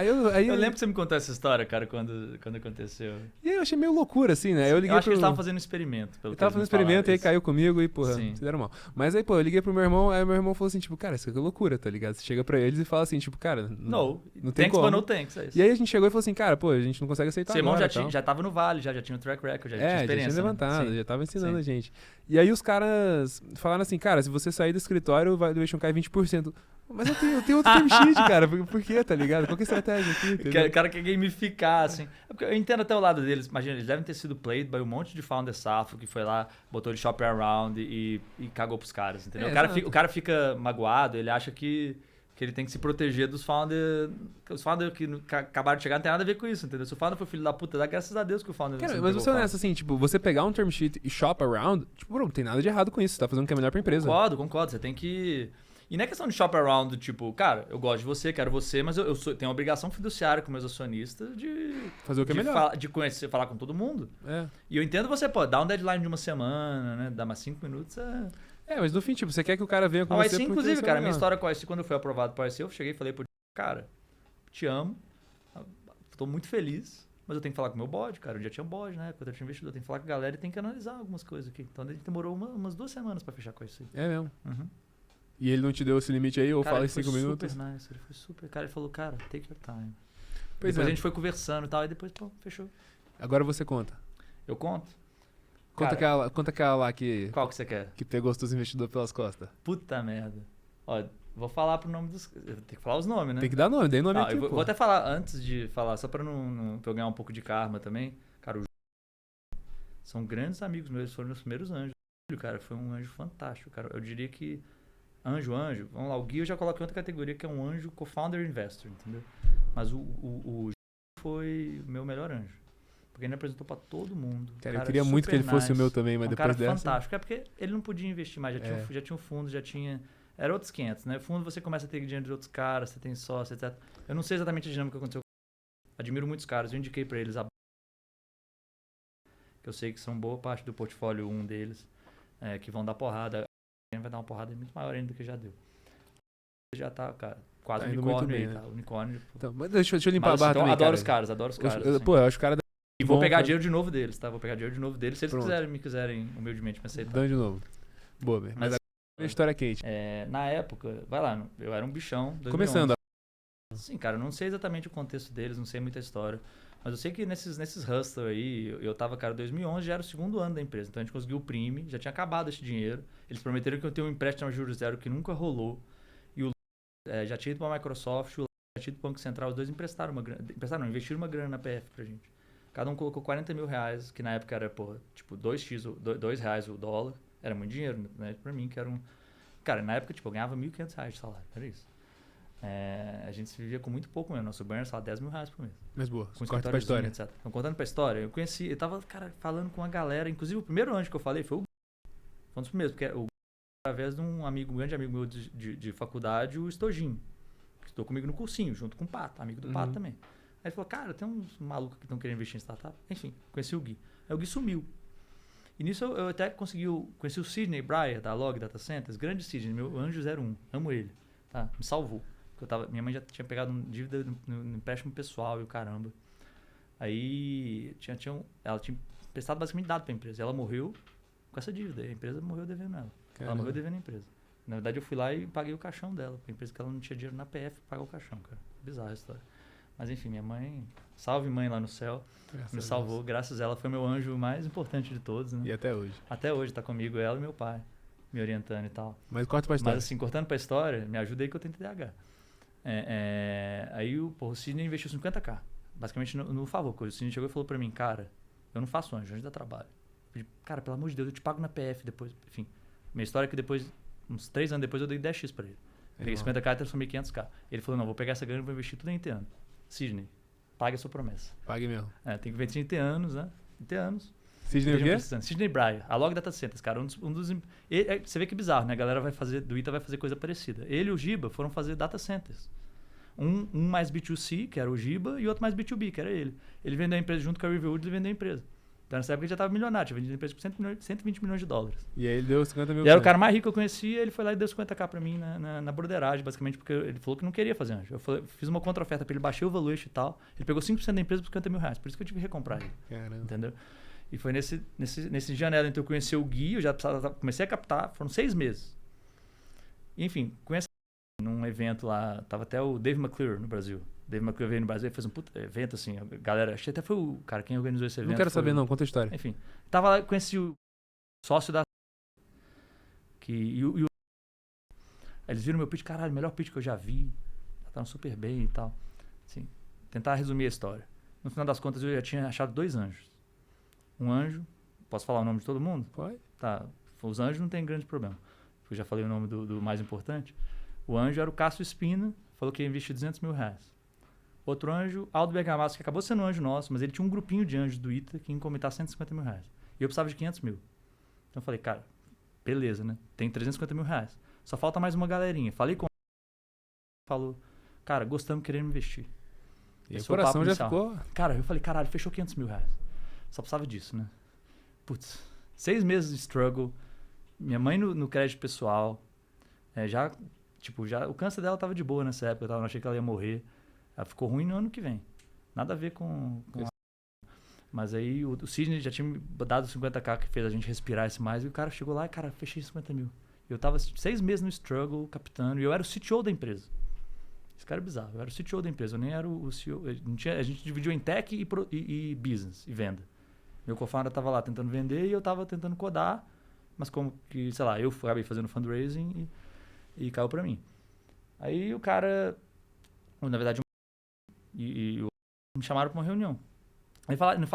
Eu lembro que você me contou essa história, cara, quando aconteceu. E aí eu achei meio loucura, assim, né? Eu acho que eles estavam fazendo um experimento. Ele tava fazendo um experimento e aí caiu comigo e, porra, fizeram mal. Mas aí, pô, eu liguei pro meu irmão, aí meu irmão falou assim, tipo, cara, isso aqui é loucura, tá ligado? Você chega pra eles e fala assim, tipo, cara, não tem como. Não tem, é isso. E aí a gente chegou e falou assim, cara, pô, a gente não consegue aceitar agora. Seu irmão já tava no Vale, já tinha o track record, já tinha experiência. Já tinha levantado, já tava ensinando a gente. E aí os caras falaram assim, cara, se você sair do escritório, o valuation cai 20%. Mas eu tenho outro term sheet, cara. Por quê, tá ligado? Qual que é a estratégia aqui? O cara quer gamificar, assim. Eu entendo até o lado deles. Imagina, eles devem ter sido played by um monte de founder safo que foi lá, botou ele shopper around e cagou pros caras, entendeu? O cara fica magoado, ele acha que ele tem que se proteger dos founders. Os founders que acabaram de chegar não tem nada a ver com isso, entendeu? Se o founder for filho da puta, dá graças a Deus que o founder não mas você é honesto, assim, tipo, você pegar um term sheet e shop around, tipo, não tem nada de errado com isso. Você tá fazendo o que é melhor pra empresa. Concordo. Você tem que... E não é questão de shop around, tipo, cara, eu gosto de você, quero você, mas eu tenho a obrigação fiduciária com meus acionistas de... Fazer o que é melhor. De conhecer, falar com todo mundo. É. E eu entendo você, pô, dar um deadline de uma semana, né? Dar mais 5 minutos Mas no fim, tipo, você quer que o cara venha com O você... IC, porque inclusive, você é cara, minha legal. história com o IC, quando eu fui aprovado pro IC, eu cheguei e falei pro cara, te amo, tô muito feliz, mas eu tenho que falar com o meu board, cara. Eu já tinha bode, né? Quando eu tinha investidor, eu tenho que falar com a galera e tem que analisar algumas coisas aqui. Então, a gente demorou umas 2 semanas pra fechar com isso aí. É mesmo. Uhum. E ele não te deu esse limite aí, ou Cara, fala em ele foi 5 minutos? super nice, ele foi super... Cara, ele falou, cara, take your time. Pois Depois é. a gente foi conversando e tal, e depois, pô, fechou. Agora você conta. Eu conto? Conta Cara, aquela lá que qual que você quer? pegou os teus investidores pelas costas. Puta merda. Ó, vou falar pro nome dos... Eu tenho que falar os nomes, né? Tem que dar nome, dei nome Ah, aqui, eu pô. vou até falar, antes de falar, só pra pra eu ganhar um pouco de karma também. Cara, são grandes amigos meus, eles foram meus primeiros anjos. Cara, foi um anjo fantástico, cara. Eu diria que anjo, vamos lá, o Gui eu já coloquei em outra categoria, que é um anjo co-founder investor, entendeu? Mas o foi o meu melhor anjo. Porque ele me apresentou pra todo mundo. Cara, eu queria muito que ele fosse o meu também, mas um depois cara dessa... fantástico. É porque ele não podia investir mais, já tinha um fundo, já tinha... Era outros 500, né? Fundo você começa a ter dinheiro de outros caras, você tem sócio, etc. Eu não sei exatamente a dinâmica que aconteceu. Admiro muitos caras, eu indiquei pra eles que eu sei que são boa parte do portfólio, um deles, que vão dar porrada. Vai dar uma porrada muito maior ainda do que já deu. Já tá, cara, quase Tá indo unicórnio muito aí, bem, tá? né? Unicórnio. Então, mas deixa eu limpar Mas, a barra então, também, adoro cara. os caras, assim. Pô, eu acho que o cara... E vou bom, pegar cara. dinheiro de novo deles, tá? Vou pegar dinheiro de novo deles, se eles Pronto. me quiserem humildemente me aceitar. Dando de novo. Boa, velho. Mas Mas- agora a história quente. Na época, vai lá, eu era um bichão. 2011. Começando. Sim, cara, eu não sei exatamente o contexto deles, não sei muita história. Mas eu sei que nesses hustlers aí, eu tava, cara, 2011 já era o 2º ano da empresa. Então a gente conseguiu o prime, já tinha acabado esse dinheiro. Eles prometeram que eu tenho um empréstimo a juros zero que nunca rolou. E o já tinha ido pra Microsoft, o já tinha ido pro Banco Central, os dois emprestaram uma grana. Emprestaram, não, investiram uma grana na PF pra gente. Cada um colocou 40 mil reais, que na época era, porra, tipo, R$2 o dólar. Era muito dinheiro, né? Pra mim, que era um... Cara, na época, tipo, eu ganhava R$1.500 de salário, era isso. A gente se vivia com muito pouco mesmo. Nosso burn era, sei lá, R$10 mil por mês. Mas boa, Com corta pra história. etc. Então, contando pra história, eu tava, cara, falando com a galera. Inclusive, o primeiro anjo que eu falei foi o Gui. Foi um dos primeiros, porque o Gui, através de um grande amigo meu de faculdade, o Estojinho, que estudou comigo no cursinho, junto com o Pato, amigo do Pato também. Aí ele falou, cara, tem uns malucos que estão querendo investir em startup. Enfim, conheci o Gui. Aí o Gui sumiu. E nisso eu até conheci o Sidney Breyer, da Log Data Centers, grande Sidney, meu anjo 01, amo ele, tá? Me salvou. Minha mãe já tinha pegado dívida no empréstimo pessoal e o caramba. Aí ela tinha prestado basicamente dado pra empresa. E ela morreu com essa dívida. A empresa morreu devendo ela. Ela morreu devendo a empresa. Na verdade, eu fui lá e paguei o caixão dela. A empresa que ela não tinha dinheiro na PF pra pagar o caixão, cara. Bizarra a história. Mas enfim, minha mãe, salve mãe lá no céu, me salvou. Graças a ela, foi meu anjo mais importante de todos, né? E até hoje. Até hoje tá comigo ela e meu pai, me orientando e tal. Mas corta pra história. Mas assim, cortando pra história, me ajuda aí que eu tenho TDAH. Aí o Sidney investiu 50k, basicamente no favor. O Sidney chegou e falou pra mim, cara, eu não faço anjo dá trabalho. Eu falei, cara, pelo amor de Deus, eu te pago na PF depois. Enfim, minha história é que depois, uns 3 anos depois, eu dei 10x pra ele. Peguei 50k e transformei em 500k. Ele falou, não, vou pegar essa grana e vou investir tudo em 30 anos. Sidney, pague a sua promessa. Pague mesmo. Tem que ver 30 anos, né? 30 anos. Sidney o quê? Sidney Breyer, a Log Data Centers, cara. Você vê que bizarro, né? A galera do ITA vai fazer coisa parecida. Ele e o Giba foram fazer data centers. Um mais B2C, que era o Giba, e outro mais B2B, que era ele. Ele vendeu a empresa junto com a Riverwood, ele vendeu a empresa. Então nessa época ele já estava milionário, tinha vendido a empresa por 120 milhões de dólares. E aí ele deu 50 mil. E era o cara mais rico que eu conhecia, ele foi lá e deu 50k pra mim na broderagem, basicamente, porque ele falou que não queria fazer anjo. Fiz uma contra-oferta pra ele, baixei o valuation e tal. Ele pegou 5% da empresa por 50 mil reais, por isso que eu tive que recomprar ele. Caramba. Entendeu? E foi nesse janela entre eu conhecer o Gui, eu já comecei a captar, foram 6 meses. E, enfim, conheci num evento lá, tava até o Dave McClure no Brasil. Dave McClure veio no Brasil e fez um puto evento, assim, a galera, acho que até foi o cara quem organizou esse evento. Não quero saber não, conta a história. Enfim, tava lá, conheci o sócio da... Aí eles viram meu pitch, caralho, melhor pitch que eu já vi, tava super bem e tal. Assim, tentar resumir a história. No final das contas, eu já tinha achado 2 anjos. Um anjo, posso falar o nome de todo mundo? Pode. Tá, os anjos não tem grande problema. Eu já falei o nome do mais importante. O anjo era o Cássio Espina, falou que ia investir 200 mil reais. Outro anjo, Aldo Bergamasco, que acabou sendo um anjo nosso, mas ele tinha um grupinho de anjos do ITA que ia comentar 150 mil reais. E eu precisava de 500 mil. Então eu falei, cara, beleza, né? Tem 350 mil reais. Só falta mais uma galerinha. Falei com falou, cara, gostamos, querendo investir. E Esse o foi coração papo já inicial. ficou... Cara, eu falei, caralho, fechou 500 mil reais. Só precisava disso, né? Putz, 6 meses de struggle. Minha mãe no crédito pessoal. Já o câncer dela tava de boa nessa época. Eu não achei que ela ia morrer. Ela ficou ruim no ano que vem. Nada a ver com Mas aí o Sidney já tinha me dado 50k que fez a gente respirar esse mais. E o cara chegou lá e, cara, fechei 50 mil. Eu tava 6 meses no struggle, captando. E eu era o CTO da empresa. Esse cara é bizarro. Eu era o CTO da empresa. Eu nem era o CEO. A gente dividiu em tech e business, e venda. Meu co-founder tava lá tentando vender e eu tava tentando codar. Mas como que, sei lá, eu acabei fazendo fundraising e caiu pra mim. Aí o cara... Na verdade, me chamaram pra uma reunião.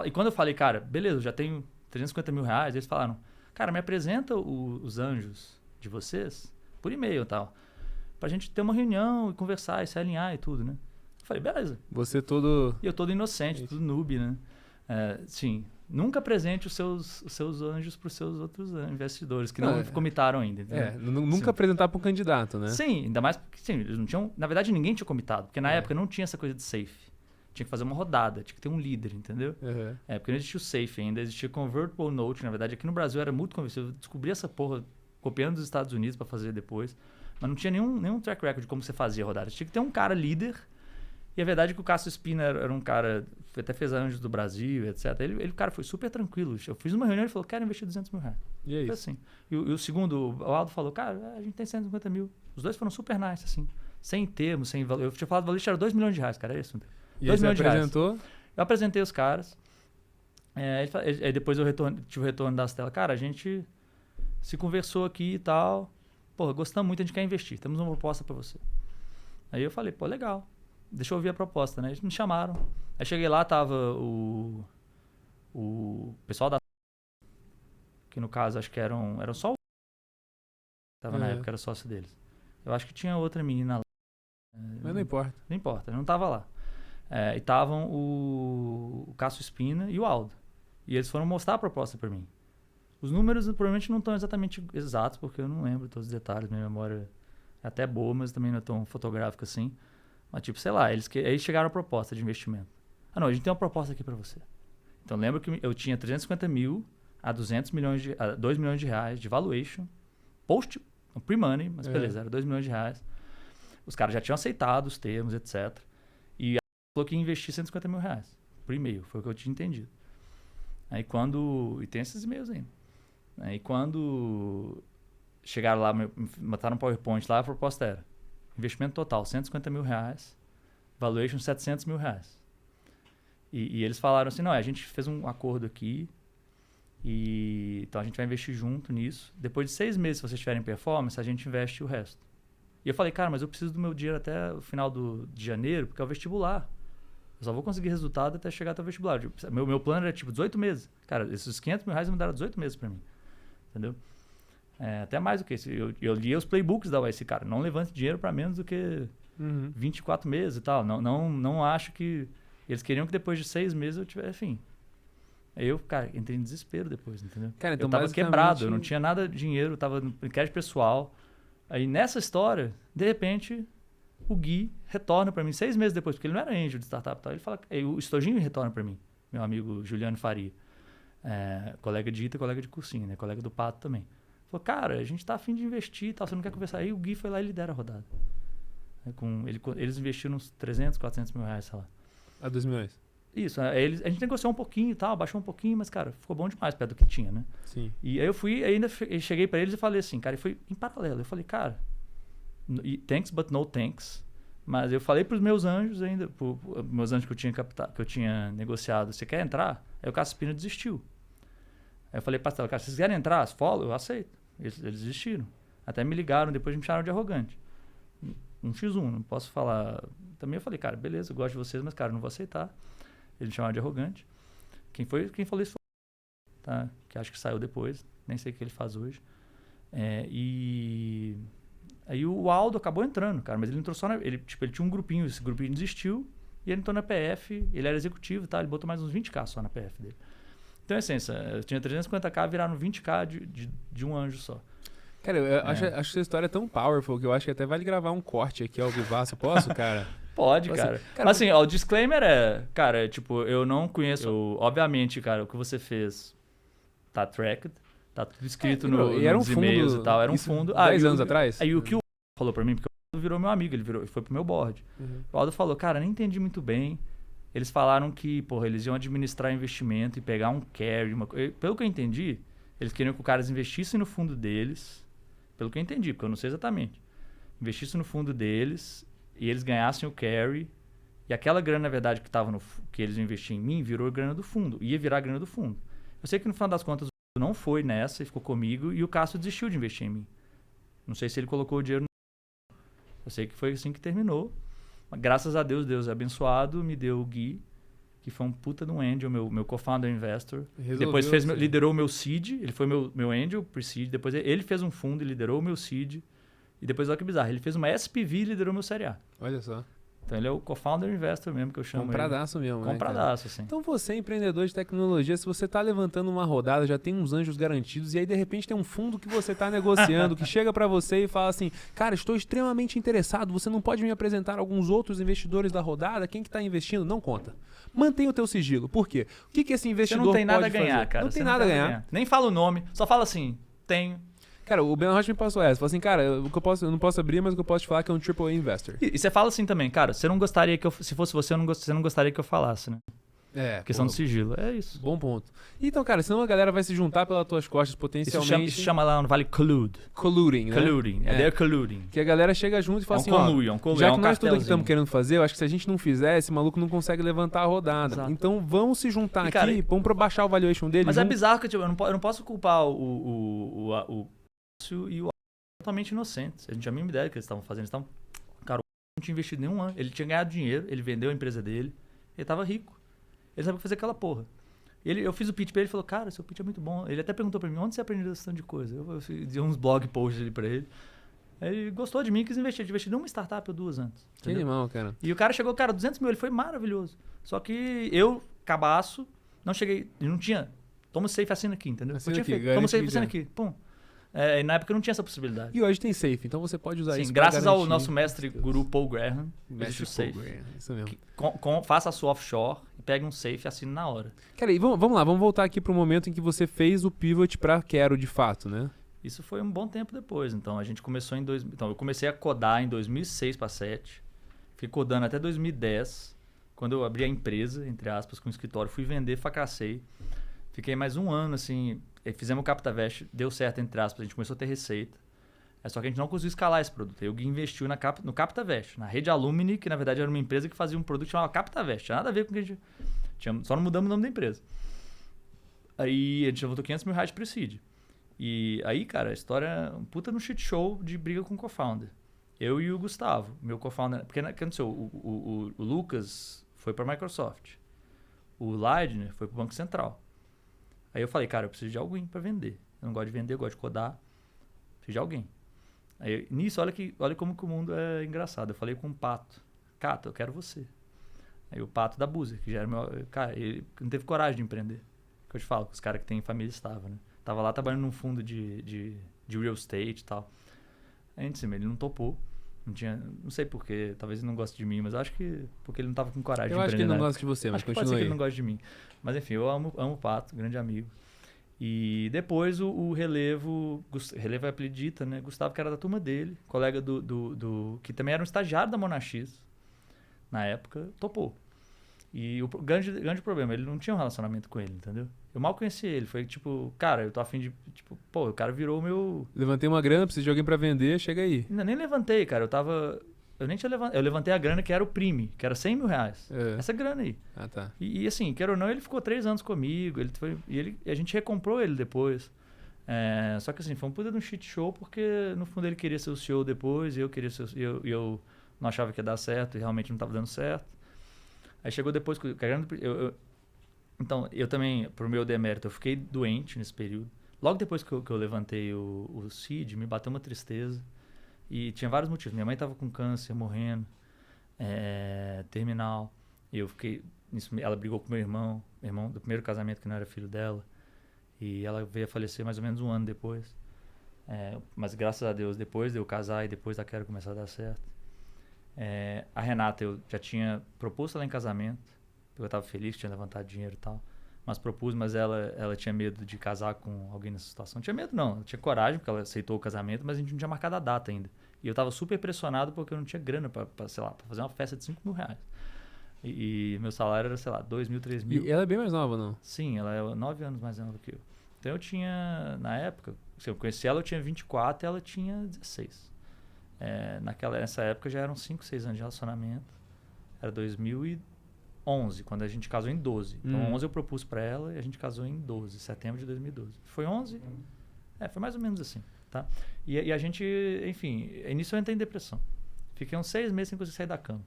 E quando eu falei, cara, beleza, eu já tenho 350 mil reais, eles falaram, cara, me apresenta os anjos de vocês por e-mail e tal, pra gente ter uma reunião e conversar e se alinhar e tudo, né? Eu falei, beleza. Você todo... E eu todo inocente, tudo noob, né? Sim, nunca apresente os seus anjos pros seus outros investidores, que não comitaram ainda. Nunca apresentar para um candidato, né? Sim, ainda mais porque eles não tinham... Na verdade, ninguém tinha comitado, porque na época não tinha essa coisa de safe. Tinha que fazer uma rodada, tinha que ter um líder, entendeu? Uhum. Porque não existia o safe ainda, existia convertible note, na verdade. Aqui no Brasil era muito convencido. Eu descobri essa porra copiando dos Estados Unidos para fazer depois. Mas não tinha nenhum track record de como você fazia a rodada. Tinha que ter um cara líder. E a verdade é que o Cássio Spina era um cara, até fez Anjos do Brasil, etc. Ele, cara, foi super tranquilo. Eu fiz uma reunião e ele falou, quero investir 200 mil reais. E é isso. Foi assim. E o segundo, o Aldo falou, cara, a gente tem 150 mil. Os dois foram super nice, assim. Sem termos, sem valor. Eu tinha falado, o valor era 2 milhões de reais, cara, é isso. E aí você apresentou? Eu apresentei os caras. Aí depois eu tive o retorno das telas. Cara, a gente se conversou aqui e tal. Pô, gostamos muito, a gente quer investir. Temos uma proposta para você. Aí eu falei, pô, legal. Deixa eu ouvir a proposta, né? Eles me chamaram. Aí cheguei lá, tava o pessoal da... Que no caso, acho que eram só o... Tava na época, era sócio deles. Eu acho que tinha outra menina lá. Mas não importa. Não importa, ele não tava lá. E estavam o Cássio Spina e o Aldo. E eles foram mostrar a proposta para mim. Os números provavelmente não estão exatamente exatos, porque eu não lembro todos os detalhes. Minha memória é até boa, mas também não é tão fotográfica assim. Mas tipo, sei lá, aí chegaram a proposta de investimento. Não, a gente tem uma proposta aqui para você. Então lembra que eu tinha 350 mil a 2 milhões de reais de valuation. Pre-money, mas beleza, era 2 milhões de reais. Os caras já tinham aceitado os termos, etc. E falou que ia investir 150 mil reais por e-mail, foi o que eu tinha entendido. Aí quando... E tem esses e-mails ainda. Aí quando chegaram lá, botaram um PowerPoint lá, a proposta era investimento total, 150 mil reais, valuation 700 mil reais. E eles falaram assim, não, a gente fez um acordo aqui, então a gente vai investir junto nisso. Depois de 6 meses, se vocês tiverem performance, a gente investe o resto. E eu falei, cara, mas eu preciso do meu dinheiro até o final de janeiro, porque é o vestibular. Eu só vou conseguir resultado até chegar até o vestibular. Meu plano era 18 meses. Cara, esses 500 mil reais me deram 18 meses pra mim. Entendeu? Até mais do que isso. Eu lia os playbooks da YC, cara. Não levante dinheiro para menos do que 24 meses e tal. Não acho que... Eles queriam que depois de 6 meses eu tivesse... Enfim. Aí eu, cara, entrei em desespero depois, entendeu? Cara, então eu tava quebrado, eu não tinha nada de dinheiro, eu tava em crédito pessoal. Aí nessa história, de repente, o Gui retorna para mim 6 meses depois, porque ele não era angel de startup e tal. Ele fala... o Estojinho retorna para mim, meu amigo Juliano Faria. Colega de ITA, colega de cursinho, né? Colega do Pato também. Falou, cara, a gente tá a fim de investir e tal, você não quer conversar? Aí o Gui foi lá e lidera a rodada. Eles investiram uns 300, 400 mil reais, sei lá. A 2 milhões? Isso, a gente negociou um pouquinho e tal, baixou um pouquinho, mas, cara, ficou bom demais perto do que tinha, né? Sim. E aí eu cheguei pra eles e falei assim, cara, e foi em paralelo. Eu falei, cara, thanks but no thanks. Mas eu falei pros meus anjos ainda, meus anjos que eu tinha negociado, você quer entrar? Aí o Cássio Spina desistiu. Aí eu falei pra Stella, cara, se vocês querem entrar, follow, eu aceito. Eles desistiram. Até me ligaram, depois me chamaram de arrogante. 1x1, não posso falar. Também eu falei, cara, beleza, eu gosto de vocês, mas, cara, não vou aceitar. Eles me chamaram de arrogante. Quem falou isso foi, tá? Que acho que saiu depois, nem sei o que ele faz hoje. E aí o Aldo acabou entrando, cara, mas ele entrou só ele tinha um grupinho, esse grupinho desistiu, e ele entrou na PF, ele era executivo, tá? Ele botou mais uns 20k só na PF dele. Então, essência, eu tinha 350k, viraram 20k de um anjo só. Cara, eu acho essa história tão powerful que eu acho que até vale gravar um corte aqui ao vivaço. Posso, cara? Pode, cara. Mas assim, o disclaimer cara, tipo, eu não conheço... obviamente, cara, o que você fez tá tracked, Tá tudo escrito e era um nos e-mails fundo, e tal. Era um isso fundo. 10 anos atrás? Aí o que o falou pra mim, porque o Aldo virou meu amigo, ele foi pro meu board. O Aldo falou, cara, nem entendi muito bem. Eles falaram que, porra, eles iam administrar investimento e pegar um carry. Pelo que eu entendi, eles queriam que os caras investissem no fundo deles. Pelo que eu entendi, porque eu não sei exatamente. Investissem no fundo deles e eles ganhassem o carry. E aquela grana, na verdade, que eles investiam em mim, virou grana do fundo. Ia virar grana do fundo. Eu sei que no final das contas o não foi nessa e ficou comigo e o Cássio desistiu de investir em mim. Não sei se ele colocou o dinheiro no... Eu sei que foi assim que terminou. Mas, graças a Deus, Deus é abençoado, me deu o Gui, que foi um puta de um angel, meu co-founder investor. Depois liderou o meu seed, ele foi meu angel pre-seed. Depois ele fez um fundo e liderou o meu seed. E depois, olha que bizarro, ele fez uma SPV e liderou meu Série A. Olha só. Então ele é o co-founder investor mesmo, que eu chamo Compradaço ele. mesmo, né? Compradaço, assim. Então você, empreendedor de tecnologia, se você está levantando uma rodada, já tem uns anjos garantidos, e aí de repente tem um fundo que você está negociando, que chega para você e fala assim, cara, estou extremamente interessado, você não pode me apresentar alguns outros investidores da rodada? Quem que está investindo? Não conta. Mantenha o teu sigilo. Por quê? O que esse investidor pode fazer? Você não tem nada a ganhar, fazer? cara. Não tem nada a ganhar. Nem fala o nome, só fala assim, tenho. Cara, o Ben Rocha me passou essa. Falou assim, cara, eu não posso abrir, mas o que eu posso te falar é que é um AAA investor. E você fala assim também, cara, você não gostaria que eu... Se fosse você, você não gostaria que eu falasse, né? Questão do sigilo, é isso. Bom ponto. Então, cara, senão a galera vai se juntar pelas tuas costas potencialmente. Isso chama lá no Vale collude. Colluding, né? Colluding, they're colluding. Que a galera chega junto e fala assim, já que nós tudo aqui estamos querendo fazer, eu acho que se a gente não fizer, esse maluco não consegue levantar a rodada. Exato. Então vamos se juntar aqui, vamos baixar o valuation dele. Mas é bizarro que tipo, eu não posso culpar o e o totalmente inocentes. A gente tinha a mesma ideia que eles estavam fazendo. Cara, o não tinha investido nenhum ano. Ele tinha ganhado dinheiro, ele vendeu a empresa dele, ele tava rico. Ele sabia fazer aquela porra. Eu fiz o pitch pra ele e falou, cara, seu pitch é muito bom. Ele até perguntou pra mim, onde você aprendeu esse tanto de coisa? Eu fiz uns blog posts ali pra ele. Ele gostou de mim e quis investir numa startup ou duas antes. Que animal, cara. E o cara chegou, 200 mil, ele foi maravilhoso. Só que eu, cabaço, não cheguei, não tinha, toma safe, assina aqui, entendeu? Assina aqui, toma safe, assina aqui, pum. E na época não tinha essa possibilidade. E hoje tem safe, então você pode usar isso. Graças ao nosso mestre guru Paul Graham, existe o safe. Isso mesmo. Faça a sua offshore e pegue um safe e assine na hora. Cara, e vamos lá, vamos voltar aqui pro momento em que você fez o pivot pra Quero de fato, né? Isso foi um bom tempo depois. Então a gente começou Então eu comecei a codar em 2006 para 2007. Fiquei codando até 2010. Quando eu abri a empresa, entre aspas, com o escritório, fui vender, fracassei. Fiquei mais um ano, assim, fizemos o CaptaVest, deu certo, entre aspas, a gente começou a ter receita. Só que a gente não conseguiu escalar esse produto. Aí o Gui investiu no CaptaVest, na rede Alumni, que na verdade era uma empresa que fazia um produto que chamava CaptaVest. Tinha nada a ver com o que a gente... Só não mudamos o nome da empresa. Aí a gente levantou 500 mil reais de pre-seed. E aí, cara, a história é um puta no shit show de briga com o co-founder. Eu e o Gustavo, meu co-founder... Porque o que aconteceu? O Lucas foi para a Microsoft. O Leidner foi para o Banco Central. Aí eu falei, cara, eu preciso de alguém para vender. Eu não gosto de vender, eu gosto de codar. Preciso de alguém. Aí, nisso, olha como que o mundo é engraçado. Eu falei com o Pato. Cato, eu quero você. Aí o Pato da Buzer, que já era meu... Cara, ele não teve coragem de empreender. Que eu te falo, com os caras que têm família estável, né? Tava lá trabalhando num fundo de real estate e tal. Aí, ele não topou. Não sei porquê, talvez ele não goste de mim, mas acho que porque ele não tava com coragem de empreender. Eu acho que ele não gosta de você, mas continue. Pode ser que ele não goste de mim. Mas enfim, eu amo o Pato, grande amigo. E depois o Relevo é apelidita, né? Gustavo, que era da turma dele, colega que também era um estagiário da Monax, na época, topou. E o grande problema, ele não tinha um relacionamento com ele, entendeu? Eu mal conheci ele, foi tipo, cara, eu tô afim de, tipo, pô, o cara virou o meu... Levantei uma grana, preciso de alguém pra vender, chega aí. Não, nem levantei, cara, eu nem tinha levantado, eu levantei a grana que era o Prime, que era 100 mil reais, essa grana aí. Ah, tá. E assim, quer ou não, ele ficou 3 anos comigo, a gente recomprou ele depois. Só que assim, foi um puta de um shit show, porque no fundo ele queria ser o CEO depois, e eu queria ser eu não achava que ia dar certo, e realmente não tava dando certo. Aí chegou depois que então, eu também, pro meu demérito, eu fiquei doente nesse período. Logo depois que eu levantei o seed, me bateu uma tristeza. E tinha vários motivos. Minha mãe estava com câncer, morrendo, terminal. E eu fiquei... Ela brigou com meu irmão do primeiro casamento, que não era filho dela. E ela veio a falecer mais ou menos um ano depois. Mas graças a Deus, depois de eu casar e depois da Quero começar a dar certo. A Renata, eu já tinha proposto ela em casamento. Eu estava feliz, tinha levantado dinheiro e tal. mas propus, mas ela tinha medo de casar com alguém nessa situação. Não tinha medo, não. Ela tinha coragem, porque ela aceitou o casamento, mas a gente não tinha marcado a data ainda. E eu tava super pressionado porque eu não tinha grana pra sei lá, pra fazer uma festa de R$5.000. E meu salário era, sei lá, 2 mil, 3 mil. E ela é bem mais nova, não? Sim, ela é 9 anos mais nova que eu. Então eu tinha, na época, se eu conheci ela, eu tinha 24 e ela tinha 16. Nessa época já eram 5, 6 anos de relacionamento. Era 2011, quando a gente casou em 12. Então 11 eu propus pra ela e a gente casou em 12, setembro de 2012. Foi 11? Foi mais ou menos assim, tá? E a gente, enfim, início eu entrei em depressão. Fiquei uns 6 meses sem conseguir sair da cama.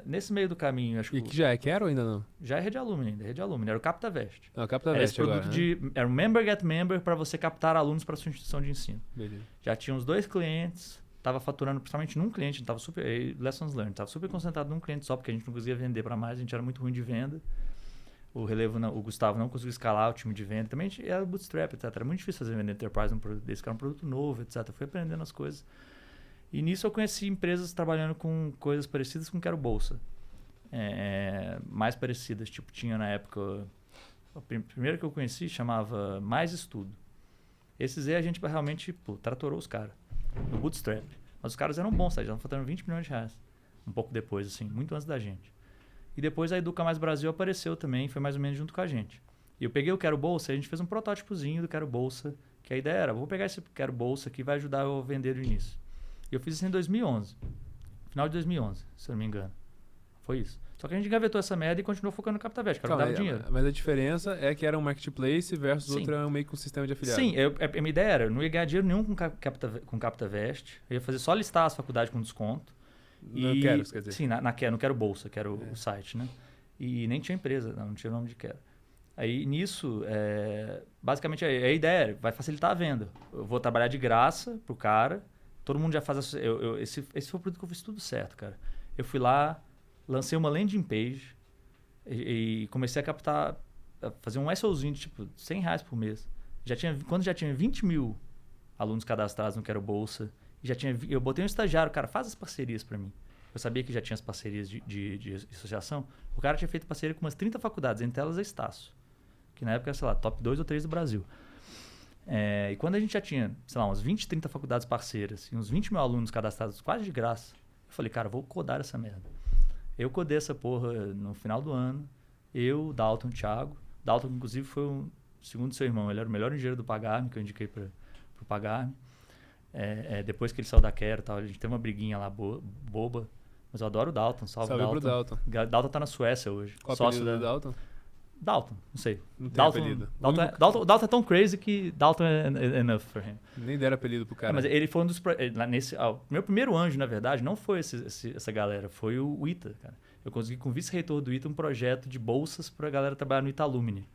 Nesse meio do caminho, acho que... E que já é Quero ou ainda não? Já é Rede Alumni ainda, Rede Alumni. Era o CaptaVest. Não, o CaptaVest era esse agora, produto né? era o Member Get Member para você captar alunos para sua instituição de ensino. Beleza. Já tinha uns 2 clientes, estava faturando principalmente num cliente, estava super... Lessons Learned, estava super concentrado num cliente só, porque a gente não conseguia vender para mais, a gente era muito ruim de venda. O Gustavo não conseguiu escalar o time de venda. Também era bootstrap, etc. Era muito difícil fazer vender enterprise num produto desse, que era um produto novo, etc. Eu fui aprendendo as coisas. E nisso eu conheci empresas trabalhando com coisas parecidas com o Quero Bolsa. Mais parecidas. Tipo, tinha na época... A primeira que eu conheci chamava Mais Estudo. Esses aí a gente realmente tratorou os caras. No bootstrap. Mas os caras eram bons, sabe? Já estavam faturando R$20 milhões. Um pouco depois, assim. Muito antes da gente. E depois a Educa Mais Brasil apareceu também. Foi mais ou menos junto com a gente. E eu peguei o Quero Bolsa e a gente fez um protótipozinho do Quero Bolsa. Que a ideia era, vou pegar esse Quero Bolsa que vai ajudar eu a vender no início. E eu fiz isso em 2011. Final de 2011, se eu não me engano. Foi isso. Só que a gente engavetou essa merda e continuou focando no CaptaVest, que era o que dava dinheiro. Mas a diferença é que era um marketplace versus Sim. outro era meio que um sistema de afiliado. Sim, a minha ideia era, eu não ia ganhar dinheiro nenhum com CaptaVest. Eu ia fazer só listar as faculdades com desconto. Não quero, quer dizer. Sim, não Quero Bolsa, que era o site, né? E nem tinha empresa, não tinha o nome de Quero. Aí nisso, basicamente a ideia era, vai facilitar a venda. Eu vou trabalhar de graça pro cara. Todo mundo já faz... Esse foi o produto que eu fiz tudo certo, cara. Eu fui lá, lancei uma landing page e comecei a fazer um SOzinho de tipo R$100 por mês. Quando já tinha 20 mil alunos cadastrados no Quero Bolsa, eu botei um estagiário, cara, faz as parcerias para mim. Eu sabia que já tinha as parcerias de associação. O cara tinha feito parceria com umas 30 faculdades, entre elas a Estácio, que na época era, sei lá, top 2 ou 3 do Brasil. E quando a gente já tinha, sei lá, umas 20, 30 faculdades parceiras e uns 20 mil alunos cadastrados quase de graça, eu falei, cara, vou codar essa merda. Eu codei essa porra no final do ano. Eu, Dalton, Thiago. Dalton, inclusive, foi segundo seu irmão. Ele era o melhor engenheiro do Pagar.me, que eu indiquei pro Pagar.me. Depois que ele saiu da Quero, tal, a gente teve uma briguinha lá boba. Mas eu adoro o Dalton. Salve pro Dalton. Dalton tá na Suécia hoje. Qual o apelido do Dalton? Dalton, não sei. Não tem Dalton, apelido. Dalton é tão crazy que Dalton é enough for him. Nem deram apelido pro cara. Mas ele foi um dos... meu primeiro anjo, na verdade, não foi essa galera, foi o ITA, cara. Eu consegui com o vice-reitor do ITA um projeto de bolsas pra galera trabalhar no Italumni.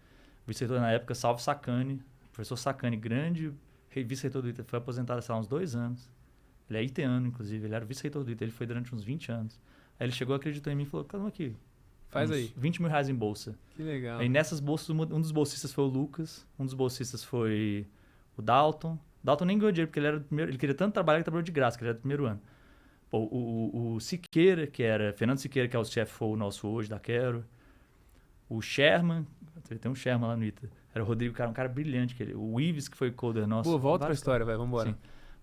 O vice-reitor na época, Salve Sacani, professor Sacani, grande vice-reitor do ITA, foi aposentado há uns 2 anos. Ele é iteano, inclusive, ele era o vice-reitor do ITA, ele foi durante uns 20 anos. Aí ele chegou, acreditou em mim e falou, calma aqui. Faz aí. R$20 mil em bolsa. Que legal. Aí nessas bolsas, um dos bolsistas foi o Lucas, um dos bolsistas foi o Dalton. Dalton nem ganhou dinheiro, porque ele queria tanto trabalhar que trabalhou de graça, que ele era do primeiro ano. Pô, o Siqueira, Fernando Siqueira, que é o CFO nosso hoje da Quero. O Sherman, tem um Sherman lá no ITA. Era o Rodrigo, um cara brilhante. O Ives, que foi coder nosso. Pô, volta pra história, vai, vambora. Sim.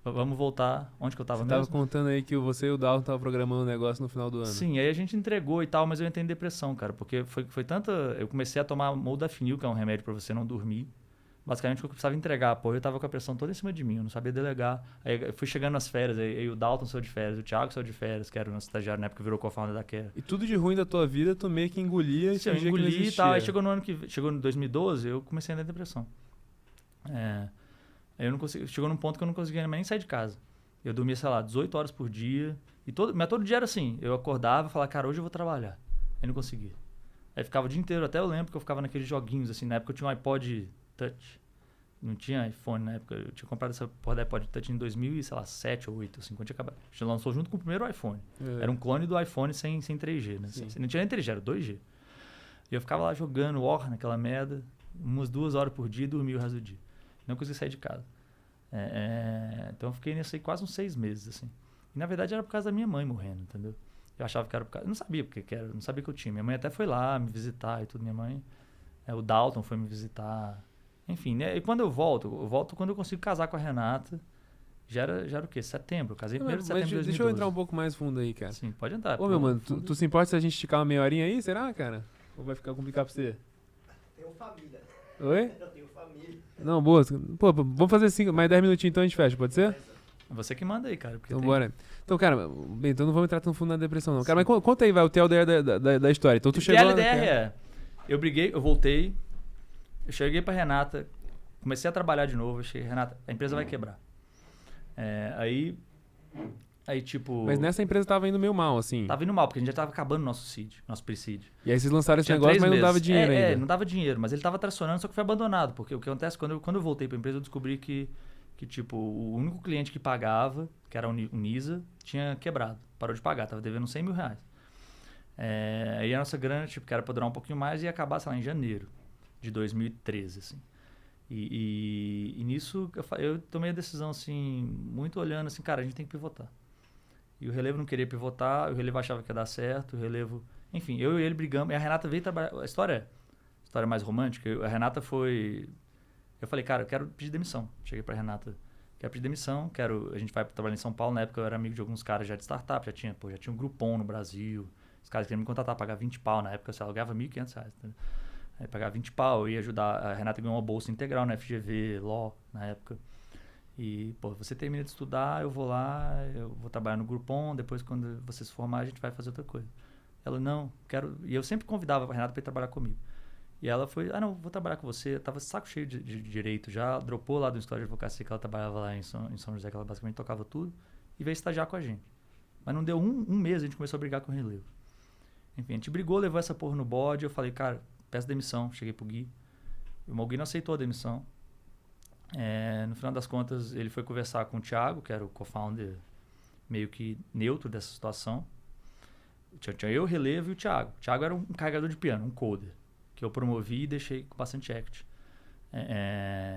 Vamos voltar onde que eu tava mesmo? mesmo? Você tava contando aí que você e o Dalton estavam programando um negócio no final do ano. Sim, aí a gente entregou e tal, mas eu entrei em depressão, cara, porque foi tanta... Eu comecei a tomar modafinil, que é um remédio pra você não dormir. Basicamente, eu precisava entregar, pô, eu tava com a pressão toda em cima de mim, eu não sabia delegar. Aí eu fui chegando nas férias, aí o Dalton saiu de férias, o Thiago saiu de férias, que era o nosso estagiário na época, virou co-founder da Quero. E tudo de ruim da tua vida, tu meio que engolia e sim, eu engoli e tal. Aí chegou em 2012, eu comecei a entrar em depressão. Aí eu não consegui, chegou num ponto que eu não conseguia nem sair de casa. Eu dormia, sei lá, 18 horas por dia. Mas todo dia era assim. Eu acordava e falava, cara, hoje eu vou trabalhar. Aí não conseguia. Aí ficava o dia inteiro. Até eu lembro que eu ficava naqueles joguinhos, assim. Na época eu tinha um iPod Touch. Não tinha iPhone na época. Eu tinha comprado essa porra da iPod Touch em 2007 ou 2008, assim. Quando tinha acabado. A gente lançou junto com o primeiro iPhone. Era um clone do iPhone sem 3G, né? Não tinha nem 3G, era 2G. E eu ficava lá jogando War naquela merda. Umas 2 horas por dia e dormia o resto do dia. Não conseguia sair de casa. Então eu fiquei nisso aí quase uns 6 meses, assim. E na verdade era por causa da minha mãe morrendo, entendeu? Eu achava que era por causa... Eu não sabia porque que era, não sabia que eu tinha. Minha mãe até foi lá me visitar e tudo. Minha mãe O Dalton foi me visitar. Enfim, né? E quando eu volto quando eu consigo casar com a Renata. Já era o quê? Setembro. Eu casei em 1º de setembro de 2012. Deixa eu entrar um pouco mais fundo aí, cara. Sim, pode entrar. Ô, meu mano, tu se importa se a gente esticar uma meia horinha aí, será, cara? Ou vai ficar complicado pra você? Tenho família. Oi? Eu tenho família. Não, boa. Pô, vamos fazer mais 10 minutinhos então a gente fecha, pode ser? Você que manda aí, cara. Então bora. Então, cara, bem, então não vamos entrar tão fundo na depressão, não. Cara, mas conta aí, vai, o TLDR da história. Então tu chegou lá... TLDR eu briguei, eu voltei, eu cheguei pra Renata, comecei a trabalhar de novo, eu cheguei, Renata, a empresa vai quebrar. Aí, tipo... Mas nessa empresa tava indo meio mal, assim. Tava indo mal, porque a gente já tava acabando nosso seed, nosso pre-seed. E aí vocês lançaram esse negócio, mas não dava dinheiro ainda. Não dava dinheiro, mas ele tava tracionando, só que foi abandonado. Porque o que acontece, quando eu voltei pra empresa, eu descobri que tipo, o único cliente que pagava, que era o Unisa, tinha quebrado. Parou de pagar, tava devendo 100 mil reais. Aí a nossa grana, tipo, que era pra durar um pouquinho mais, ia acabar, sei lá, em janeiro de 2013, assim. E nisso eu tomei a decisão, assim, muito olhando, assim, cara, a gente tem que pivotar. E o Relevo não queria pivotar, o Relevo achava que ia dar certo, o Relevo... Enfim, eu e ele brigamos, e a Renata veio trabalhar... A história mais romântica, a Renata foi... Eu falei, cara, eu quero pedir demissão. Cheguei pra Renata, quero pedir demissão, a gente vai trabalhar em São Paulo, na época eu era amigo de alguns caras já de startup, já tinha um Groupon no Brasil, os caras queriam me contratar, pagar 20 pau, na época eu ganhava 1.500 reais, entendeu? Aí pagava 20 pau, eu ia ajudar, a Renata ganhou uma bolsa integral na FGV, Law, na época. E, pô, você termina de estudar, eu vou lá, eu vou trabalhar no Groupon, depois quando você se formar a gente vai fazer outra coisa. Ela, não, quero... E eu sempre convidava a Renata pra ir trabalhar comigo. E ela foi, não, vou trabalhar com você. Eu tava saco cheio de direito já, dropou lá do escritório de advocacia que ela trabalhava lá em São José, que ela basicamente tocava tudo, e veio estagiar com a gente. Mas não deu um mês, a gente começou a brigar com o Relevo. Enfim, a gente brigou, levou essa porra no bode, eu falei, cara, peço demissão. Cheguei pro Gui. O Gui não aceitou a demissão. No final das contas, ele foi conversar com o Thiago, que era o co-founder meio que neutro dessa situação. Tinha eu, o Relevo e o Thiago. O Thiago era um carregador de piano, um coder, que eu promovi e deixei com bastante act.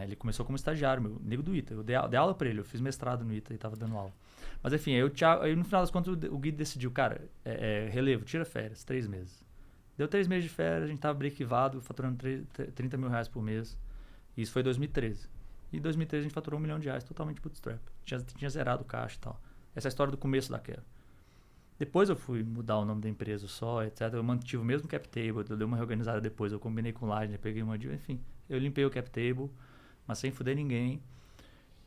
Ele começou como estagiário, meu nego do ITA. Eu dei aula pra ele, eu fiz mestrado no ITA e tava dando aula. Mas enfim, aí no final das contas o Gui decidiu, cara, Relevo, tira férias, 3 meses. Deu 3 meses de férias, a gente tava brequivado, faturando 30 mil reais por mês. E isso foi em 2013. E em 2013 a gente faturou R$1 milhão totalmente bootstrap. Tinha zerado o caixa e tal. Essa é a história do começo da Quero. Depois eu fui mudar o nome da empresa só, etc. Eu mantive o mesmo cap table, eu dei uma reorganizada depois, eu combinei com o Line, peguei uma dívida, enfim. Eu limpei o cap table, mas sem fuder ninguém.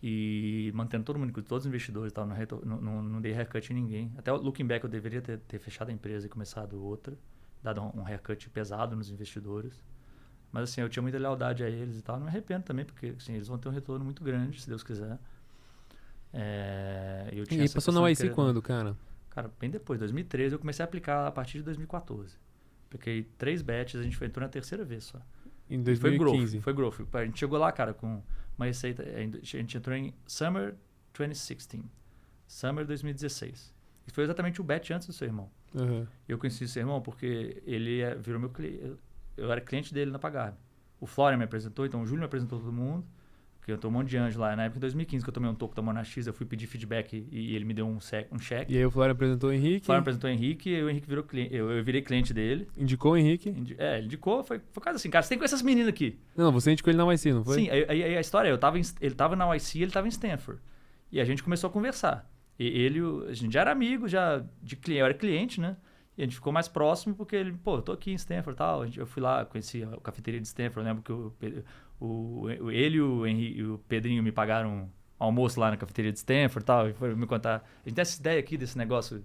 E mantendo todo mundo, todos os investidores e tal, não dei haircut em ninguém. Até looking back eu deveria ter fechado a empresa e começado outra, dado um haircut pesado nos investidores. Mas assim, eu tinha muita lealdade a eles e tal, não me arrependo também, porque assim, eles vão ter um retorno muito grande, se Deus quiser. E passou na YC quando, cara? Cara, bem depois, 2013, eu comecei a aplicar a partir de 2014. Apliquei 3 batches, a gente entrou na terceira vez só. Em 2015? Foi growth. A gente chegou lá, cara, com uma receita, a gente entrou em Summer 2016, Summer 2016. E foi exatamente o batch antes do seu irmão. Uhum. Eu conheci o seu irmão porque ele virou meu cliente, eu era cliente dele na Pagarme. O Florian me apresentou, então o Júlio me apresentou todo mundo. Porque eu tomei um monte de anjo lá. Na época, em 2015, que eu tomei um toco da Monax, eu fui pedir feedback e ele me deu um cheque. E aí o Florian apresentou o Henrique? O Florian apresentou o Henrique e o Henrique virou cliente. Eu virei cliente dele. Indicou o Henrique? Ele indicou. Foi quase assim, cara, você tem com essas meninas aqui. Não, você indicou ele na YC, não foi? Sim, aí a história é, ele tava na YC, ele tava em Stanford. E a gente começou a conversar. A gente já era amigo, eu era cliente, né? E a gente ficou mais próximo porque ele, eu tô aqui em Stanford e tal. Eu fui lá, conheci a cafeteria de Stanford. Eu lembro que ele e o Pedrinho me pagaram um almoço lá na cafeteria de Stanford e tal. E foi me contar. A gente tem essa ideia aqui desse negócio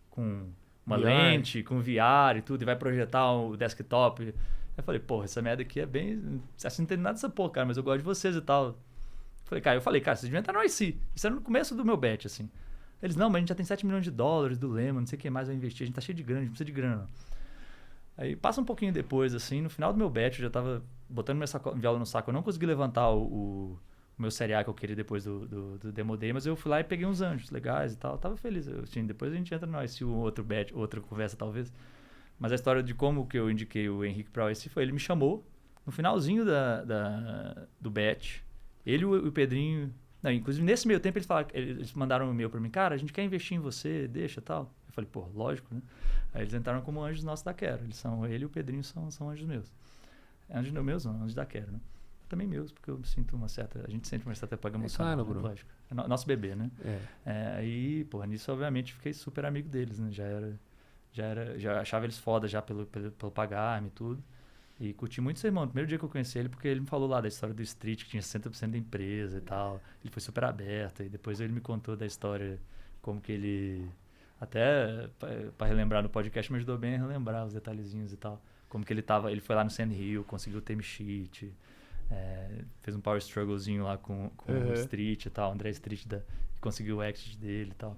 com uma lente, com VR e tudo, e vai projetar o desktop. Eu falei, essa merda aqui é bem... Assim, não tem nada dessa porra, cara, mas eu gosto de vocês e tal. Eu falei, cara, vocês deviam estar no IC. Isso era no começo do meu bet, assim. Eles, não, mas a gente já tem $7 milhões do Lehman, não sei o que mais vai investir, a gente tá cheio de grana, a gente precisa de grana. Aí passa um pouquinho depois, assim, no final do meu bet, eu já tava botando minha viola no saco, eu não consegui levantar o meu Série A que eu queria depois do Demo Day, mas eu fui lá e peguei uns anjos legais e tal, eu tava feliz. Depois a gente entra no IC, outra conversa talvez. Mas a história de como que eu indiquei o Henrique pra IC foi, ele me chamou no finalzinho do bet, ele e o Pedrinho... Não, inclusive, nesse meio tempo, eles mandaram um e-mail pra mim, cara, a gente quer investir em você, deixa e tal. Eu falei, lógico, né? Aí eles entraram como anjos nossos da Quero. Ele e o Pedrinho são anjos meus. Antes de meus, não, antes da Quero, né? Também meus, porque eu sinto uma certa... A gente sente uma certa pega emocional, claro, Bruno. lógico. É nosso bebê, né? É. Aí, porra, nisso, obviamente, fiquei super amigo deles, né? Já achava eles foda já pelo pagar-me e tudo. E curti muito seu irmão. No primeiro dia que eu conheci ele, porque ele me falou lá da história do Street, que tinha 60% da empresa e tal. Ele foi super aberto. E depois ele me contou da história, como que ele... Até para relembrar no podcast, me ajudou bem a relembrar os detalhezinhos e tal. Como que ele foi lá no Sand Hill, conseguiu o time sheet, fez um power strugglezinho lá com o Street e tal, André Street, conseguiu o exit dele e tal.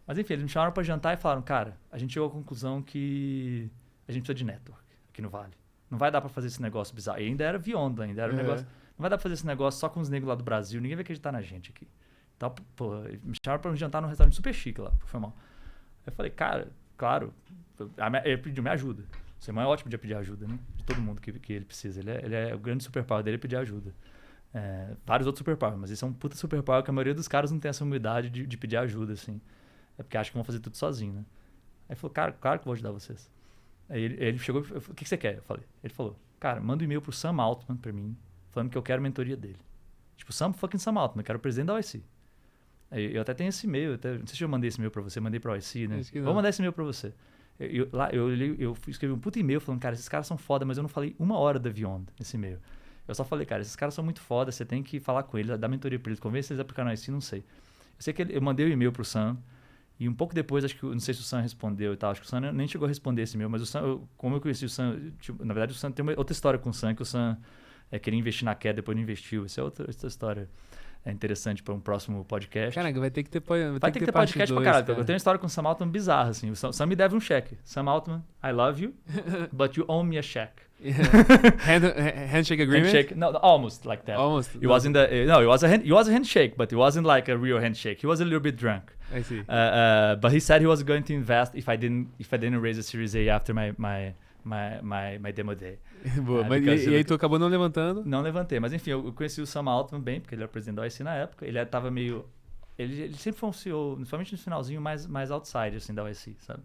Mas enfim, eles me chamaram para jantar e falaram, cara, a gente chegou à conclusão que a gente precisa de network aqui no Vale. Não vai dar para fazer esse negócio bizarro. E ainda era Beyond, ainda era um negócio... Não vai dar para fazer esse negócio só com os negros lá do Brasil, ninguém vai acreditar na gente aqui. Então, pô, me chamaram para jantar num restaurante super chique lá, foi mal. Eu falei, cara, claro, ele pediu minha ajuda. O seu irmão é ótimo de pedir ajuda, né? De todo mundo que ele precisa. Ele é o grande superpower dele é pedir ajuda. Vários outros superpowers, mas esse é um puta superpower que a maioria dos caras não tem essa humildade de pedir ajuda, assim. É porque acham que vão fazer tudo sozinho, né? Aí ele falou, cara, claro que eu vou ajudar vocês. Aí ele chegou e falou, o que você quer? Eu falei. Ele falou, cara, manda um e-mail pro Sam Altman pra mim, falando que eu quero a mentoria dele. Tipo, Sam Altman, eu quero o presidente da OIC. Aí, eu até tenho esse e-mail, não sei se eu mandei esse e-mail pra você, mandei pra OIC, né? Vou mandar esse e-mail pra você. Eu escrevi um puta e-mail falando, cara, esses caras são foda, mas eu não falei uma hora da Beyond nesse e-mail. Eu só falei, cara, esses caras são muito foda, você tem que falar com eles, dar mentoria pra eles, convence eles a aplicar no IC, não sei. Eu sei que eu mandei o e-mail pro Sam, e um pouco depois, acho que, não sei se o Sam respondeu e tal, acho que o Sam nem chegou a responder esse e-mail, mas o Sam, como eu conheci o Sam, tipo, na verdade o Sam tem outra história com o Sam, que o Sam queria investir na queda, depois não investiu, essa é outra história. É interessante para um próximo podcast. Caraca, vai ter que ter vai ter que ter podcast pra caralho. Cara. Eu tenho uma história com o Sam Altman bizarra, assim. O Sam me deve um cheque. Sam Altman, I love you, but you owe me a check. Handshake agreement? Handshake, no, almost like that. Almost. It was a handshake, but it wasn't like a real handshake. He was a little bit drunk. I see. But he said he was going to invest if I didn't raise a Series A after my demo day. Boa, mas e aí tu acabou não levantando? Não levantei, mas enfim, eu conheci o Sam Altman bem, porque ele era presidente da OIC na época. Ele tava meio... Ele sempre foi um CEO, principalmente no finalzinho, mais outside, assim, da OIC, sabe?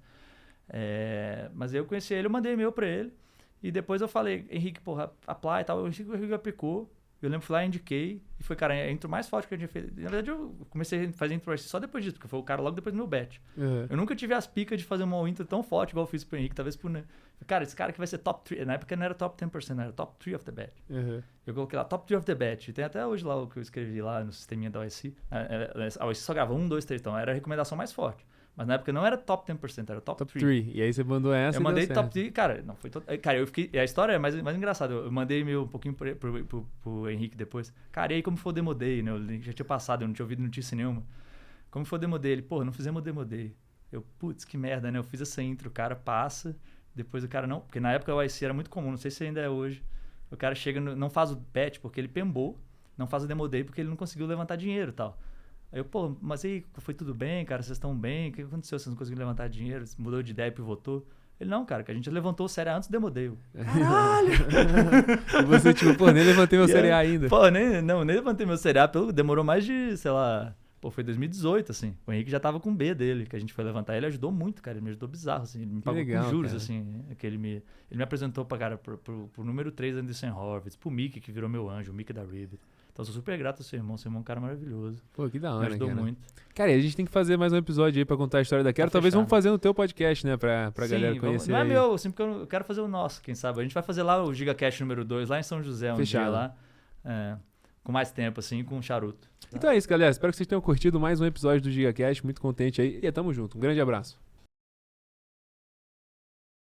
Mas eu conheci ele, eu mandei e-mail pra ele. E depois eu falei, Henrique, porra, apply e tal. O Henrique aplicou. Eu lembro, fui lá, indiquei. E foi, cara, a intro mais forte que eu tinha feito. Na verdade, eu comecei a fazer intro só depois disso, porque foi o cara logo depois do meu bet. Eu nunca tive as picas de fazer uma intro tão forte igual eu fiz pro Henrique, talvez por... Cara, esse cara que vai ser top 3. Na época não era top 10%, era top 3 of the bet. Eu coloquei lá, top 3 of the bet. Tem até hoje lá o que eu escrevi lá no sisteminha da OIC. A OIC só grava 1, 2, 3, então era a recomendação mais forte. Mas na época não era top 10%, era top 3. E aí você mandou essa. Eu mandei top 3, cara, não foi cara, eu fiquei. A história é mais engraçada. Eu mandei e-mail um pouquinho pro Henrique depois. Cara, e aí como foi o Demo Day, né? Eu já tinha passado, eu não tinha ouvido notícia nenhuma. Como foi o Demo Day? Ele, pô, não fizemos o Demo Day. Eu, putz, que merda, né? Eu fiz essa intro, o cara passa, depois o cara não. Porque na época o IC era muito comum, não sei se ainda é hoje. O cara chega, não faz o bet porque ele pembou, não faz o Demo Day porque ele não conseguiu levantar dinheiro e tal. Aí eu, pô, mas aí foi tudo bem, cara? Vocês estão bem? O que aconteceu? Vocês não conseguiram levantar dinheiro? Você mudou de ideia e pivotou? Ele, não, cara, que a gente levantou o Série A antes do Demo Day. Caralho! E você, tipo, pô, nem levantei meu Série A ainda. Pô, nem levantei meu Série A. Demorou mais de, sei lá... Pô, foi 2018, assim. O Henrique já tava com o B dele, que a gente foi levantar. Ele ajudou muito, cara. Ele me ajudou bizarro, assim. Ele me pagou com juros, cara. Assim. Que ele me apresentou pra, cara, pro número 3 Anderson Horowitz, pro Mickey, que virou meu anjo, o Mickey da Ribbit. Então, eu sou super grato ao seu irmão. Seu irmão é um cara maravilhoso. Pô, que da hora, me ajudou cara. muito. Cara, e a gente tem que fazer mais um episódio aí pra contar a história da Quero. Talvez vamos fazer no teu podcast, né? Pra galera conhecer. Não é aí. meu, assim, porque eu quero fazer o nosso, quem sabe. A gente vai fazer lá o GigaCast número 2, lá em São José, um dia lá. Com mais tempo, assim, com um charuto. Então é isso, galera. Espero que vocês tenham curtido mais um episódio do GigaCast. Muito contente aí. E tamo junto. Um grande abraço.